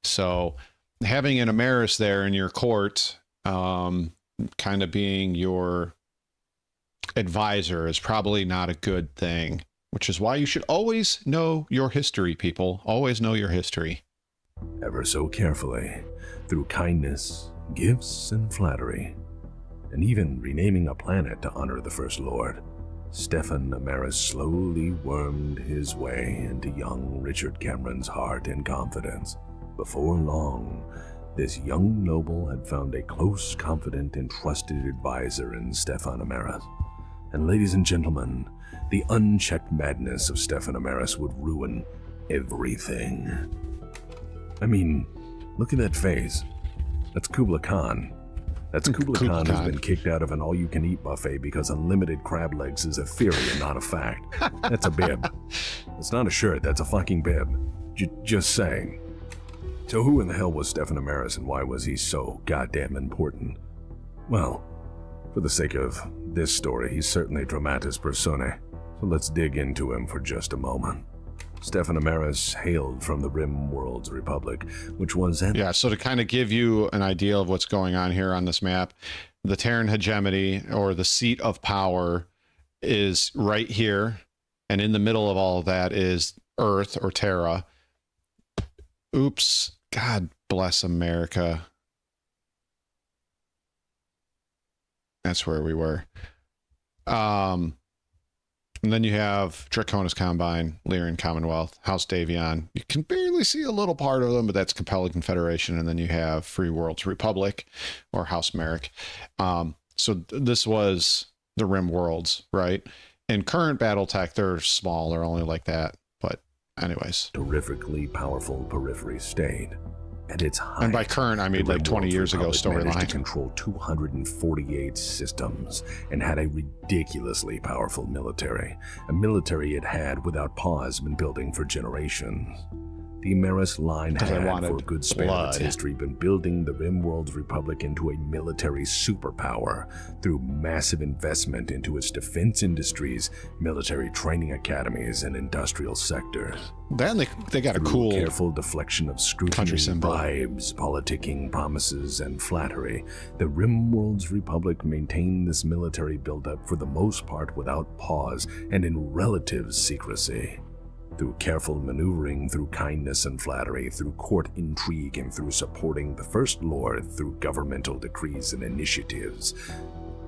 So having an Amaris there in your court, kind of being your advisor, is probably not a good thing, which is why you should always know your history, people. Always know your history. Ever so carefully, through kindness, gifts, and flattery, and even renaming a planet to honor the First Lord, Stefan Amaris slowly wormed his way into young Richard Cameron's heart and confidence. Before long, this young noble had found a close, confident, and trusted advisor in Stefan Amaris. And ladies and gentlemen, the unchecked madness of Stefan Amaris would ruin everything. I mean, look at that face. That's Kubla Khan. That's Kubla Khan who's been kicked out of an all-you-can-eat buffet because unlimited crab legs is a theory and not a fact. That's a bib. It's not a shirt, that's a fucking bib. Just saying. So who in the hell was Stefan Amaris, and why was he so goddamn important? Well, For the sake of this story, he's certainly dramatis personae, so let's dig into him for just a moment. Stefan Amaris hailed from the Rim Worlds Republic, which was... Yeah, so to kind of give you an idea of what's going on here on this map, the Terran hegemony, or the seat of power, is right here, and in the middle of all of that is Earth, or Terra. Oops. God bless America. That's where we were. And then you have Draconis Combine, Lyrian Commonwealth, House Davion. You can barely see a little part of them, but that's Capella Confederation. And then you have Free Worlds Republic, or House Merrick. So this was the Rim Worlds, right? In current Battletech, they're small. They're only like that. But anyways. Terrifically powerful periphery state. At its height, and by current, I mean like 20 years ago storyline. To control 248 systems and had a ridiculously powerful military. A military it had, without pause, been building for generations. The Ameris line had, for a good span of its history, been building the Rim Worlds Republic into a military superpower through massive investment into its defense industries, military training academies, and industrial sectors. Then they got a cool careful deflection of scrutiny, bribes, politicking, promises, and flattery. The Rim Worlds Republic maintained this military buildup for the most part without pause and in relative secrecy. Through careful maneuvering, through kindness and flattery, through court intrigue, and through supporting the First Lord through governmental decrees and initiatives,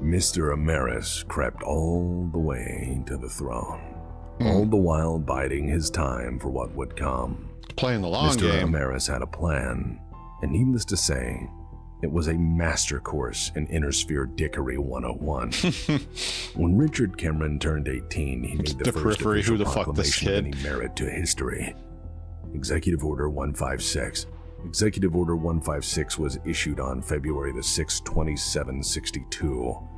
Mr. Amaris crept all the way to the throne, all the while biding his time for what would come. Playing the long game. Mr. Amaris had a plan, and needless to say, it was a master course in Inner Sphere Dickery 101. When Richard Cameron turned 18, he made the first official proclamation of any merit to history. Executive Order 156. Executive Order 156 was issued on February the 6th, 2762.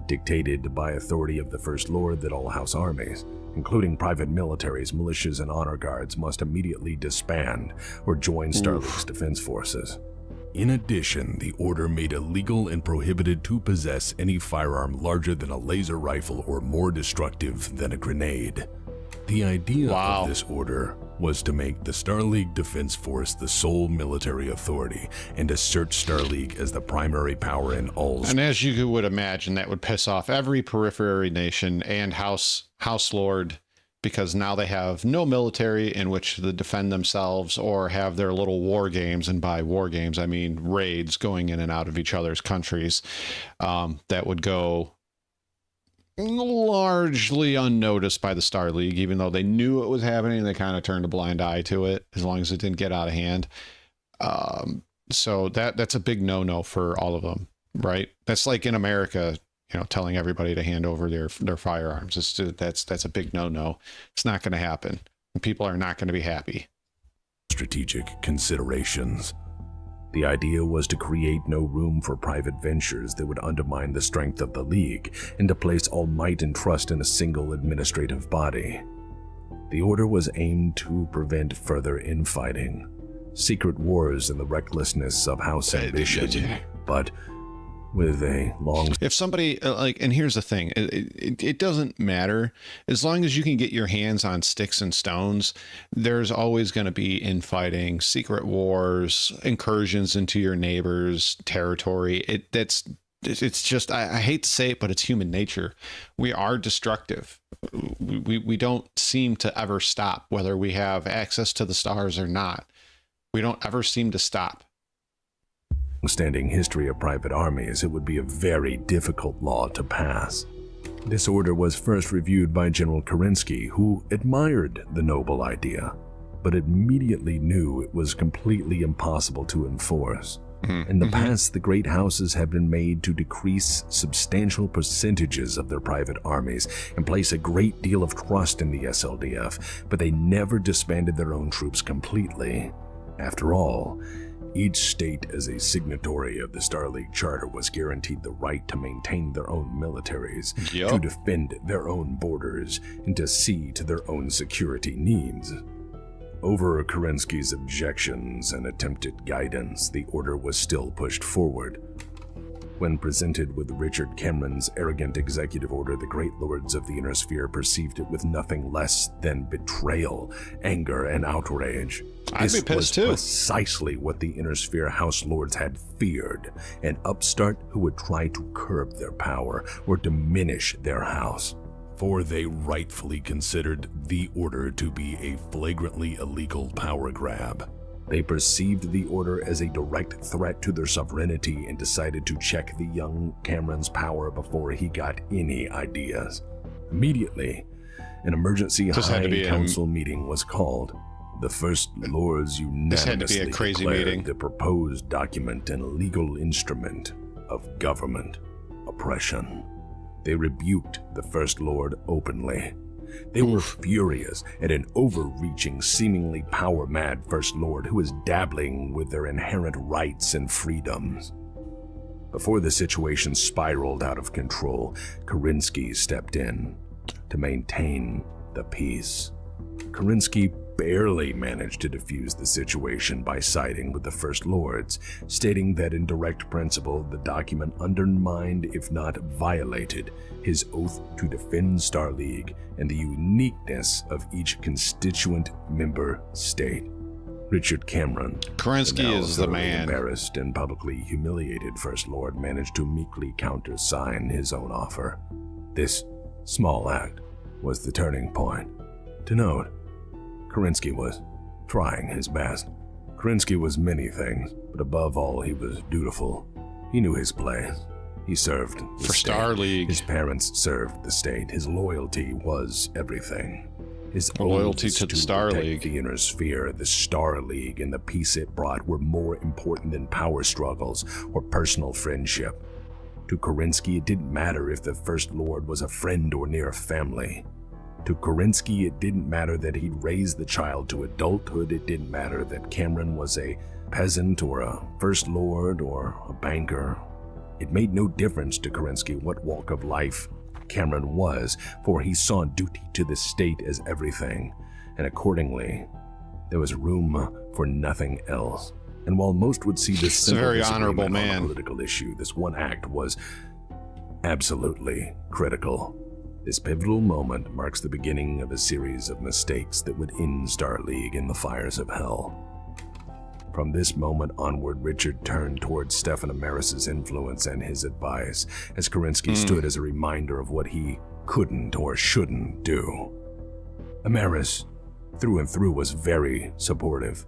Dictated by authority of the First Lord that all House armies, including private militaries, militias, and honor guards, must immediately disband or join Starleague's defense forces. In addition, the order made it illegal and prohibited to possess any firearm larger than a laser rifle or more destructive than a grenade. The idea of this order was to make the Starleague Defense Force the sole military authority and assert Starleague as the primary power in all. And as you would imagine, that would piss off every periphery nation and House Lord, because now they have no military in which to defend themselves or have their little war games. And by war games, I mean raids going in and out of each other's countries that would go largely unnoticed by the Star League, even though they knew it was happening. They kind of turned a blind eye to it as long as it didn't get out of hand. So that's a big no-no for all of them, right? That's like in America, telling everybody to hand over their firearms. That's a big no-no. It's not going to happen. People are not going to be happy. Strategic considerations. The idea was to create no room for private ventures that would undermine the strength of the League and to place all might and trust in a single administrative body. The order was aimed to prevent further infighting, secret wars, and the recklessness of House ambition, but with a long... If somebody, and here's the thing, it doesn't matter. As long as you can get your hands on sticks and stones, there's always going to be infighting, secret wars, incursions into your neighbor's territory. It's just, I hate to say it, but it's human nature. We are destructive. We don't seem to ever stop, whether we have access to the stars or not. We don't ever seem to stop. Standing history of private armies, it would be a very difficult law to pass. This order was first reviewed by General Kerensky, who admired the noble idea, but immediately knew it was completely impossible to enforce. In the past, the great houses have been made to decrease substantial percentages of their private armies and place a great deal of trust in the SLDF, but they never disbanded their own troops completely. After all, each state as a signatory of the Starleague Charter was guaranteed the right to maintain their own militaries, to defend their own borders, and to see to their own security needs. Over Kerensky's objections and attempted guidance, the order was still pushed forward. When presented with Richard Cameron's arrogant executive order, the Great Lords of the Inner Sphere perceived it with nothing less than betrayal, anger, and outrage. I'd be pissed too. Precisely what the Inner Sphere House Lords had feared, an upstart who would try to curb their power or diminish their house. For they rightfully considered the order to be a flagrantly illegal power grab. They perceived the order as a direct threat to their sovereignty and decided to check the young Cameron's power before he got any ideas. Immediately, an emergency High Council meeting was called. The First Lords unanimously declared the proposed document an illegal instrument of government oppression. They rebuked the First Lord openly. They were furious at an overreaching, seemingly power-mad First Lord who was dabbling with their inherent rights and freedoms. Before the situation spiraled out of control, Kerensky stepped in to maintain the peace. Kerensky barely managed to defuse the situation by siding with the First Lords, stating that in direct principle the document undermined, if not violated, his oath to defend Starleague and the uniqueness of each constituent member state. Richard Cameron, Kerensky is the man. Embarrassed and publicly humiliated First Lord, managed to meekly countersign his own offer. This small act was the turning point. To note, Kerensky was trying his best. Kerensky was many things, but above all he was dutiful. He knew his place. He served the for state. Starleague. His parents served the state. His loyalty was everything. His loyalty to the Starleague. The Inner Sphere, the Starleague, and the peace it brought were more important than power struggles or personal friendship. To Kerensky, it didn't matter if the First Lord was a friend or near family. To Kerensky, it didn't matter that he'd raised the child to adulthood. It didn't matter that Cameron was a peasant or a First Lord or a banker. It made no difference to Kerensky what walk of life Cameron was, for he saw duty to the state as everything, and accordingly, there was room for nothing else. And while most would see this simple very honorable disagreement on man. a political issue, this one act was absolutely critical. This pivotal moment marks the beginning of a series of mistakes that would end Starleague in the fires of hell. From this moment onward, Richard turned towards Stefan Amaris's influence and his advice, as Kerensky stood as a reminder of what he couldn't or shouldn't do. Amaris, through and through, was very supportive.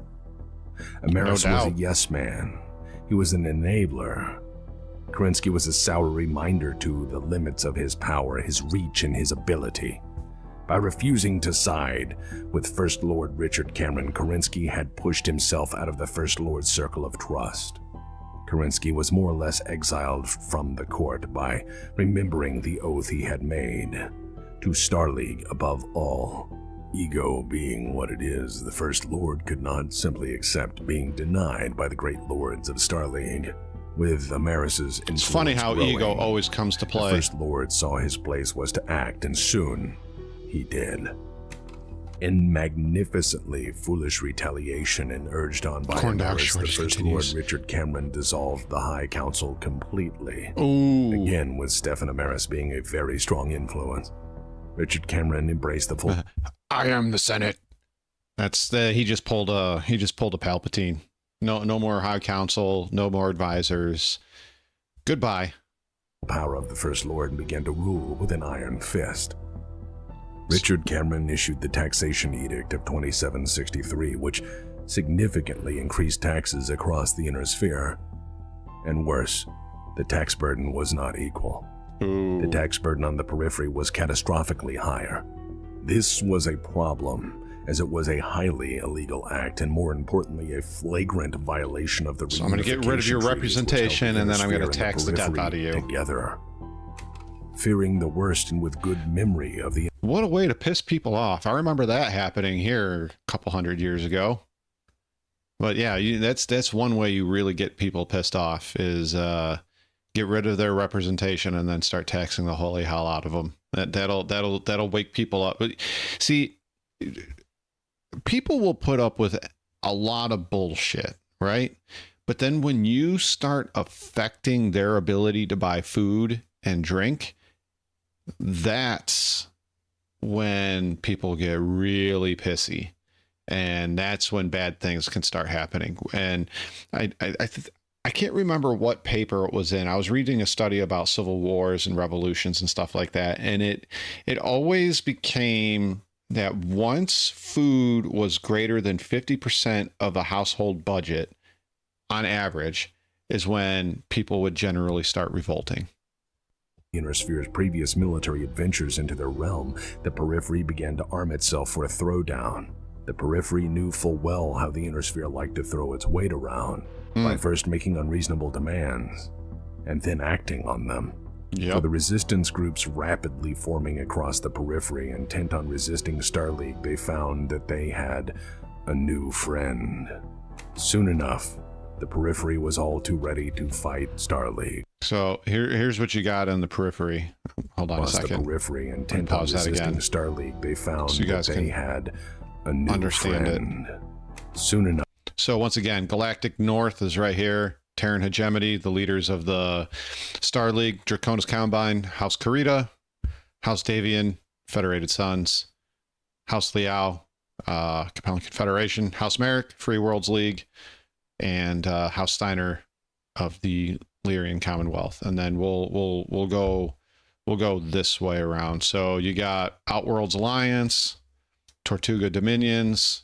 Amaris was a yes man. He was an enabler. Kerensky was a sour reminder to the limits of his power, his reach, and his ability. By refusing to side with First Lord Richard Cameron, Kerensky had pushed himself out of the First Lord's circle of trust. Kerensky was more or less exiled from the court by remembering the oath he had made. To Starleague above all. Ego being what it is, the First Lord could not simply accept being denied by the Great Lords of Starleague. With Amaris's influence It's funny how growing, ego always comes to play. The First Lord saw his place was to act, and soon he did. In magnificently foolish retaliation and urged on by Amaris, the First Lord Richard Cameron dissolved the High Council completely. Again, with Stefan Amaris being a very strong influence. Richard Cameron embraced the full. I am the Senate. That's he just pulled a Palpatine. No more High Council, no more advisors. Goodbye. Power of the First Lord and began to rule with an iron fist. Richard Cameron issued the Taxation Edict of 2763, which significantly increased taxes across the Inner Sphere. And worse, the tax burden was not equal. The tax burden on the periphery was catastrophically higher. This was a problem, as it was a highly illegal act, and more importantly, a flagrant violation of the So I'm going to get rid of your representation, and then I'm going to tax the death out of you. Together. Fearing the worst and with good memory of the... What a way to piss people off. I remember that happening here a couple hundred years ago. But yeah, that's one way you really get people pissed off is get rid of their representation and then start taxing the holy hell out of them. That'll wake people up. But see, people will put up with a lot of bullshit, right? But then when you start affecting their ability to buy food and drink, that's when people get really pissy. And that's when bad things can start happening. And I can't remember what paper it was in. I was reading a study about civil wars and revolutions and stuff like that. And it always became that once food was greater than 50% of a household budget on average is when people would generally start revolting. Innersphere's previous military adventures into their realm, the Periphery began to arm itself for a throwdown. The Periphery knew full well how the Innersphere liked to throw its weight around, by first making unreasonable demands, and then acting on them. For the resistance groups rapidly forming across the Periphery, intent on resisting Starleague, they found that they had a new friend. Soon enough, the Periphery was all too ready to fight Starleague. So here's what you got in the Periphery. Hold on a second. The Periphery, intent on resisting Starleague, they found that they had a new friend. Soon enough. So once again, Galactic North is right here. Terran Hegemony, the leaders of the Star League, Draconis Combine, House Karita, House Davian, Federated Sons, House Liao, Capellan Confederation, House Merrick, Free Worlds League, and House Steiner of the Lyrian Commonwealth. And then we'll go this way around. So you got Outworlds Alliance, Tortuga Dominions,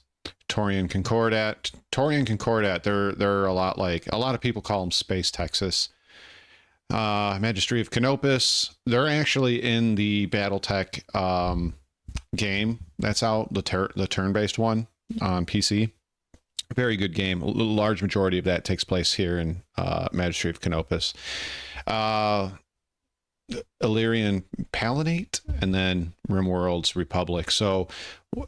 Taurian Concordat. They're a lot of people call them Space Texas. Magistry of Canopus. They're actually in the BattleTech game that's out, the turn-based one on PC. Very good game. A large majority of that takes place here in Magistry of Canopus. Illyrian Palinate, and then Rimworld's Republic. So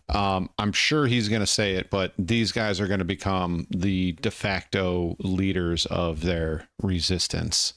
I'm sure he's going to say it, but these guys are going to become the de facto leaders of their resistance.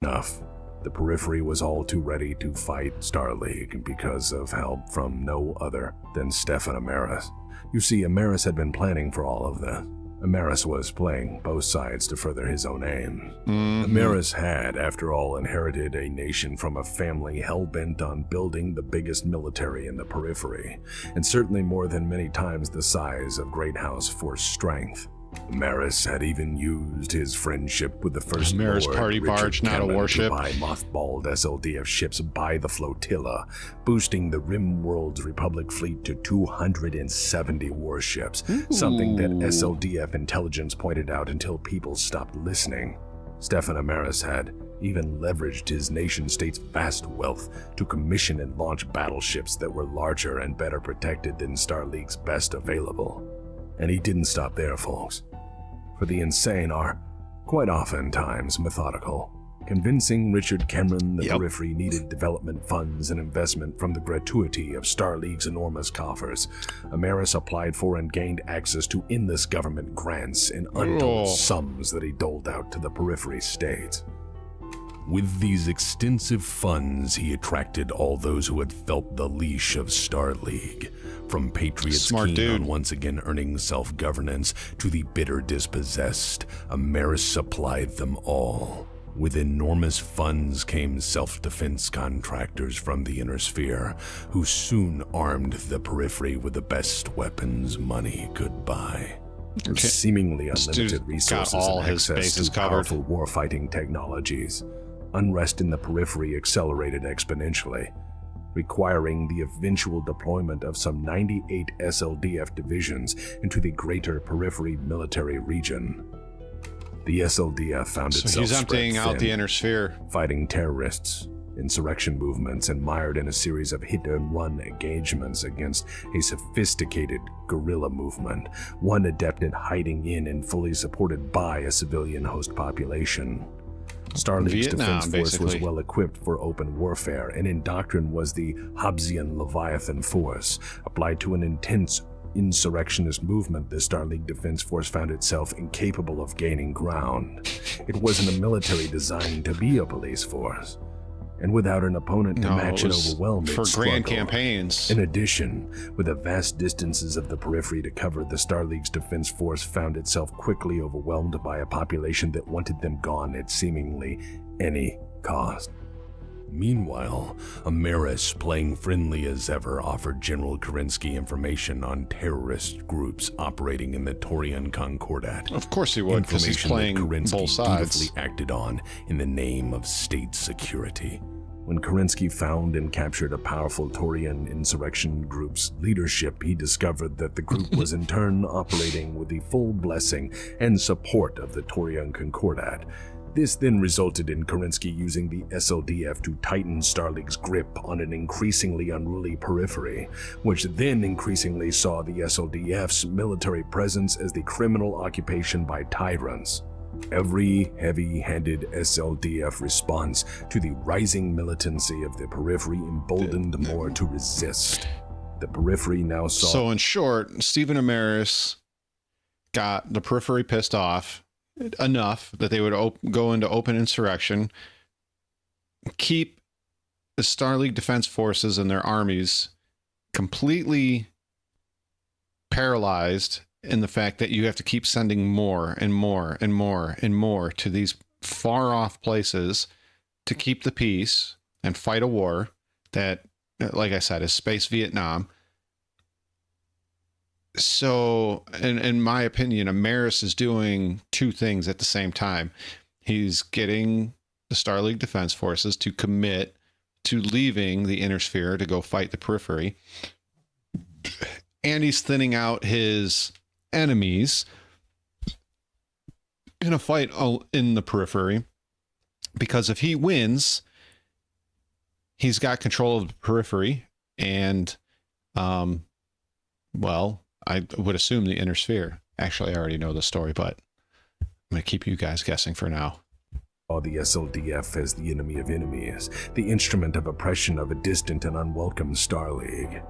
Enough. The Periphery was all too ready to fight Starleague because of help from no other than Stefan Amaris. You see, Amaris had been planning for all of this. Amaris was playing both sides to further his own aims. Amaris had, after all, inherited a nation from a family hell-bent on building the biggest military in the Periphery, and certainly more than many times the size of Great House for strength. Amaris had even used his friendship with the First Amaris Lord, party Richard barge, not a Cameron, warship. to buy mothballed SLDF ships by the flotilla, boosting the Rimworld's Republic fleet to 270 warships, something that SLDF intelligence pointed out until people stopped listening. Stefan Amaris had even leveraged his nation-state's vast wealth to commission and launch battleships that were larger and better protected than Starleague's best available. And he didn't stop there, folks. For the insane are, quite oftentimes, methodical. Convincing Richard Cameron the Periphery needed development funds and investment from the gratuity of Starleague's enormous coffers, Amaris applied for and gained access to endless government grants in untold sums that he doled out to the Periphery states. With these extensive funds, he attracted all those who had felt the leash of Starleague, from patriots keen on once again earning self-governance to the bitter dispossessed. Amaris supplied them all. With enormous funds came self-defense contractors from the Inner Sphere, who soon armed the Periphery with the best weapons money could buy. With seemingly unlimited resources and access to powerful warfighting technologies, unrest in the Periphery accelerated exponentially, requiring the eventual deployment of some 98 SLDF divisions into the greater Periphery military region. The SLDF found itself he's emptying out the Inner Sphere, fighting terrorists, insurrection movements, and mired in a series of hit-and-run engagements against a sophisticated guerrilla movement, one adept at hiding in and fully supported by a civilian host population. Starleague's defense force was well equipped for open warfare, and in doctrine was the Hobbesian Leviathan Force. Applied to an intense insurrectionist movement, the Starleague Defense Force found itself incapable of gaining ground. It wasn't a military designed to be a police force. and without an opponent to match it an was overwhelming for struggle. grand campaigns. In addition, with the vast distances of the periphery to cover, the Starleague's defense force found itself quickly overwhelmed by a population that wanted them gone at seemingly any cost. Meanwhile, Amaris, playing friendly as ever, offered General Kerensky information on terrorist groups operating in the Torian Concordat. Of course he would, because he's playing both sides. Dutifully acted on in the name of state security. When Kerensky found and captured a powerful Torian insurrection group's leadership, he discovered that the group was in turn operating with the full blessing and support of the Torian Concordat. This then resulted in Kerensky using the SLDF to tighten Starleague's grip on an increasingly unruly periphery, which then increasingly saw the SLDF's military presence as the criminal occupation by tyrants. Every heavy-handed SLDF response to the rising militancy of the periphery emboldened more to resist. The periphery now saw... So in short, Stephen Amaris got the periphery pissed off enough that they would go into open insurrection, keep the Starleague Defense Forces and their armies completely paralyzed in the fact that you have to keep sending more and more and more and more to these far off places to keep the peace and fight a war that, like I said, is Space Vietnam. So, in my opinion, Amaris is doing two things at the same time. He's getting the Starleague Defense Forces to commit to leaving the inner sphere to go fight the periphery. And he's thinning out his enemies in a fight in the periphery. Because if he wins, he's got control of the periphery and, well, I would assume the inner sphere. Actually, I already know the story, but I'm going to keep you guys guessing for now. The SLDF as the enemy of enemies, the instrument of oppression of a distant and unwelcome Starleague.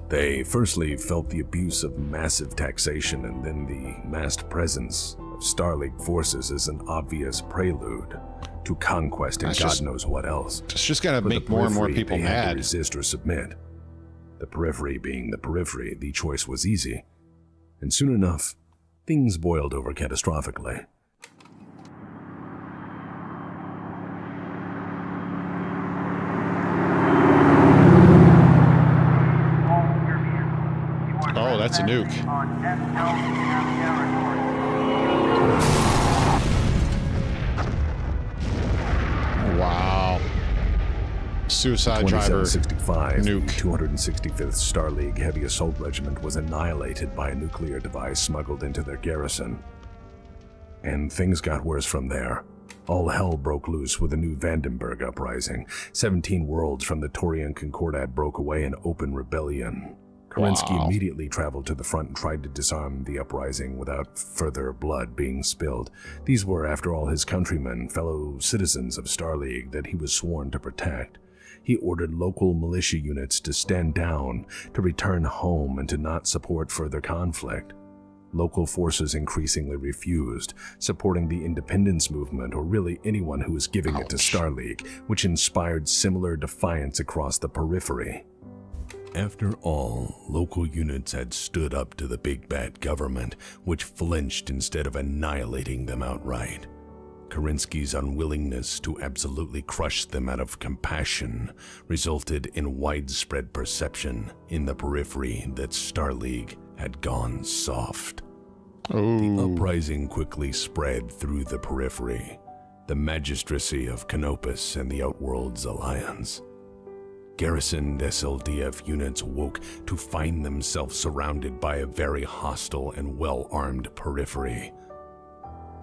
They firstly felt the abuse of massive taxation and then the massed presence of Starleague forces as an obvious prelude to conquest and God knows what else. It's just got to make more and more people they had mad. to resist or submit. The periphery being the periphery, the choice was easy. And soon enough, things boiled over catastrophically. Oh, that's a nuke. Wow. Suicide driver nuke. The 265th Starleague Heavy Assault Regiment was annihilated by a nuclear device smuggled into their garrison. And things got worse from there. All hell broke loose with the new Vandenberg uprising. 17 worlds from the Torian Concordat broke away in open rebellion. Kerensky immediately traveled to the front and tried to disarm the uprising without further blood being spilled. These were, after all, his countrymen, fellow citizens of Starleague that he was sworn to protect. He ordered local militia units to stand down, to return home, and to not support further conflict. Local forces increasingly refused, supporting the independence movement or really anyone who was giving it to Starleague, which inspired similar defiance across the periphery. After all, local units had stood up to the big bad government, which flinched instead of annihilating them outright. Kerensky's unwillingness to absolutely crush them out of compassion resulted in widespread perception in the periphery that Starleague had gone soft. The uprising quickly spread through the periphery, the magistracy of Canopus and the Outworlds Alliance. Garrisoned SLDF units woke to find themselves surrounded by a very hostile and well-armed periphery.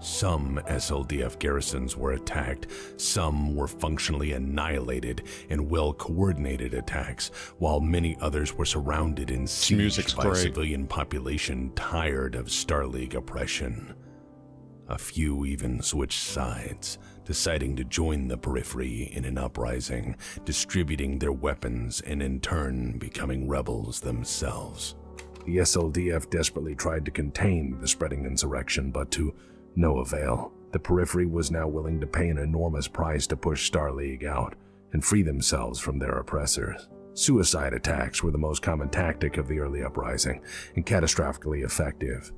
Some SLDF garrisons were attacked, some were functionally annihilated in well-coordinated attacks, while many others were surrounded and sieged by a civilian population tired of Starleague oppression. A few even switched sides, deciding to join the periphery in an uprising, distributing their weapons and in turn becoming rebels themselves. The SLDF desperately tried to contain the spreading insurrection, but to no avail. The Periphery was now willing to pay an enormous price to push Starleague out and free themselves from their oppressors. Suicide attacks were the most common tactic of the early uprising, and catastrophically effective.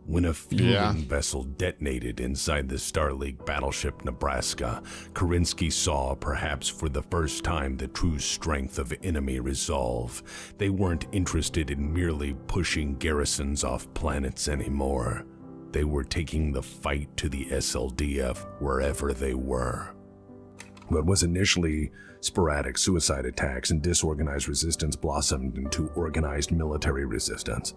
When a fueling vessel detonated inside the Starleague battleship Nebraska, Kerensky saw, perhaps for the first time, the true strength of enemy resolve. They weren't interested in merely pushing garrisons off planets anymore. They were taking the fight to the SLDF wherever they were. What was initially sporadic suicide attacks and disorganized resistance blossomed into organized military resistance.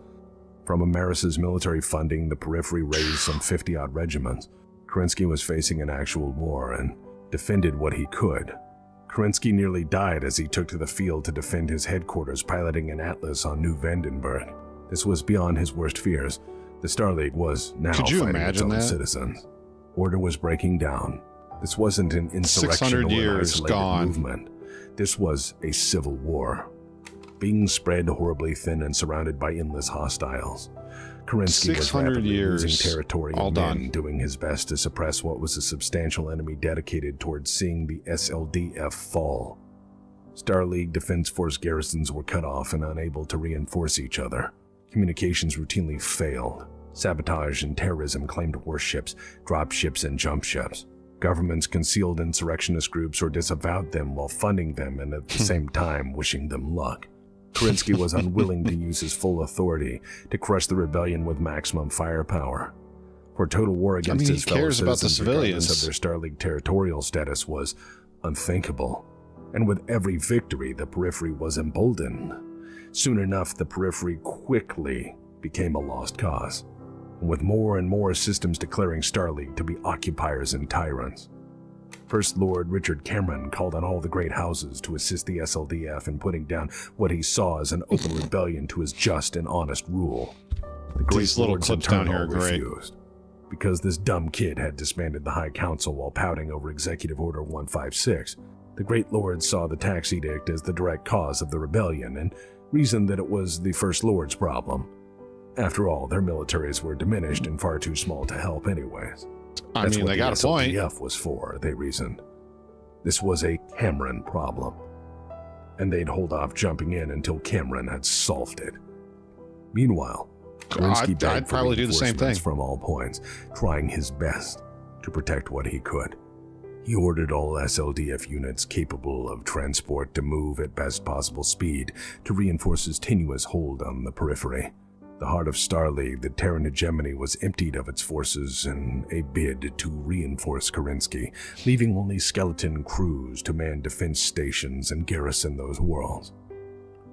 From Ameris's military funding, the Periphery raised some 50-odd regiments. Kerensky was facing an actual war and defended what he could. Kerensky nearly died as he took to the field to defend his headquarters, piloting an Atlas on New Vandenberg. This was beyond his worst fears. The Starleague was now fighting its own citizens. Order was breaking down. This wasn't an insurrection or an isolated movement. This was a civil war, being spread horribly thin and surrounded by endless hostiles. Kerensky was rapidly losing territory and men, doing his best to suppress what was a substantial enemy dedicated towards seeing the SLDF fall. Starleague Defense Force garrisons were cut off and unable to reinforce each other. Communications routinely failed. Sabotage and terrorism claimed warships, dropships, and jump ships. Governments concealed insurrectionist groups or disavowed them while funding them and at the same time wishing them luck. Kerensky was unwilling to use his full authority to crush the rebellion with maximum firepower. For total war against his fellow citizens, regardless of their Starleague territorial status, was unthinkable. And with every victory, the Periphery was emboldened. Soon enough, the Periphery quickly became a lost cause, and with more and more systems declaring Starleague to be occupiers and tyrants. First Lord Richard Cameron called on all the great houses to assist the SLDF in putting down what he saw as an open rebellion to his just and honest rule. The great lords in turn all refused, because this dumb kid had disbanded the High Council while pouting over Executive Order 156. The great lords saw the tax edict as the direct cause of the rebellion and reasoned that it was the First Lord's problem. After all, their militaries were diminished and far too small to help anyways. That's what they got a point. SLDF was for, they reasoned. This was a Cameron problem, and they'd hold off jumping in until Cameron had solved it. Meanwhile, Kerensky begged for reinforcements from all points, trying his best to protect what he could. He ordered all SLDF units capable of transport to move at best possible speed to reinforce his tenuous hold on the Periphery. The heart of Starleague, the Terran hegemony, was emptied of its forces in a bid to reinforce Kerensky, leaving only skeleton crews to man defense stations and garrison those worlds.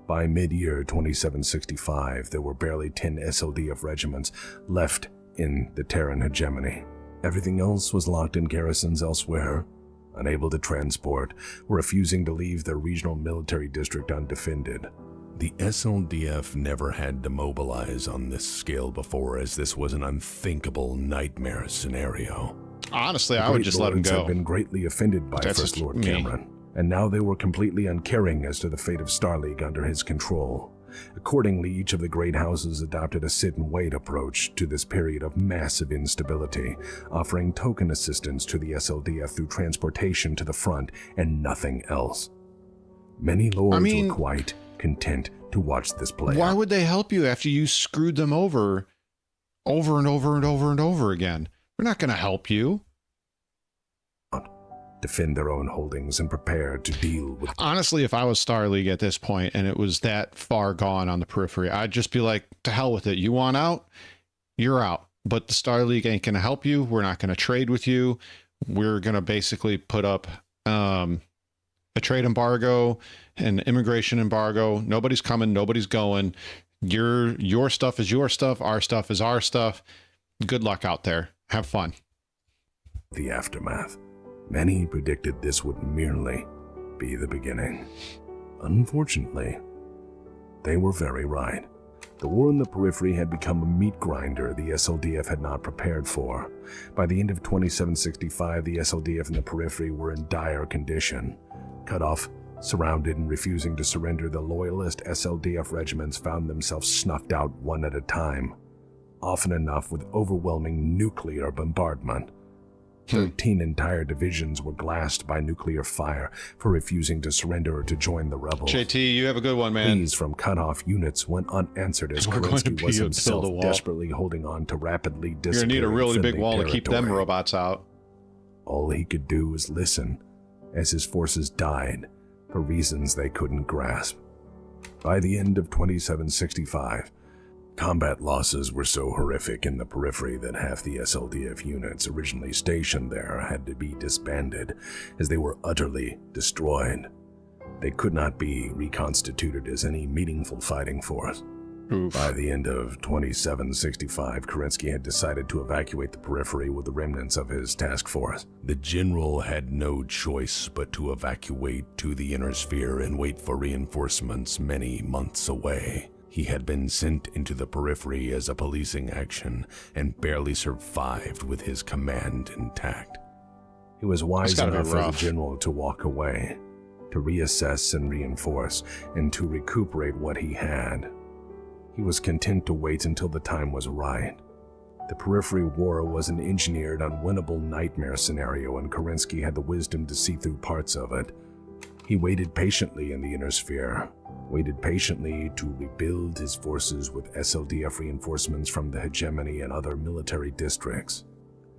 By mid-year 2765, there were barely 10 SLDF regiments left in the Terran hegemony. Everything else was locked in garrisons elsewhere, unable to transport, or refusing to leave their regional military district undefended. The SLDF never had to mobilize on this scale before, as this was an unthinkable nightmare scenario. Honestly, I would just let him go. Had been greatly offended by First Lord Cameron, and now they were completely uncaring as to the fate of Starleague under his control. Accordingly, each of the great houses adopted a sit-and-wait approach to this period of massive instability, offering token assistance to the SLDF through transportation to the front and nothing else. Many lords were quite content to watch this play out. Why would they help you after you screwed them over and over and over and over again? They're not going to help you. Defend their own holdings and prepare to deal with... Honestly, if I was Starleague at this point and it was that far gone on the Periphery, I'd just be like, to hell with it. You want out? You're out. But the Starleague ain't going to help you. We're not going to trade with you. We're going to basically put up a trade embargo, an immigration embargo. Nobody's coming. Nobody's going. Your stuff is your stuff. Our stuff is our stuff. Good luck out there. Have fun. The aftermath. Many predicted this would merely be the beginning. Unfortunately, they were very right. The war in the Periphery had become a meat grinder the SLDF had not prepared for. By the end of 2765, the SLDF and the Periphery were in dire condition. Cut off, surrounded, and refusing to surrender, the loyalist SLDF regiments found themselves snuffed out one at a time, often enough with overwhelming nuclear bombardment. 13 entire divisions were glassed by nuclear fire for refusing to surrender or to join the rebels. JT, you have a good one, man. Pleas from cut-off units went unanswered as Kerensky was himself desperately holding on to rapidly disappearing. You're gonna need a really big wall territory. to keep them robots out. All he could do was listen as his forces died for reasons they couldn't grasp. By the end of 2765, combat losses were so horrific in the periphery that half the SLDF units originally stationed there had to be disbanded as they were utterly destroyed. They could not be reconstituted as any meaningful fighting force. Oof. By the end of 2765, Kerensky had decided to evacuate the periphery with the remnants of his task force. The general had no choice but to evacuate to the inner sphere and wait for reinforcements many months away. He had been sent into the periphery as a policing action and barely survived with his command intact. It was wise enough for the general to walk away, to reassess and reinforce, and to recuperate what he had. He was content to wait until the time was right. The periphery war was an engineered, unwinnable nightmare scenario, and Kerensky had the wisdom to see through parts of it. He waited patiently in the inner sphere, waited patiently to rebuild his forces with SLDF reinforcements from the hegemony and other military districts.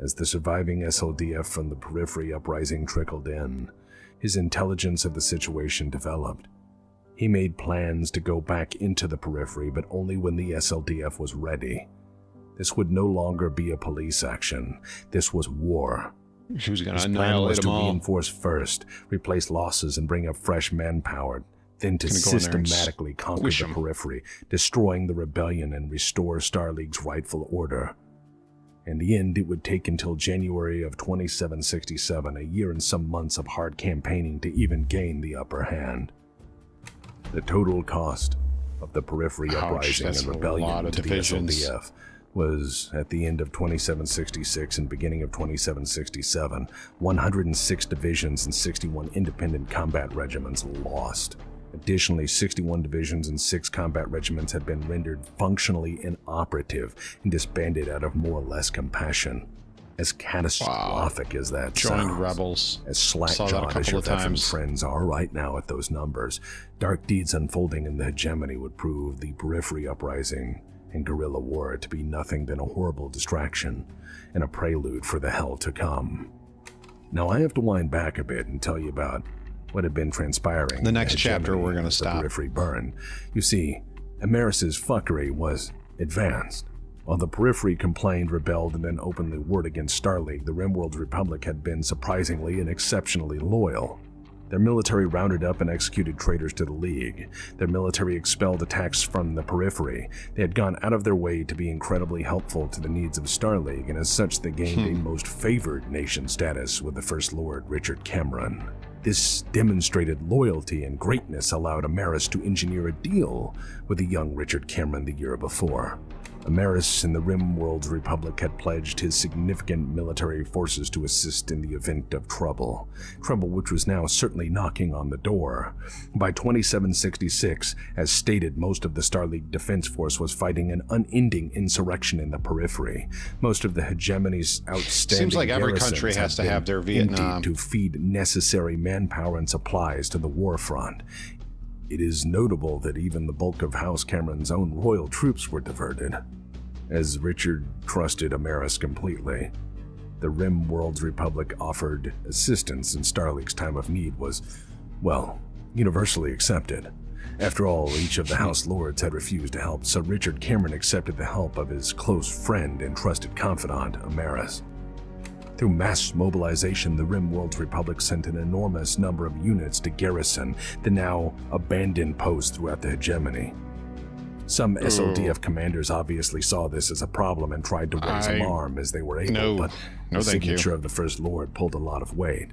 As the surviving SLDF from the periphery uprising trickled in, his intelligence of the situation developed. He made plans to go back into the periphery, but only when the SLDF was ready. This would no longer be a police action. This was war. She was going to annihilate them all. Reinforce first, replace losses, and bring up fresh manpower. Then to systematically conquer the periphery, destroying the rebellion and restore Starleague's rightful order. In the end, it would take until January of 2767, a year and some months of hard campaigning, to even gain the upper hand. The total cost of the periphery uprising and rebellion to the SLDF was, at the end of 2766 and beginning of 2767, 106 divisions and 61 independent combat regiments lost. Additionally, 61 divisions and 6 combat regiments had been rendered functionally inoperative and disbanded out of more or less compassion. As catastrophic as that sounds, rebels. as slack-jawed as your veteran friends are right now at those numbers, dark deeds unfolding in the hegemony would prove the periphery uprising and guerrilla war to be nothing than a horrible distraction and a prelude for the hell to come. Now I have to wind back a bit and tell you about what had been transpiring. The next chapter we're going to stop. Periphery burn. You see, Amaris's fuckery was advanced. While the periphery complained, rebelled, and then openly warred against Starleague, the RimWorld's Republic had been surprisingly and exceptionally loyal. Their military rounded up and executed traitors to the League. Their military expelled attacks from the periphery. They had gone out of their way to be incredibly helpful to the needs of Starleague, and as such they gained a most favored nation status with the First Lord Richard Cameron. This demonstrated loyalty and greatness allowed Amaris to engineer a deal with the young Richard Cameron the year before. Amaris and the RimWorld's Republic had pledged his significant military forces to assist in the event of trouble which was now certainly knocking on the door. By 2766, as stated, most of the Starleague Defense Force was fighting an unending insurrection in the periphery. Most of the hegemony's outstanding seems like every country has to have their Vietnam to feed necessary manpower and supplies to the war front. It is notable that even the bulk of House Cameron's own royal troops were diverted. As Richard trusted Amaris completely, the RimWorld's Republic offered assistance in Starleague's time of need was, well, universally accepted. After all, each of the House Lords had refused to help, so Richard Cameron accepted the help of his close friend and trusted confidant, Amaris. Through mass mobilization, the RimWorld's Republic sent an enormous number of units to garrison the now abandoned posts throughout the hegemony. Some SLDF commanders obviously saw this as a problem and tried to raise alarm as they were able, but the signature of the First Lord pulled a lot of weight.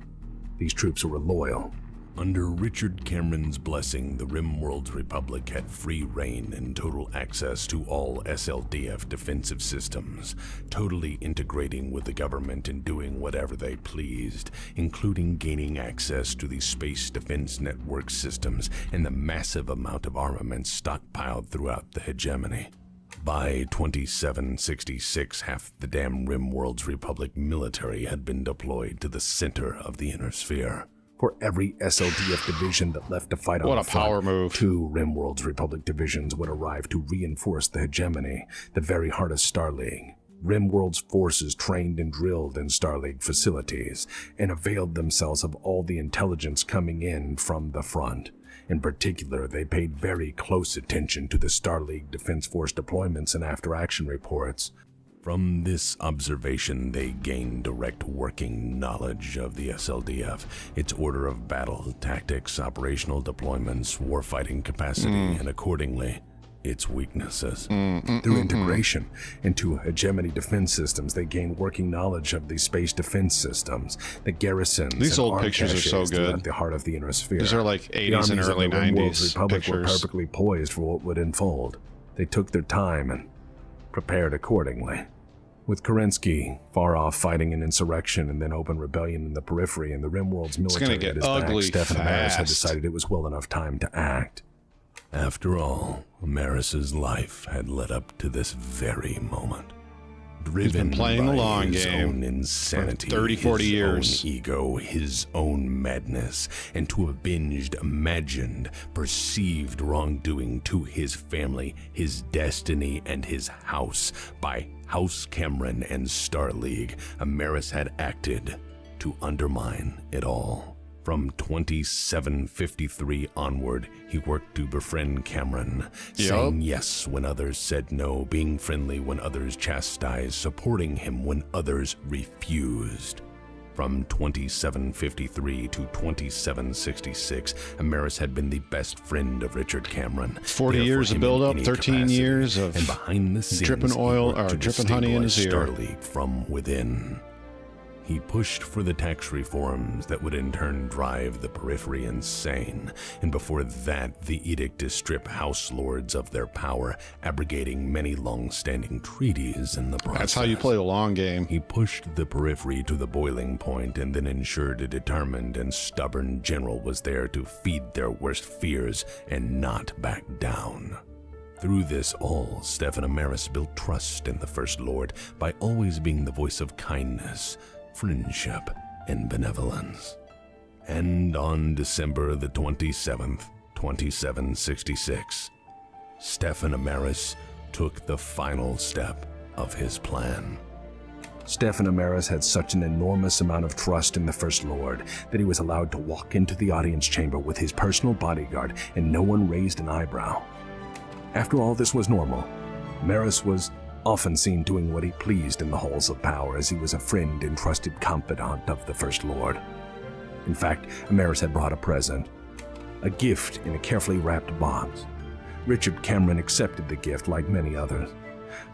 These troops were loyal. Under Richard Cameron's blessing, the RimWorld's Republic had free reign and total access to all SLDF defensive systems, totally integrating with the government and doing whatever they pleased, including gaining access to the Space Defense Network systems and the massive amount of armaments stockpiled throughout the hegemony. By 2766, half the damn RimWorld's Republic military had been deployed to the center of the inner sphere. For every SLDF division that left to fight on What the a front, power move. 2 RimWorld's Republic divisions would arrive to reinforce the hegemony, the very heart of Starleague. RimWorld's forces trained and drilled in Starleague facilities and availed themselves of all the intelligence coming in from the front. In particular, they paid very close attention to the Starleague Defense Force deployments and after-action reports. From this observation, they gained direct working knowledge of the SLDF, its order of battle, tactics, operational deployments, warfighting capacity, and accordingly, its weaknesses. Through integration into hegemony defense systems, they gained working knowledge of the space defense systems, the garrisons. These and old arm pictures are so caches good. At the heart of the inner sphere. These are like The 80s and armies of early the RimWorld's 90s Republic were pictures. perfectly poised for what would unfold. They took their time and prepared accordingly. With Kerensky far off fighting an insurrection and then open rebellion in the periphery and the RimWorld's military get at his back, ugly Stefan Amaris had fast. decided it was well enough time to act. After all, Amaris's life had led up to this very moment. Driven playing the by long his game own insanity, for 30, 40 his years. own ego, his own madness, and to avenged, imagined, perceived wrongdoing to his family, his destiny, and his house by House Cameron and Starleague, Amaris had acted to undermine it all. From 2753 onward, he worked to befriend Cameron, saying yes when others said no, being friendly when others chastised, supporting him when others refused. From 2753 to 2766, Amaris had been the best friend of Richard Cameron. 40 there for years of him in build-up, any 13 capacity, years of and behind the scenes, dripping he oil worked or to dripping honey in his destabilize ear. Starleague from within. He pushed for the tax reforms that would in turn drive the periphery insane, and before that, the edict to strip House Lords of their power, abrogating many long-standing treaties in the process. That's how you play the long game. He pushed the periphery to the boiling point and then ensured a determined and stubborn general was there to feed their worst fears and not back down. Through this all, Stefan Amaris built trust in the First Lord by always being the voice of kindness, friendship, and benevolence. And on December the 27th, 2766, Stefan Amaris took the final step of his plan. Stefan Amaris had such an enormous amount of trust in the First Lord that he was allowed to walk into the audience chamber with his personal bodyguard and no one raised an eyebrow. After all, this was normal. Amaris was often seen doing what he pleased in the halls of power as he was a friend and trusted confidant of the First Lord. In fact, Amaris had brought a present, a gift in a carefully wrapped box. Richard Cameron accepted the gift like many others,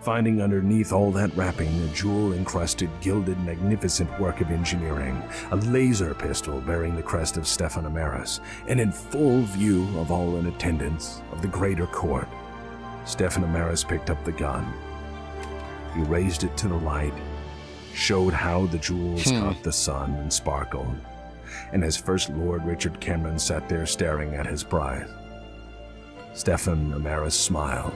finding underneath all that wrapping a jewel-encrusted, gilded, magnificent work of engineering, a laser pistol bearing the crest of Stefan Amaris, and in full view of all in attendance of the greater court, Stefan Amaris picked up the gun. He raised it to the light, showed how the jewels caught the sun and sparkled, and as First Lord Richard Cameron sat there staring at his prize, Stefan Amaris smiled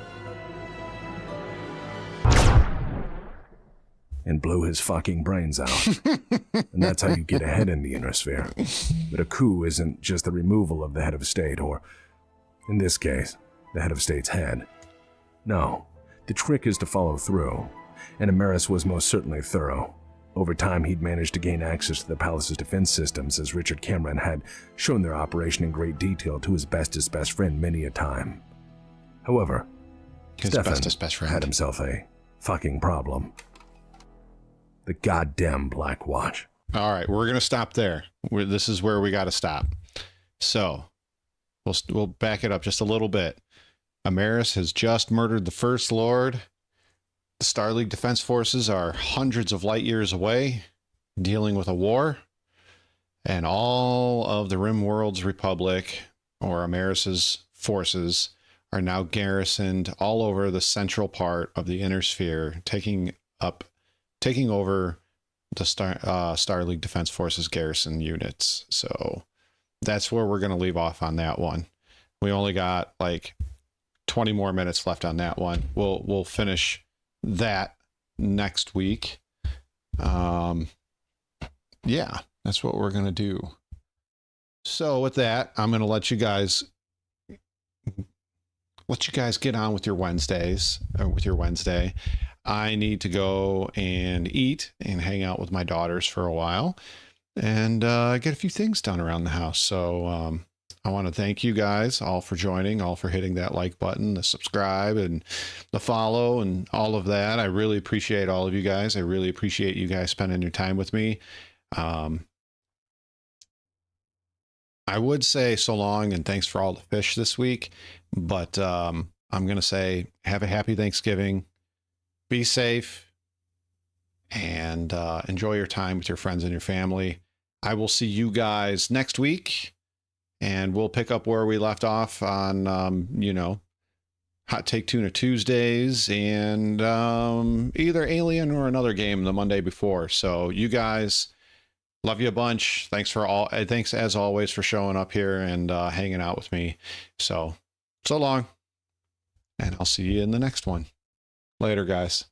and blew his fucking brains out. And that's how you get ahead in the inner sphere. But a coup isn't just the removal of the head of state, or, in this case, the head of state's head. No, the trick is to follow through. And Amaris was most certainly thorough. Over time, he'd managed to gain access to the palace's defense systems, as Richard Cameron had shown their operation in great detail to his bestest best friend many a time. However, Stefan had himself a fucking problem. The goddamn Black Watch. All right, we're going to stop there. This is where we got to stop. So, we'll back it up just a little bit. Amaris has just murdered the First Lord. The Starleague Defense Forces are hundreds of light years away, dealing with a war, and all of the RimWorld's Republic, or Amaris's forces, are now garrisoned all over the central part of the inner sphere, taking over the Starleague Defense Forces garrison units. So that's where we're going to leave off on that one. We only got like 20 more minutes left on that one. We'll finish that next week. Yeah, that's what we're gonna do. So with that, I'm gonna let you guys get on with your Wednesdays, or with your Wednesday. I need to go and eat and hang out with my daughters for a while, and get a few things done around the house. So I want to thank you guys all for joining, all for hitting that like button, the subscribe, and the follow, and all of that. I really appreciate all of you guys. I really appreciate you guys spending your time with me. I would say so long and thanks for all the fish this week, but I'm going to say have a happy Thanksgiving, be safe, and enjoy your time with your friends and your family. I will see you guys next week, and we'll pick up where we left off on, you know, Hot Take Tuna Tuesdays and either Alien or another game the Monday before. So you guys, love you a bunch. Thanks as always for showing up here and hanging out with me. So long, and I'll see you in the next one. Later, guys.